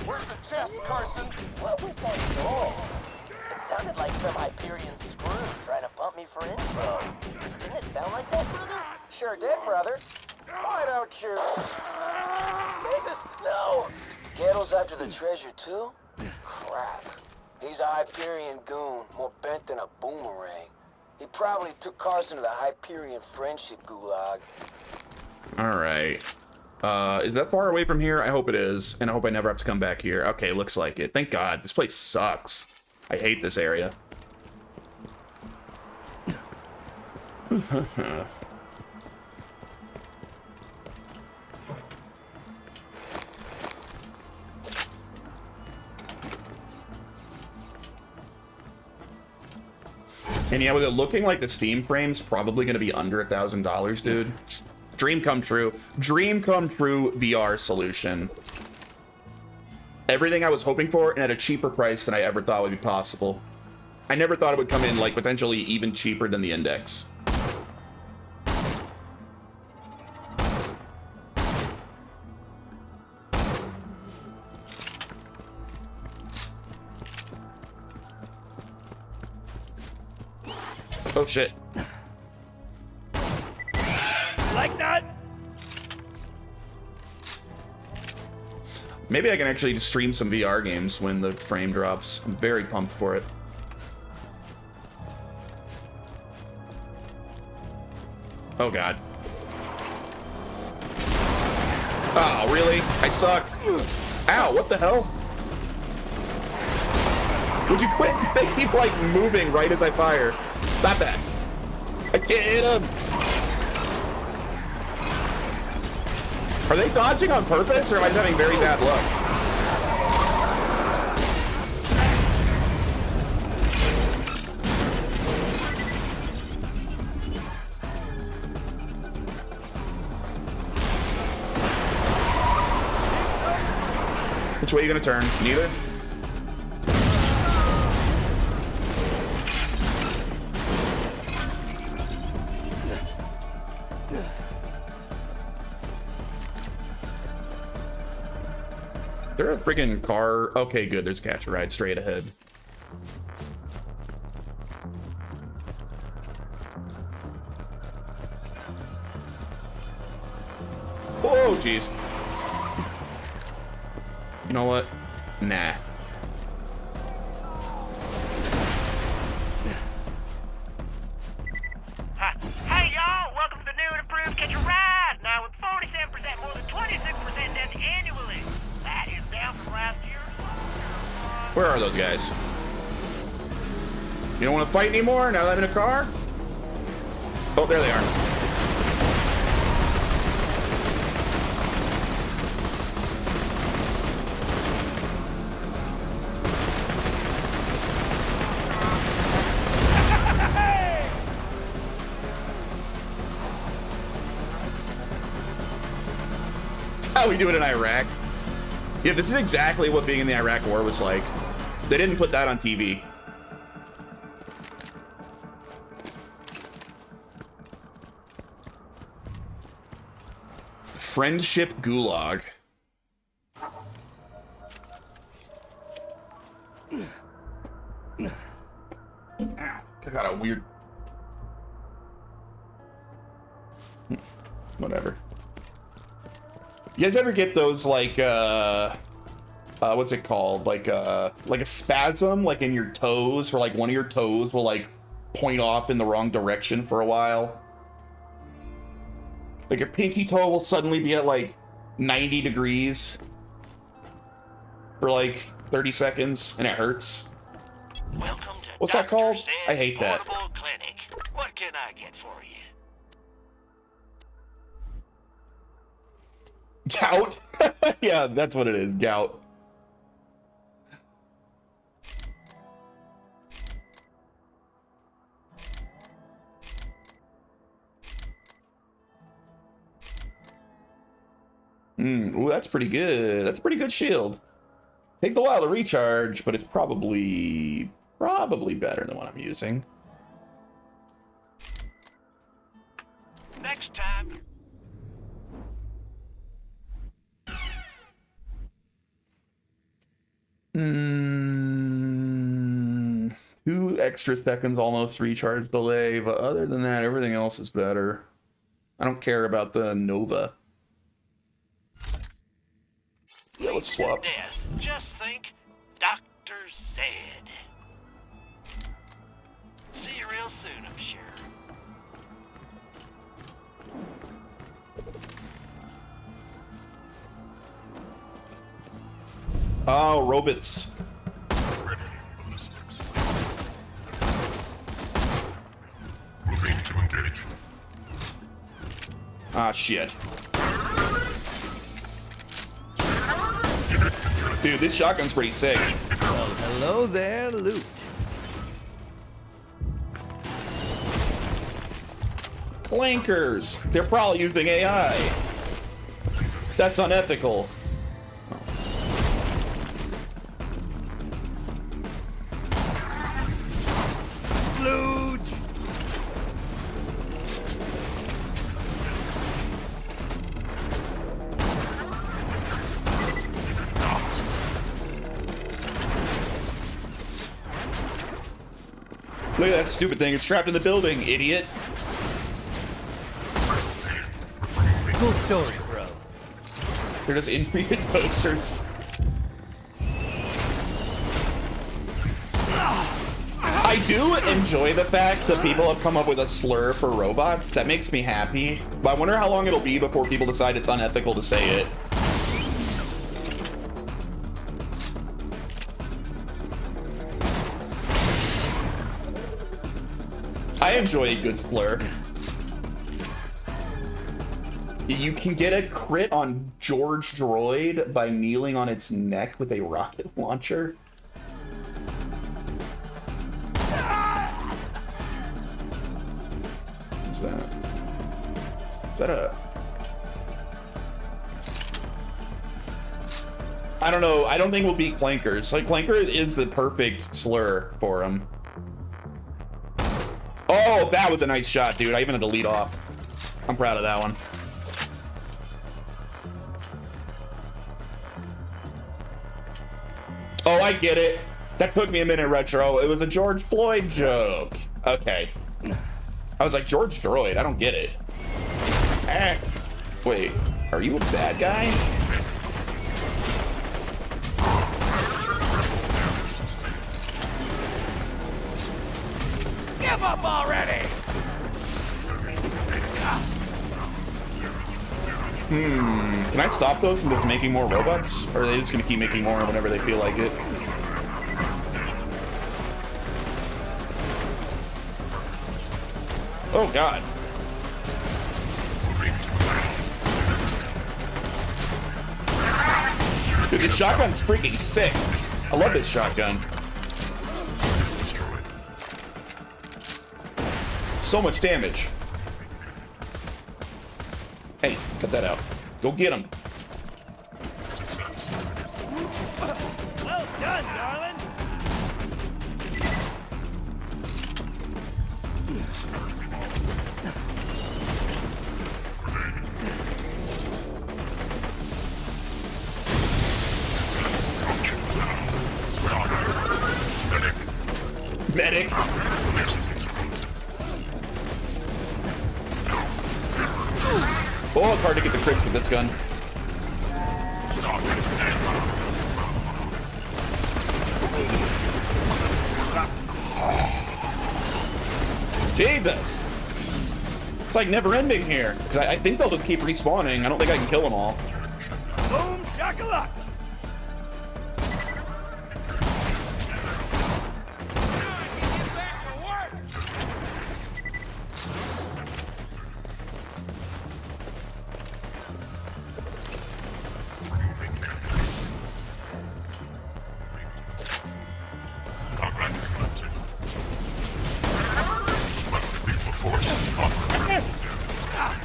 Where's the chest, Carson? What was that noise? It sounded like some Hyperion screw trying to bump me for info. Didn't it sound like that, brother? Sure did, brother. Why don't you... Mavis, no! Kettle's after the treasure, too? Crap. He's a Hyperion goon, more bent than a boomerang. He probably took Carson to the Hyperion friendship gulag. Alright. Is that far away from here? I hope it is. And I hope I never have to come back here. Okay, looks like it. Thank God. This place sucks. I hate this area. And yeah, with it looking like the Steam Frame's probably going to be under $1,000, dude. Dream come true. Dream come true VR solution. Everything I was hoping for and at a cheaper price than I ever thought would be possible. I never thought it would come in like potentially even cheaper than the Index. Oh shit. Like that? Maybe I can actually just stream some VR games when the frame drops. I'm very pumped for it. Oh god. Oh, really? I suck. Ow, what the hell? Would you quit? They keep like moving right as I fire. Stop that. I can't hit him. Are they dodging on purpose or am I having very bad luck? Which way are you gonna turn? Neither? there a freaking car? Okay, good. There's a catch a ride straight ahead. Oh, jeez. You know what? Nah. Hey y'all, welcome to the new and improved Catch a Ride. Now with 47% more than 26% death annually. That is down from last year. Where are those guys? You don't want to fight anymore now that I'm in a car? Oh, there they are. How we do it in Iraq. Yeah, this is exactly what being in the Iraq war was like. They didn't put that on TV. Friendship Gulag. Ow, I got a weird... Whatever. You guys ever get those like what's it called? Like a spasm like in your toes, or like one of your toes will like point off in the wrong direction for a while? Like your pinky toe will suddenly be at like 90 degrees for like 30 seconds and it hurts. Welcome to What's that called? Dr. I hate that. Portable Clinic. What can I get for you? Gout? Yeah, that's what it is. Gout. Ooh, that's pretty good. That's a pretty good shield. Takes a while to recharge, but it's probably better than what I'm using. Next time. 2 extra seconds almost recharge delay, but other than that, everything else is better. I don't care about the Nova. Yeah, let's swap. Death. Just think, Dr. Zed. See you real soon, I'm sure. Oh, robots. Moving to engage. Ah, shit. Dude, this shotgun's pretty sick. Well, hello there, loot. Clankers. They're probably using AI. That's unethical. Loot. Look at that stupid thing. It's trapped in the building, idiot. Cool story, bro. They're just intricate toasters. I do enjoy the fact that people have come up with a slur for robots. That makes me happy. But I wonder how long it'll be before people decide it's unethical to say it. I enjoy a good slur. You can get a crit on George Droid by kneeling on its neck with a rocket launcher. What's that? Is that a... I don't know. I don't think we'll beat Clankers. Like, Clanker is the perfect slur for him. Oh, that was a nice shot, dude. I even had to lead off. I'm proud of that one. Oh, I get it. That took me a minute, Retro. It was a George Floyd joke. Okay. I was like, George Droid, I don't get it. Eh. Wait, are you a bad guy? Give up already! Can I stop those from just making more robots? Or are they just gonna keep making more whenever they feel like it? Oh god. Dude, this shotgun's freaking sick. I love this shotgun. So much damage. Hey, cut that out. Go get him. Well done, darling. Medic. Oh, it's hard to get the crits with this gun. Jesus! It's like never ending here. 'Cause I think they'll just keep respawning. I don't think I can kill them all. Boom shakalaka.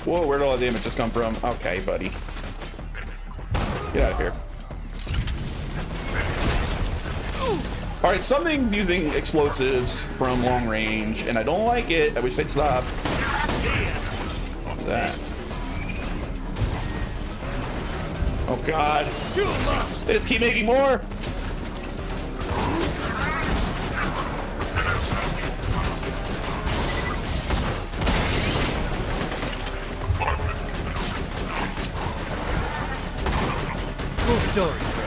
Whoa, where'd all the damage just come from? Okay, buddy. Get out of here. Alright, something's using explosives from long range, and I don't like it. I wish they'd stop. What's that? Oh god. They just keep making more! Cool story, bro.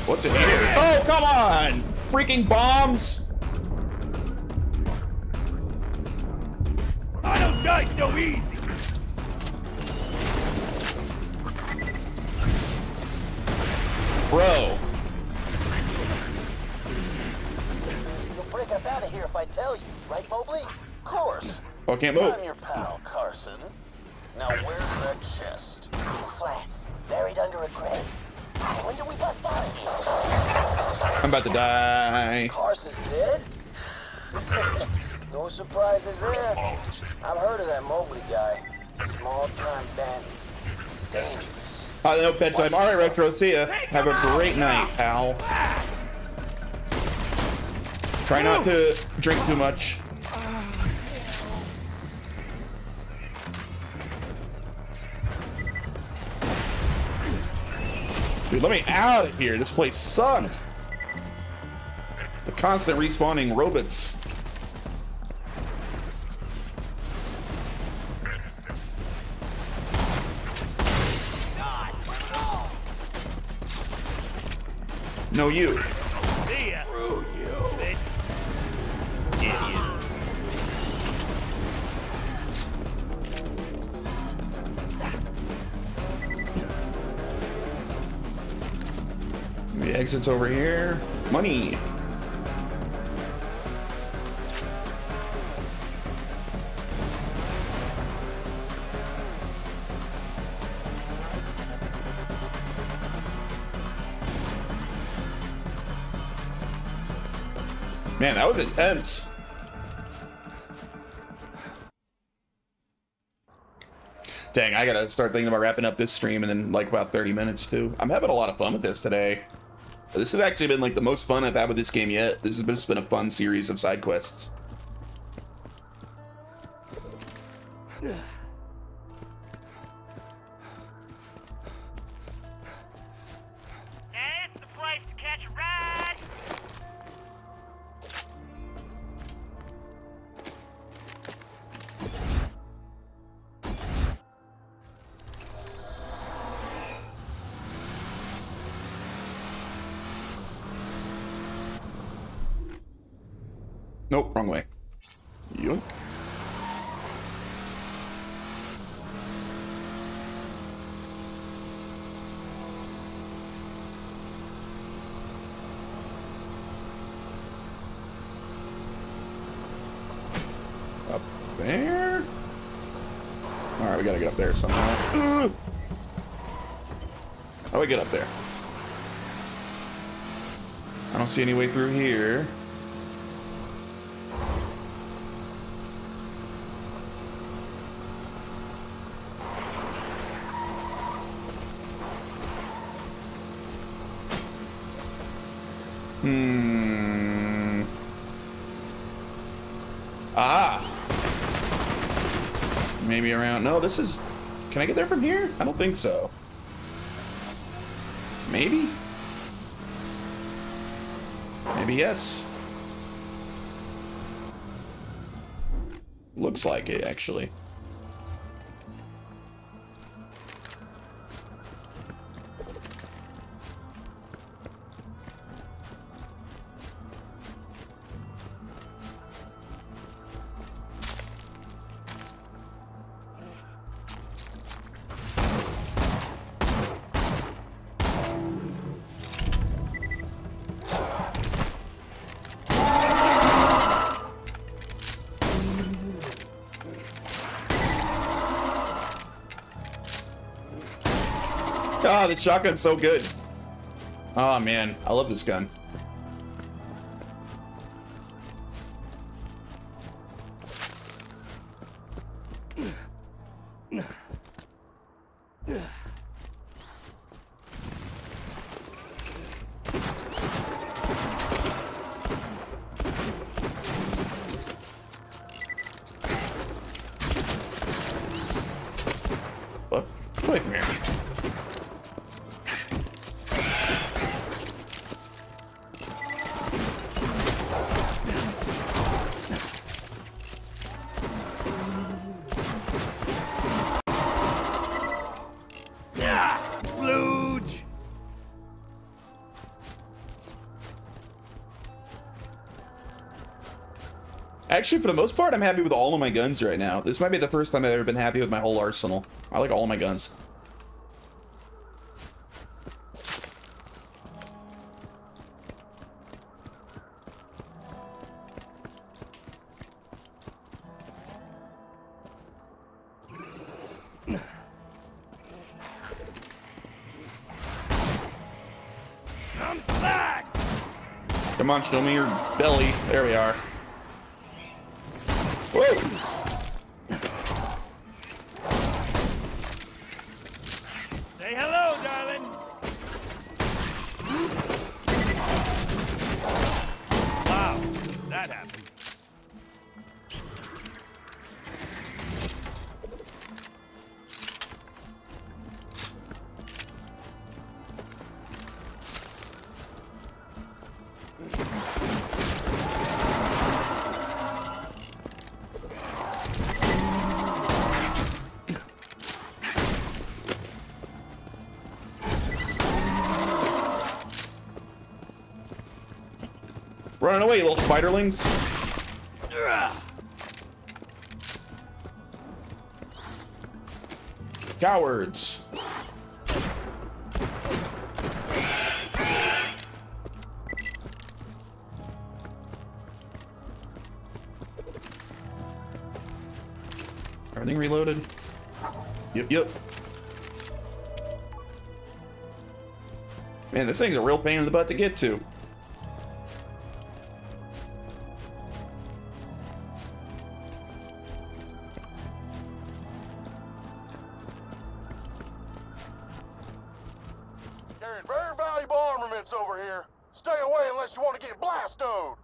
What's in here? Oh, come on! Freaking bombs! I don't die so easy. Bro. You'll break us out of here if I tell you, right, Mobley? Of course. Oh, I can't move. I'm your pal, Carson. Now where's that chest? In the flats, buried under a grave. So when do we bust out of here? I'm about to die. Carson's dead? No surprises there. I've heard of that Mobley guy. Small-time bandit. Dangerous. No bedtime. All right, Retro. See ya. Have a great night, pal. Try not to drink too much. Dude, let me out of here. This place sucks. The constant respawning robots. No, you. See ya. Screw you, bitch. Idiot. The exit's over here. Money. Man, that was intense. Dang, I gotta start thinking about wrapping up this stream in like about 30 minutes too. I'm having a lot of fun with this today. This has actually been like the most fun I've had with this game yet. This has just been a fun series of side quests. It's the place to catch a ride. Nope, wrong way. Yoink. Up there? Alright, we gotta get up there somehow. How do we get up there? I don't see any way through here. Ah! Maybe around... No, this is... Can I get there from here? I don't think so. Maybe? Maybe yes. Looks like it, actually. Ah, the shotgun's so good. Oh man, I love this gun. What? Wait a minute. Actually, for the most part, I'm happy with all of my guns right now. This might be the first time I've ever been happy with my whole arsenal. I like all of my guns. I'm slack. Come on, show me your belly. There we are. Whoa! Say hello, darling. Wow, that happened. Running away, you little spiderlings. Cowards. Everything reloaded? Yep. Man, this thing's a real pain in the butt to get to. Carrying very valuable armaments over here. Stay away unless you want to get blastoed.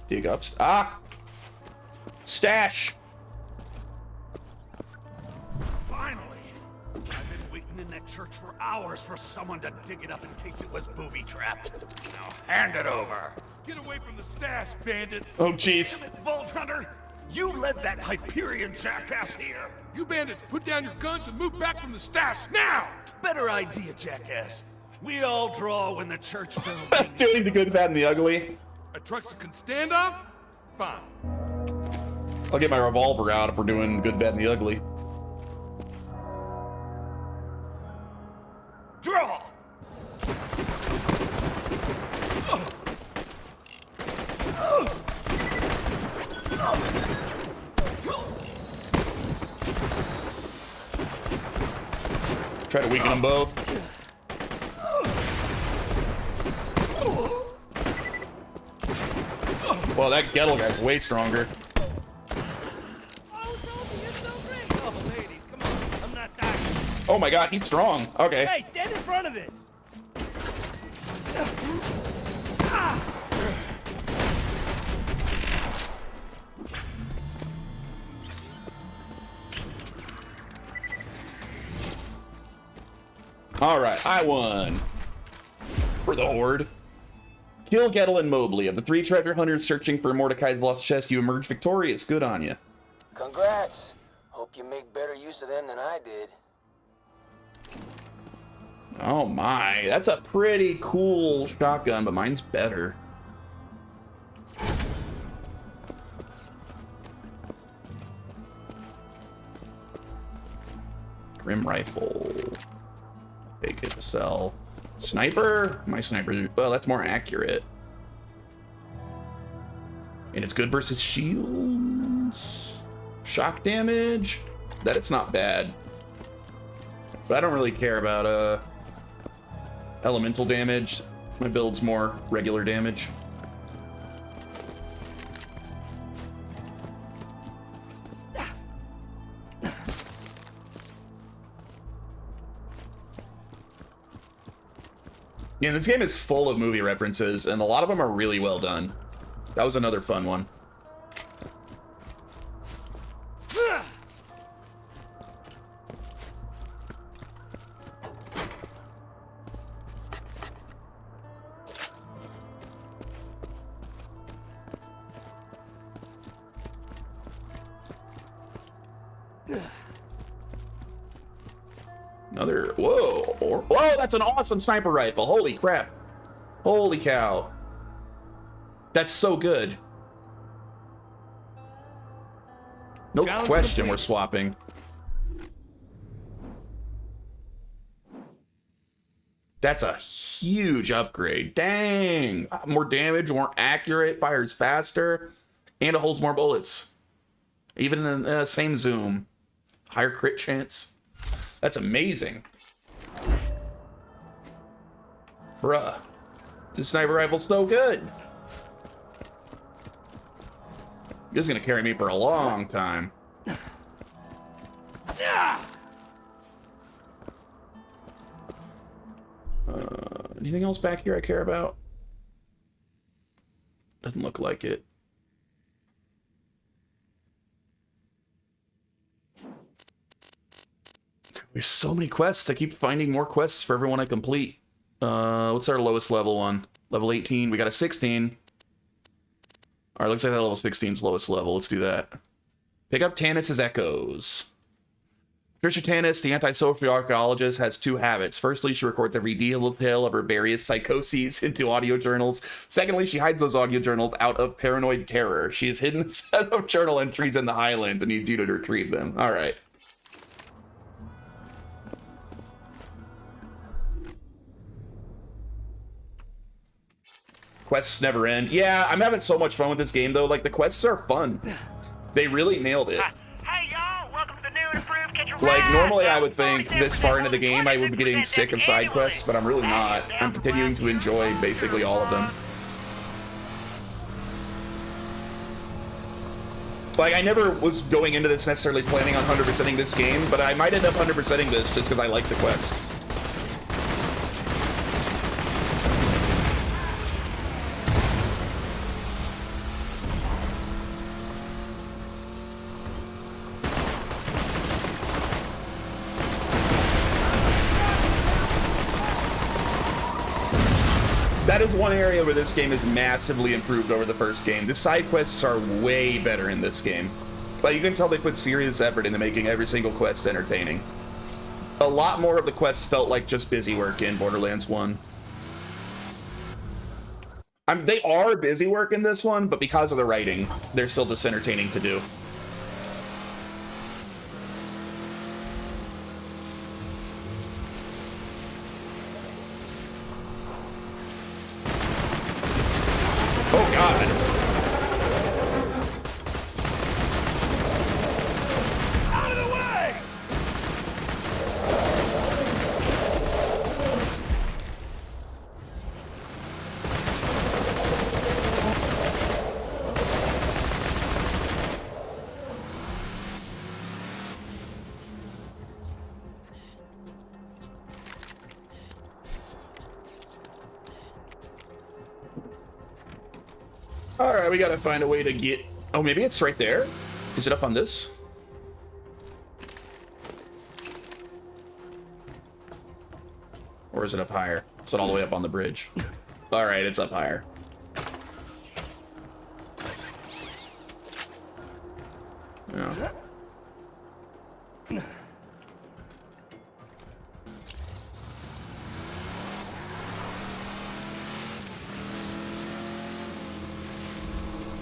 Dig up. Ah! Stash! Finally! I've been waiting in that church for hours for someone to dig it up in case it was booby-trapped. Now hand it over. Get away from the stash, bandits. Oh, jeez. Damn it, Vault Hunter! You led that Hyperion jackass here! You bandits, put down your guns and move back from the stash now! Better idea, jackass. We all draw when the church building... Doing the good, bad, and the ugly. A trucks that can stand off? Fine. I'll get my revolver out if we're doing good, bad, and the ugly. Draw! Try to weaken them both. Well, that Gettle guy's way stronger. Oh my god, he's strong. Okay. Hey, stand in front of this. Alright, I won. For the Horde. Kill Gettle and Mobley. Of the 3 treasure hunters searching for Mordecai's lost chest, you emerged victorious. Good on you. Congrats. Hope you make better use of them than I did. Oh my, that's a pretty cool shotgun, but mine's better. Grim rifle. Okay, good to sell. Sniper? My sniper, well, that's more accurate. And it's good versus shields. Shock damage? That it's not bad. But I don't really care about elemental damage. My build's more regular damage. Yeah, this game is full of movie references, and a lot of them are really well done. That was another fun one. Another, whoa, that's an awesome sniper rifle. Holy crap. Holy cow. That's so good. No question we're swapping. That's a huge upgrade. Dang. More damage, more accurate, fires faster, and it holds more bullets. Even in the same zoom. Higher crit chance. That's amazing. Bruh. This sniper rifle's so good. This is gonna carry me for a long time. Anything else back here I care about? Doesn't look like it. There's so many quests. I keep finding more quests for everyone I complete. What's our lowest level one? Level 18. We got a 16. Alright, looks like that level 16 is lowest level. Let's do that. Pick up Tanis's Echoes. Trisha Tanis, the antisocial archaeologist, has 2 habits. Firstly, she records every detail of her various psychoses into audio journals. Secondly, she hides those audio journals out of paranoid terror. She has hidden a set of journal entries in the Highlands and needs you to retrieve them. Alright. Quests never end. Yeah, I'm having so much fun with this game, though. Like, the quests are fun. They really nailed it. Hey, y'all! Welcome to the new and improved Catch a Like, Ride. normally I would think this far into the game I would be getting sick of side quests, but I'm really not. I'm continuing to enjoy basically all of them. Like, I never was going into this necessarily planning on 100%ing this game, but I might end up 100%ing this just because I like the quests. That is one area where this game is massively improved over the first game. The side quests are way better in this game. But you can tell they put serious effort into making every single quest entertaining. A lot more of the quests felt like just busy work in Borderlands 1. They are busy work in this one, but because of the writing, they're still just entertaining to do. Oh God. Out of the way! All right, we gotta find a way to get... Oh, maybe it's right there? Is it up on this? Or is it up higher? Is it all the way up on the bridge? All right, it's up higher. Yeah.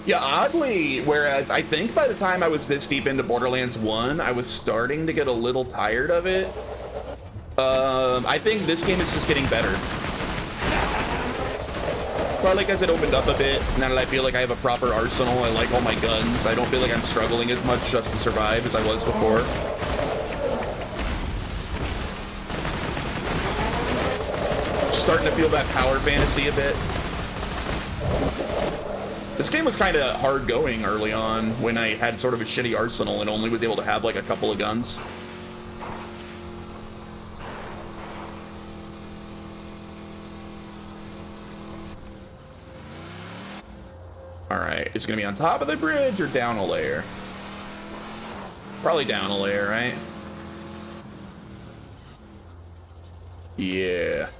Yeah, oddly, whereas I think by the time I was this deep into Borderlands 1, I was starting to get a little tired of it. I think this game is just getting better. Probably because it opened up a bit, now that I feel like I have a proper arsenal, I like all my guns, I don't feel like I'm struggling as much just to survive as I was before. Starting to feel that power fantasy a bit. This game was kind of hard going early on when I had sort of a shitty arsenal and only was able to have like a couple of guns. All right, it's gonna be on top of the bridge or down a layer? Probably down a layer, right? Yeah.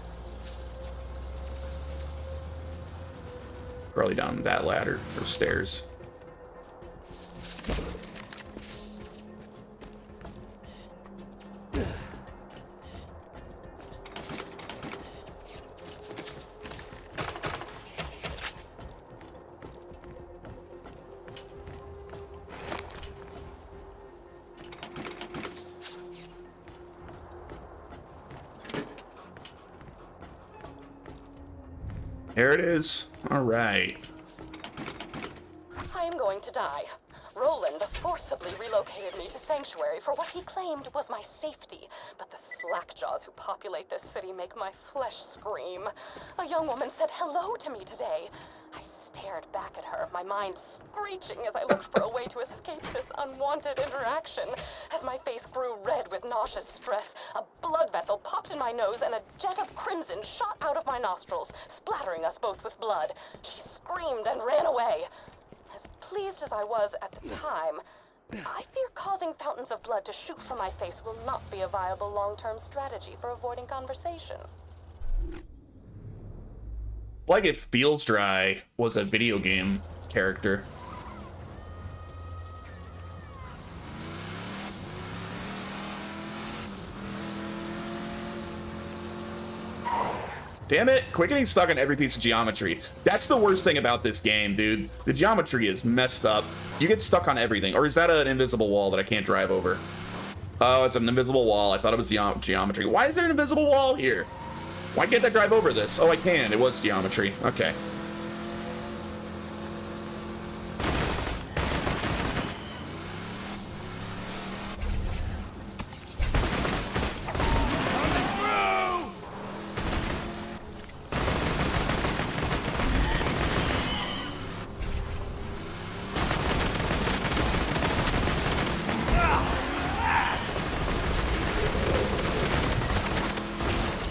Probably down that ladder or stairs. There it is. All right. I am going to die. Roland forcibly relocated me to Sanctuary for what he claimed was my safety, but the slackjaws who populate this city make my flesh scream. A young woman said hello to me today. I stared back at her, my mind screeching as I looked for a way to escape this unwanted interaction. As my face grew red with nauseous stress, a blood vessel popped in my nose and a jet of crimson shot out of my nostrils, splattering us both with blood. She screamed and ran away. As pleased as I was at the time, I fear causing fountains of blood to shoot from my face will not be a viable long-term strategy for avoiding conversation. Like It Feels Dry was a video game character. Damn it, quit getting stuck on every piece of geometry. That's the worst thing about this game, dude. The geometry is messed up. You get stuck on everything. Or is that an invisible wall that I can't drive over? Oh, it's an invisible wall. I thought it was geometry. Why is there an invisible wall here? Why can't I drive over this? Oh, I can. It was geometry. Okay.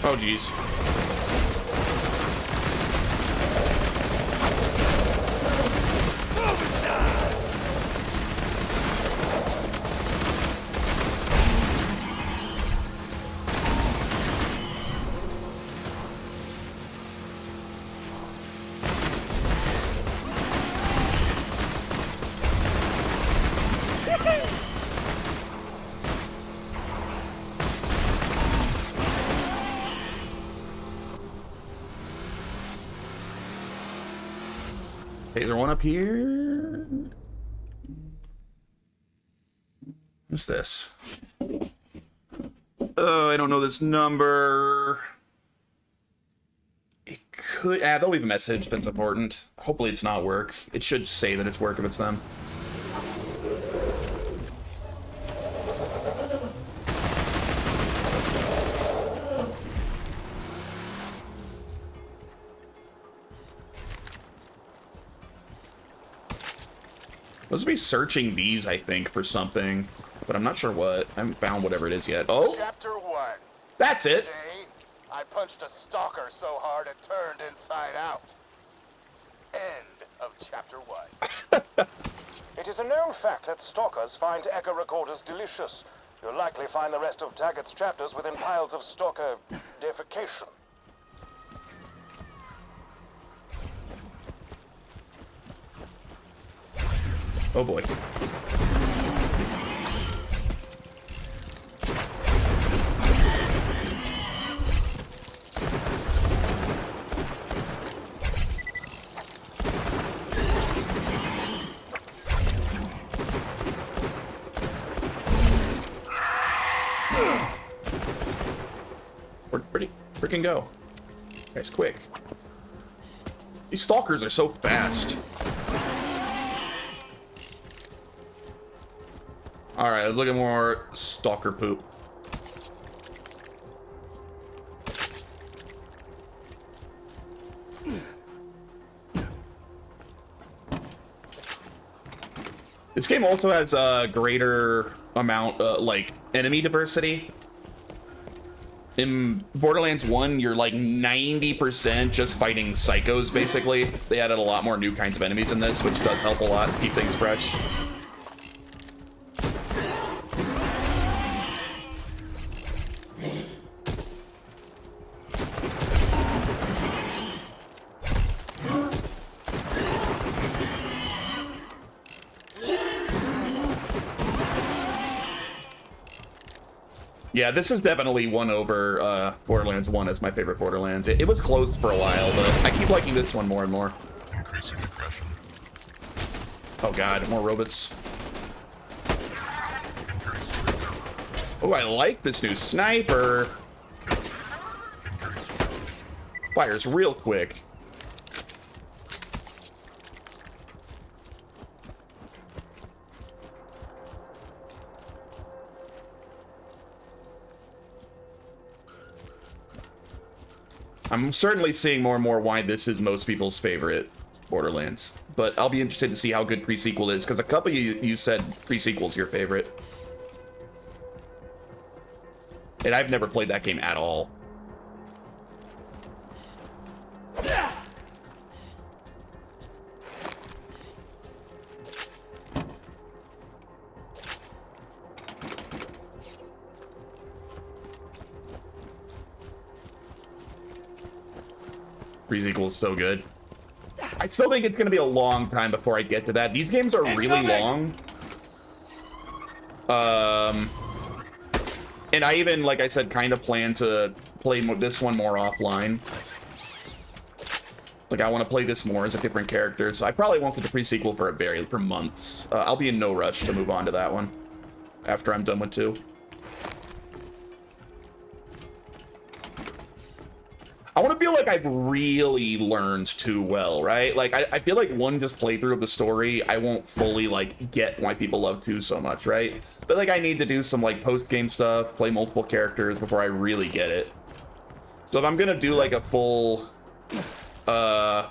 Oh, geez. Hey, is there one up here? What's this? Oh, I don't know this number. It could... they'll leave a message if it's important. Hopefully it's not work. It should say that it's work if it's them. Supposed to be searching these, I think, for something, but I'm not sure what. I haven't found whatever it is yet. Oh! Chapter 1. That's it! Today, I punched a stalker so hard it turned inside out. End of Chapter 1. It is a known fact that stalkers find echo recorders delicious. You'll likely find the rest of Taggart's chapters within piles of stalker defecation. Oh boy. Where'd pretty freaking go? Guys, quick. These stalkers are so fast. Alright, let's look at more stalker poop. This game also has a greater amount, like, enemy diversity. In Borderlands 1, you're like 90% just fighting psychos, basically. They added a lot more new kinds of enemies in this, which does help a lot, keep things fresh. Yeah, this is definitely won over Borderlands 1 as my favorite Borderlands. It was closed for a while, but I keep liking this one more and more. Increasing aggression. Oh god, more robots. Oh, I like this new sniper. Fires real quick. I'm certainly seeing more and more why this is most people's favorite Borderlands, but I'll be interested to see how good pre-sequel is, because a couple of you said pre-sequel's your favorite. And I've never played that game at all. Pre-sequel is so good. I still think it's going to be a long time before I get to that. These games are really long. And I even, like I said, kind of plan to play this one more offline. Like, I want to play this more as a different character, so I probably won't get the pre-sequel for months. I'll be in no rush to move on to that one after I'm done with 2. I want to feel like I've really learned 2 well, right? Like, I feel like one just playthrough of the story, I won't fully, like, get why people love 2 so much, right? But, like, I need to do some, like, post-game stuff, play multiple characters before I really get it. So if I'm gonna do, like, a full, The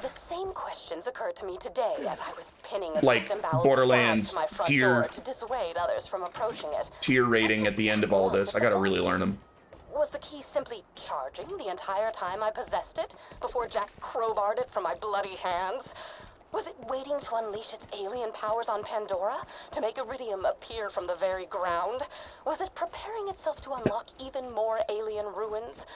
same questions occurred to me today as I was pinning a like, disemboweled Borderlands scab to my front tier- door to dissuade others from approaching it. tier rating at the end of all this, I gotta really learn them. Was the key simply charging the entire time I possessed it before Jack crowbarred it from my bloody hands? Was it waiting to unleash its alien powers on Pandora to make Iridium appear from the very ground? Was it preparing itself to unlock even more alien ruins?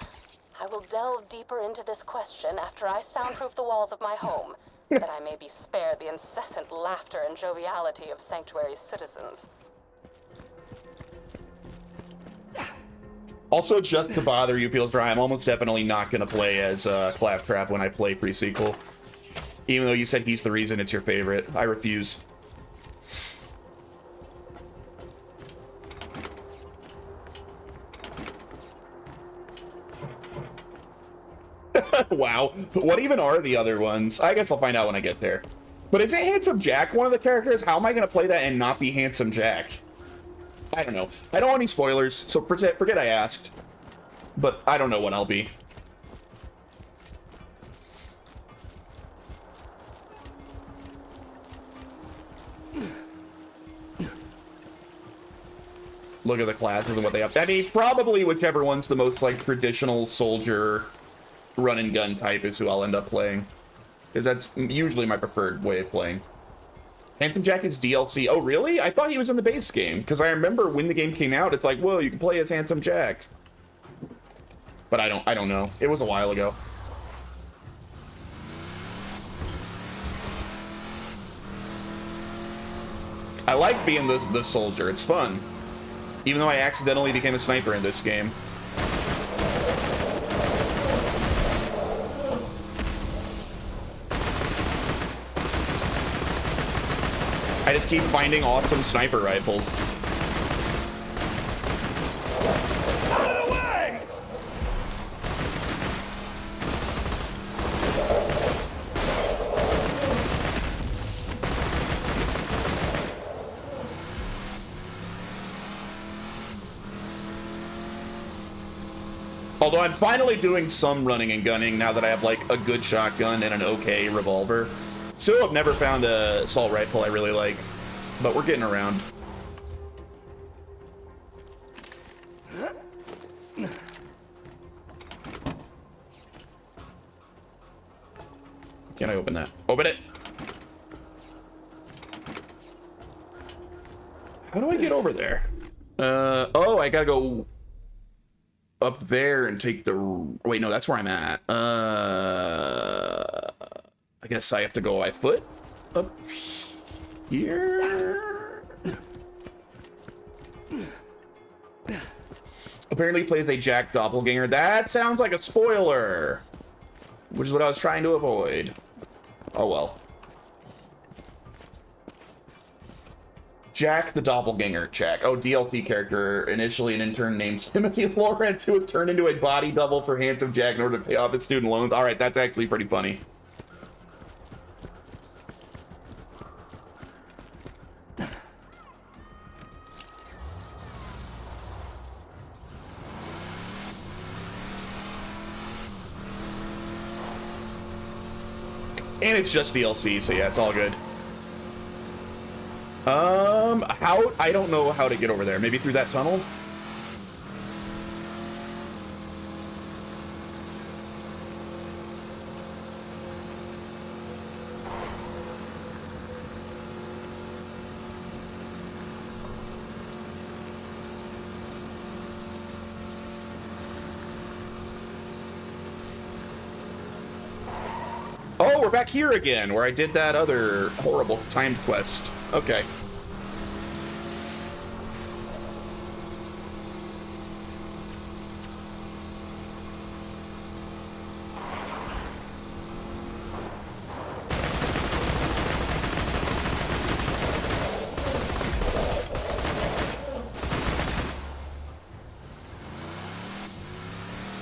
I will delve deeper into this question after I soundproof the walls of my home, that I may be spared the incessant laughter and joviality of Sanctuary's citizens. Also, just to bother you, Feels Dry, I'm almost definitely not going to play as Claptrap when I play pre-sequel. Even though you said he's the reason it's your favorite. I refuse. Wow. What even are the other ones? I guess I'll find out when I get there. But is it Handsome Jack one of the characters? How am I going to play that and not be Handsome Jack? I don't know. I don't want any spoilers, so forget I asked. But I don't know what I'll be. Look at the classes and what they have. I mean, probably whichever one's the most, like, traditional soldier run and gun type is who I'll end up playing. Because that's usually my preferred way of playing. Handsome Jack is DLC. Oh, really? I thought he was in the base game. Because I remember when the game came out, it's like, whoa, you can play as Handsome Jack. But I don't know. It was a while ago. I like being the soldier. It's fun. Even though I accidentally became a sniper in this game. I just keep finding awesome sniper rifles. Out of the way! Although I'm finally doing some running and gunning now that I have, like, a good shotgun and an okay revolver. Still have never found a assault rifle I really like, but we're getting around. Can I open that? Open it! How do I get over there? Oh, I gotta go up there and take the... Wait, no, that's where I'm at. I guess I have to go by foot up here. Apparently he plays a Jack doppelganger. That sounds like a spoiler, which is what I was trying to avoid. Oh well. Jack the Doppelganger, Jack. Oh, DLC character, initially an intern named Timothy Lawrence, who was turned into a body double for Handsome Jack in order to pay off his student loans. All right, that's actually pretty funny. And it's just DLC, so yeah, it's all good. I don't know how to get over there. Maybe through that tunnel? Oh, we're back here again, where I did that other horrible timed quest. Okay.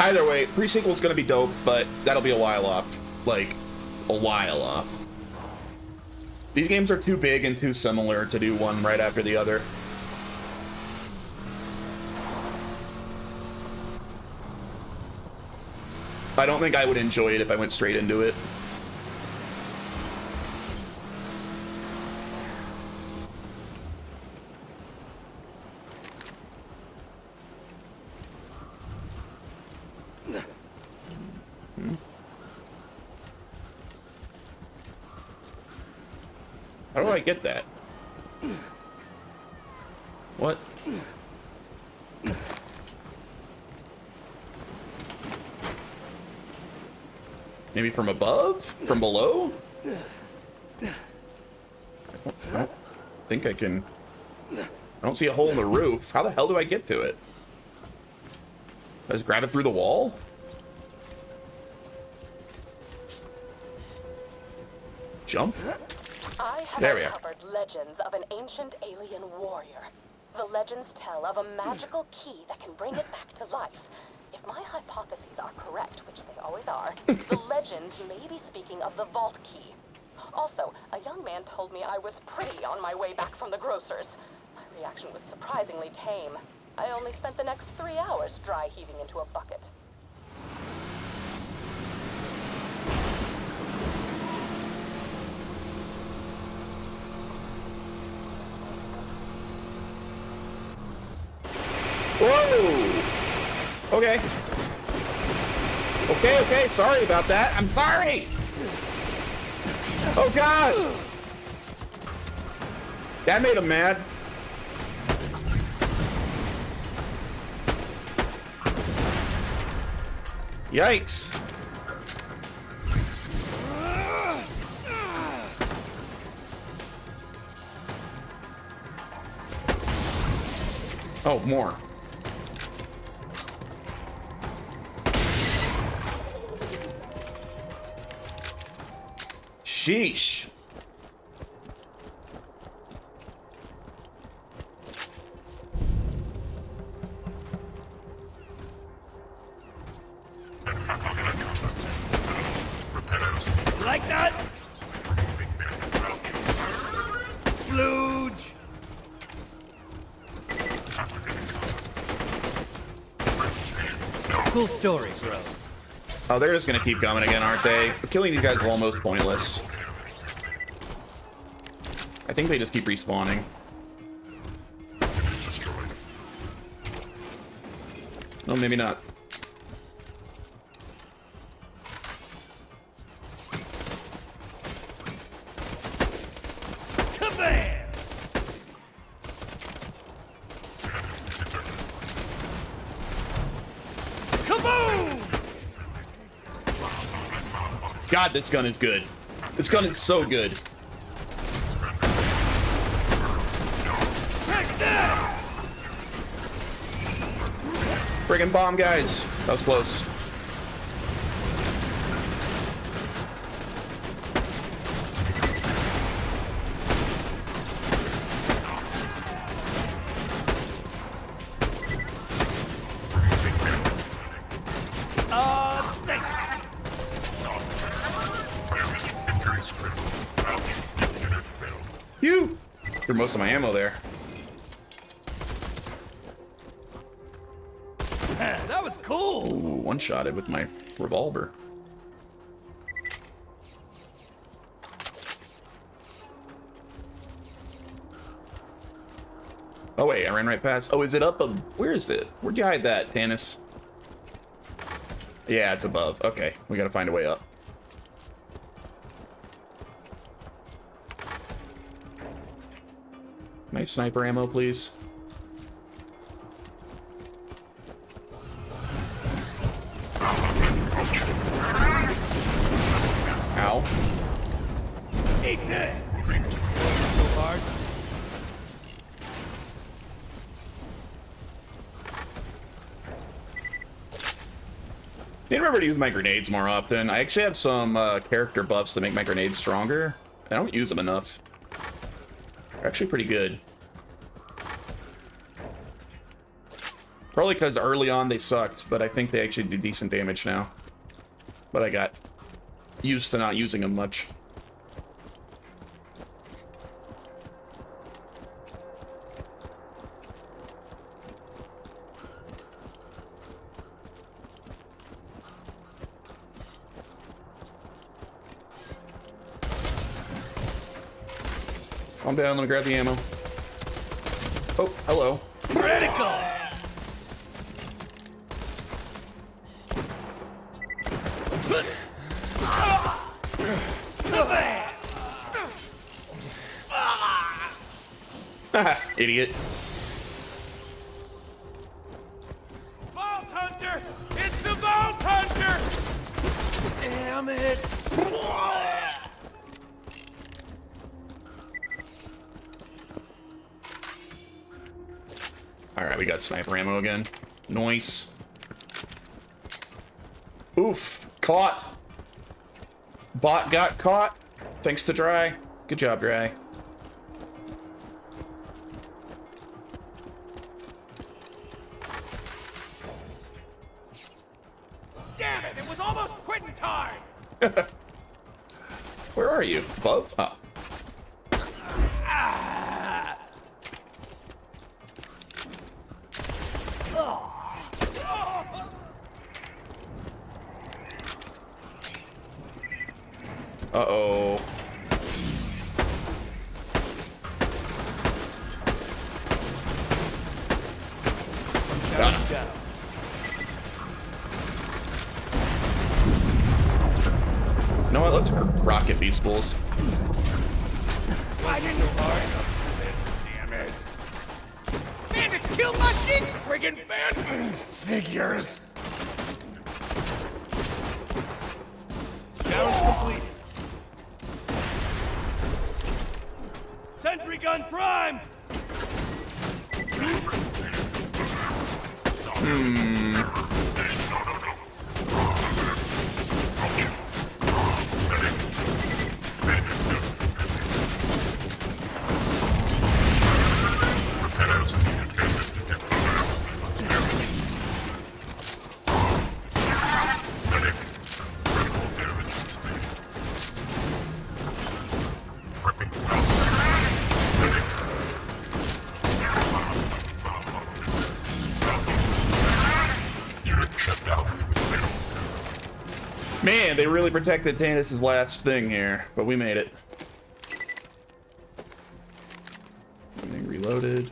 Either way, pre-sequel's gonna be dope, but that'll be a while off. Like, a while off. These games are too big and too similar to do one right after the other. I don't think I would enjoy it if I went straight into it. How do I get that? What? Maybe from above? From below? I don't think I can... I don't see a hole in the roof. How the hell do I get to it? I just grab it through the wall? Jump? I have There we are. uncovered legends of an ancient alien warrior. The legends tell of a magical key that can bring it back to life. If my hypotheses are correct, which they always are, the legends may be speaking of the vault key. Also, a young man told me I was pretty on my way back from the grocer's. My reaction was surprisingly tame. I only spent the next 3 hours dry heaving into a bucket. Whoa! Okay. Okay, sorry about that. I'm sorry! Oh god! That made him mad. Yikes. Oh, more. Sheesh. Like that? Splooge! Cool story, bro. Oh, they're just gonna keep coming again, aren't they? Killing these guys is almost pointless. I think they just keep respawning. No, maybe not. Kabam! Kaboom! God, this gun is good. This gun is so good. Friggin' bomb, guys. That was close. Phew! Threw most of my ammo there. That was cool. Ooh, one-shotted with my revolver. Oh wait, I ran right past. Oh, is it up? Where is it? Where'd you hide that, Tannis? Yeah, it's above. Okay, we gotta find a way up. Nice sniper ammo, please. Ow. Eat this! So hard. I remember to use my grenades more often. I actually have some character buffs that make my grenades stronger. I don't use them enough. They're actually pretty good. Probably because early on they sucked, but I think they actually do decent damage now. But I got used to not using them much. Calm down, let me grab the ammo. Oh, hello. Critical! idiot. Vault Hunter! It's the Vault Hunter! Damn it! Alright, we got sniper ammo again. Nice. Oof. Caught. Bot got caught. Thanks to Dry. Good job, Dry. Damn it! It was almost quitting time! Where are you? Above? Oh. Uh-oh. You know what? Let's rocket these fools. Why didn't you hard enough for this? Damn it! Bandits killed my shit! Friggin' band figures! Challenge completed. Sentry gun primed! Man, they really protected Tannis' last thing here, but we made it. Everything reloaded.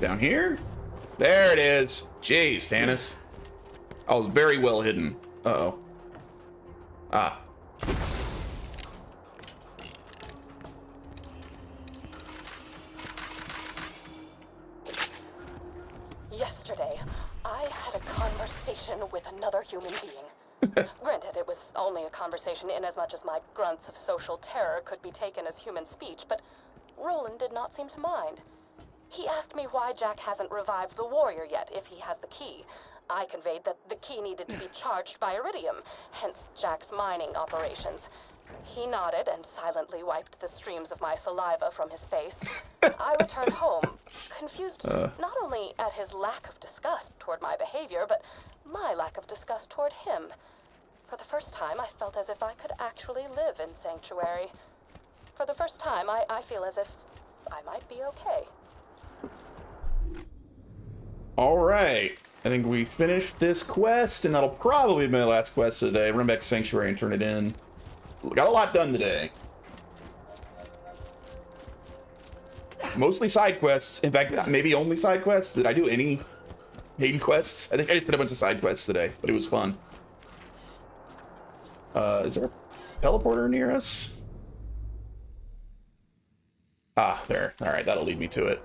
Down here? There it is. Jeez, Tannis. I was very well hidden. Uh-oh. Ah. Yesterday, I had a conversation with another human being. Granted, it was only a conversation inasmuch as my grunts of social terror could be taken as human speech, but Roland did not seem to mind. He asked me why Jack hasn't revived the warrior yet, if he has the key. I conveyed that the key needed to be charged by iridium, hence Jack's mining operations. He nodded and silently wiped the streams of my saliva from his face. I returned home, confused not only at his lack of disgust toward my behavior, but my lack of disgust toward him. For the first time, I felt as if I could actually live in Sanctuary. For the first time, I feel as if I might be okay. Alright. I think we finished this quest, and that'll probably be my last quest today. Run back to Sanctuary and turn it in. Got a lot done today. Mostly side quests. In fact, maybe only side quests. Did I do any hidden quests? I think I just did a bunch of side quests today, but it was fun. Is there a teleporter near us? Ah, there. Alright, that'll lead me to it.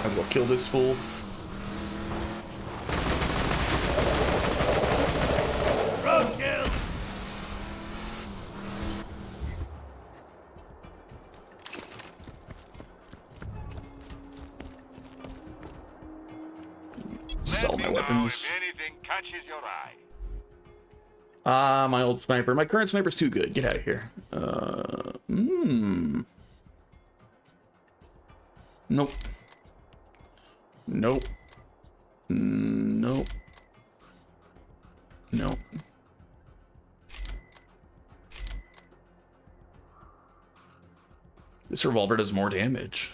Might as well kill this fool. Roadkill! Sell my weapons. If anything catches your eye. Ah, my old sniper. My current sniper's too good. Get out of here. Nope. Nope. Nope. Nope. This revolver does more damage,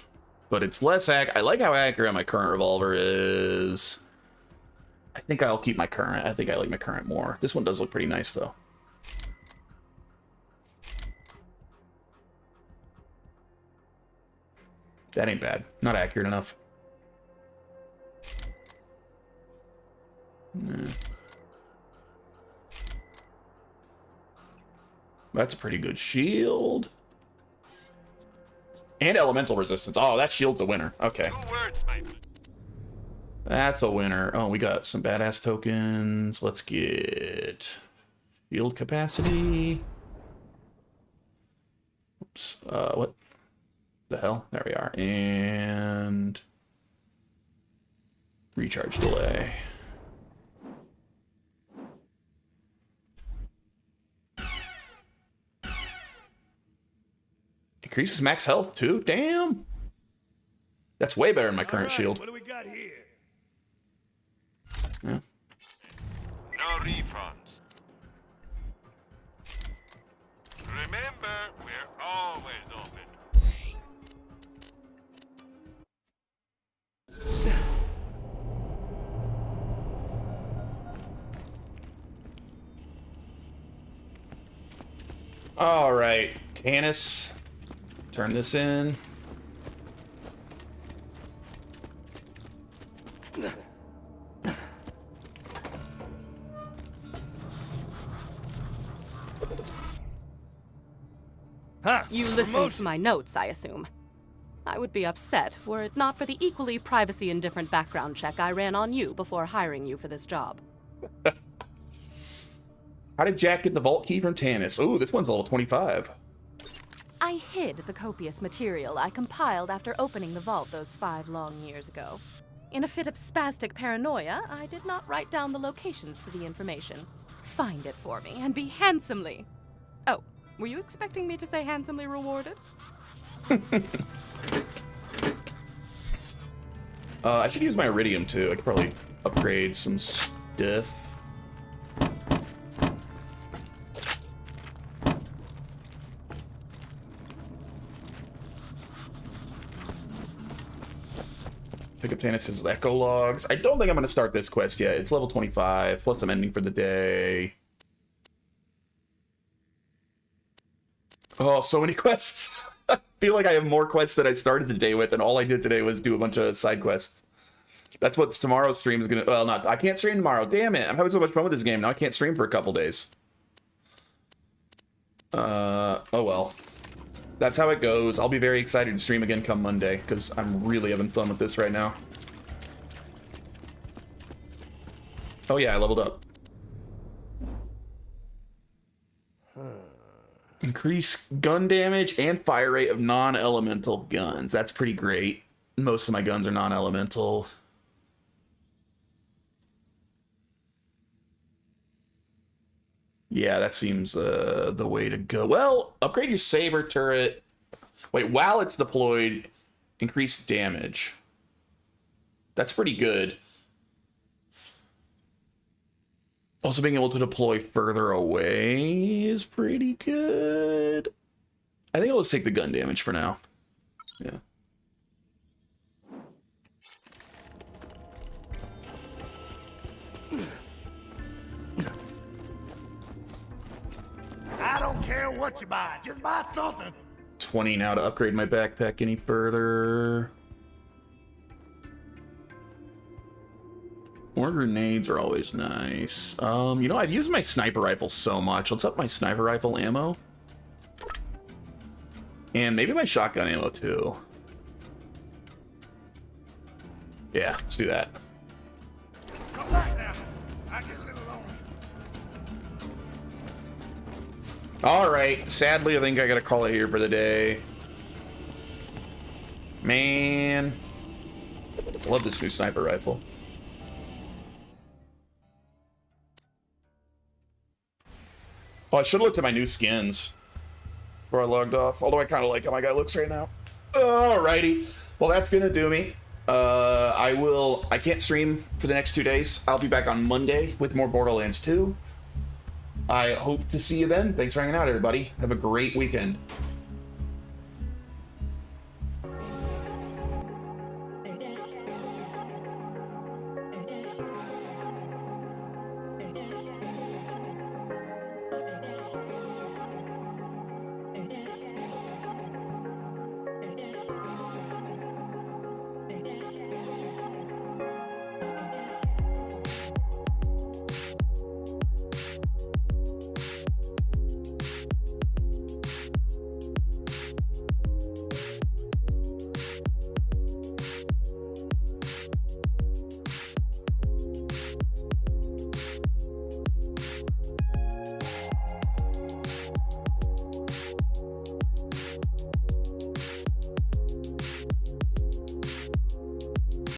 but it's less I like how accurate my current revolver is. I think I'll keep my current. I think I like my current more. This one does look pretty nice, though. That ain't bad. Not accurate enough. Nah. That's a pretty good shield. And elemental resistance. Oh, that shield's a winner. Okay. That's a winner. Oh, we got some badass tokens. Let's get shield capacity. Oops. What the hell? There we are. And recharge delay. Increases max health too? Damn. That's way better than my current shield. What do we got here? Yeah. No refunds. Remember, we're always open. All right, Tannis. Turn this in. Huh, You listened to my notes, I assume. I would be upset were it not for the equally privacy-indifferent background check I ran on you before hiring you for this job. How did Jack get the vault key from Tannis? Ooh, this one's level 25. I hid the copious material I compiled after opening the vault those 5 long years ago. In a fit of spastic paranoia, I did not write down the locations to the information. Find it for me and be handsomely... Oh, were you expecting me to say handsomely rewarded? I should use my iridium too. I could probably upgrade some stuff. Pick up Tannis' echo logs. I don't think I'm going to start this quest yet. It's level 25, plus I'm ending for the day. Oh, so many quests. I feel like I have more quests that I started the day with, and all I did today was do a bunch of side quests. That's what tomorrow's stream is going to... Well, not... I can't stream tomorrow. Damn it. I'm having so much fun with this game. Now I can't stream for a couple days. Oh, well. That's how it goes. I'll be very excited to stream again come Monday, because I'm really having fun with this right now. Oh yeah, I leveled up. Increase gun damage and fire rate of non-elemental guns. That's pretty great. Most of my guns are non-elemental. Yeah, that seems the way to go. Well, upgrade your saber turret. Wait, while it's deployed, increase damage. That's pretty good. Also, being able to deploy further away is pretty good. I think I'll just take the gun damage for now. Yeah. I don't care what you buy, just buy something. 20 now to upgrade my backpack any further. More grenades are always nice. You know, I've used my sniper rifle so much. Let's up my sniper rifle ammo. And maybe my shotgun ammo too. Yeah, let's do that. Come back now. I get a little lonely. Alright, sadly I think I gotta call it here for the day. Man. Love this new sniper rifle. Oh, I should have looked at my new skins before I logged off. Although I kind of like how my guy looks right now. Alrighty. Well, that's gonna do me. I can't stream for the next 2 days. I'll be back on Monday with more Borderlands 2. I hope to see you then. Thanks for hanging out, everybody. Have a great weekend.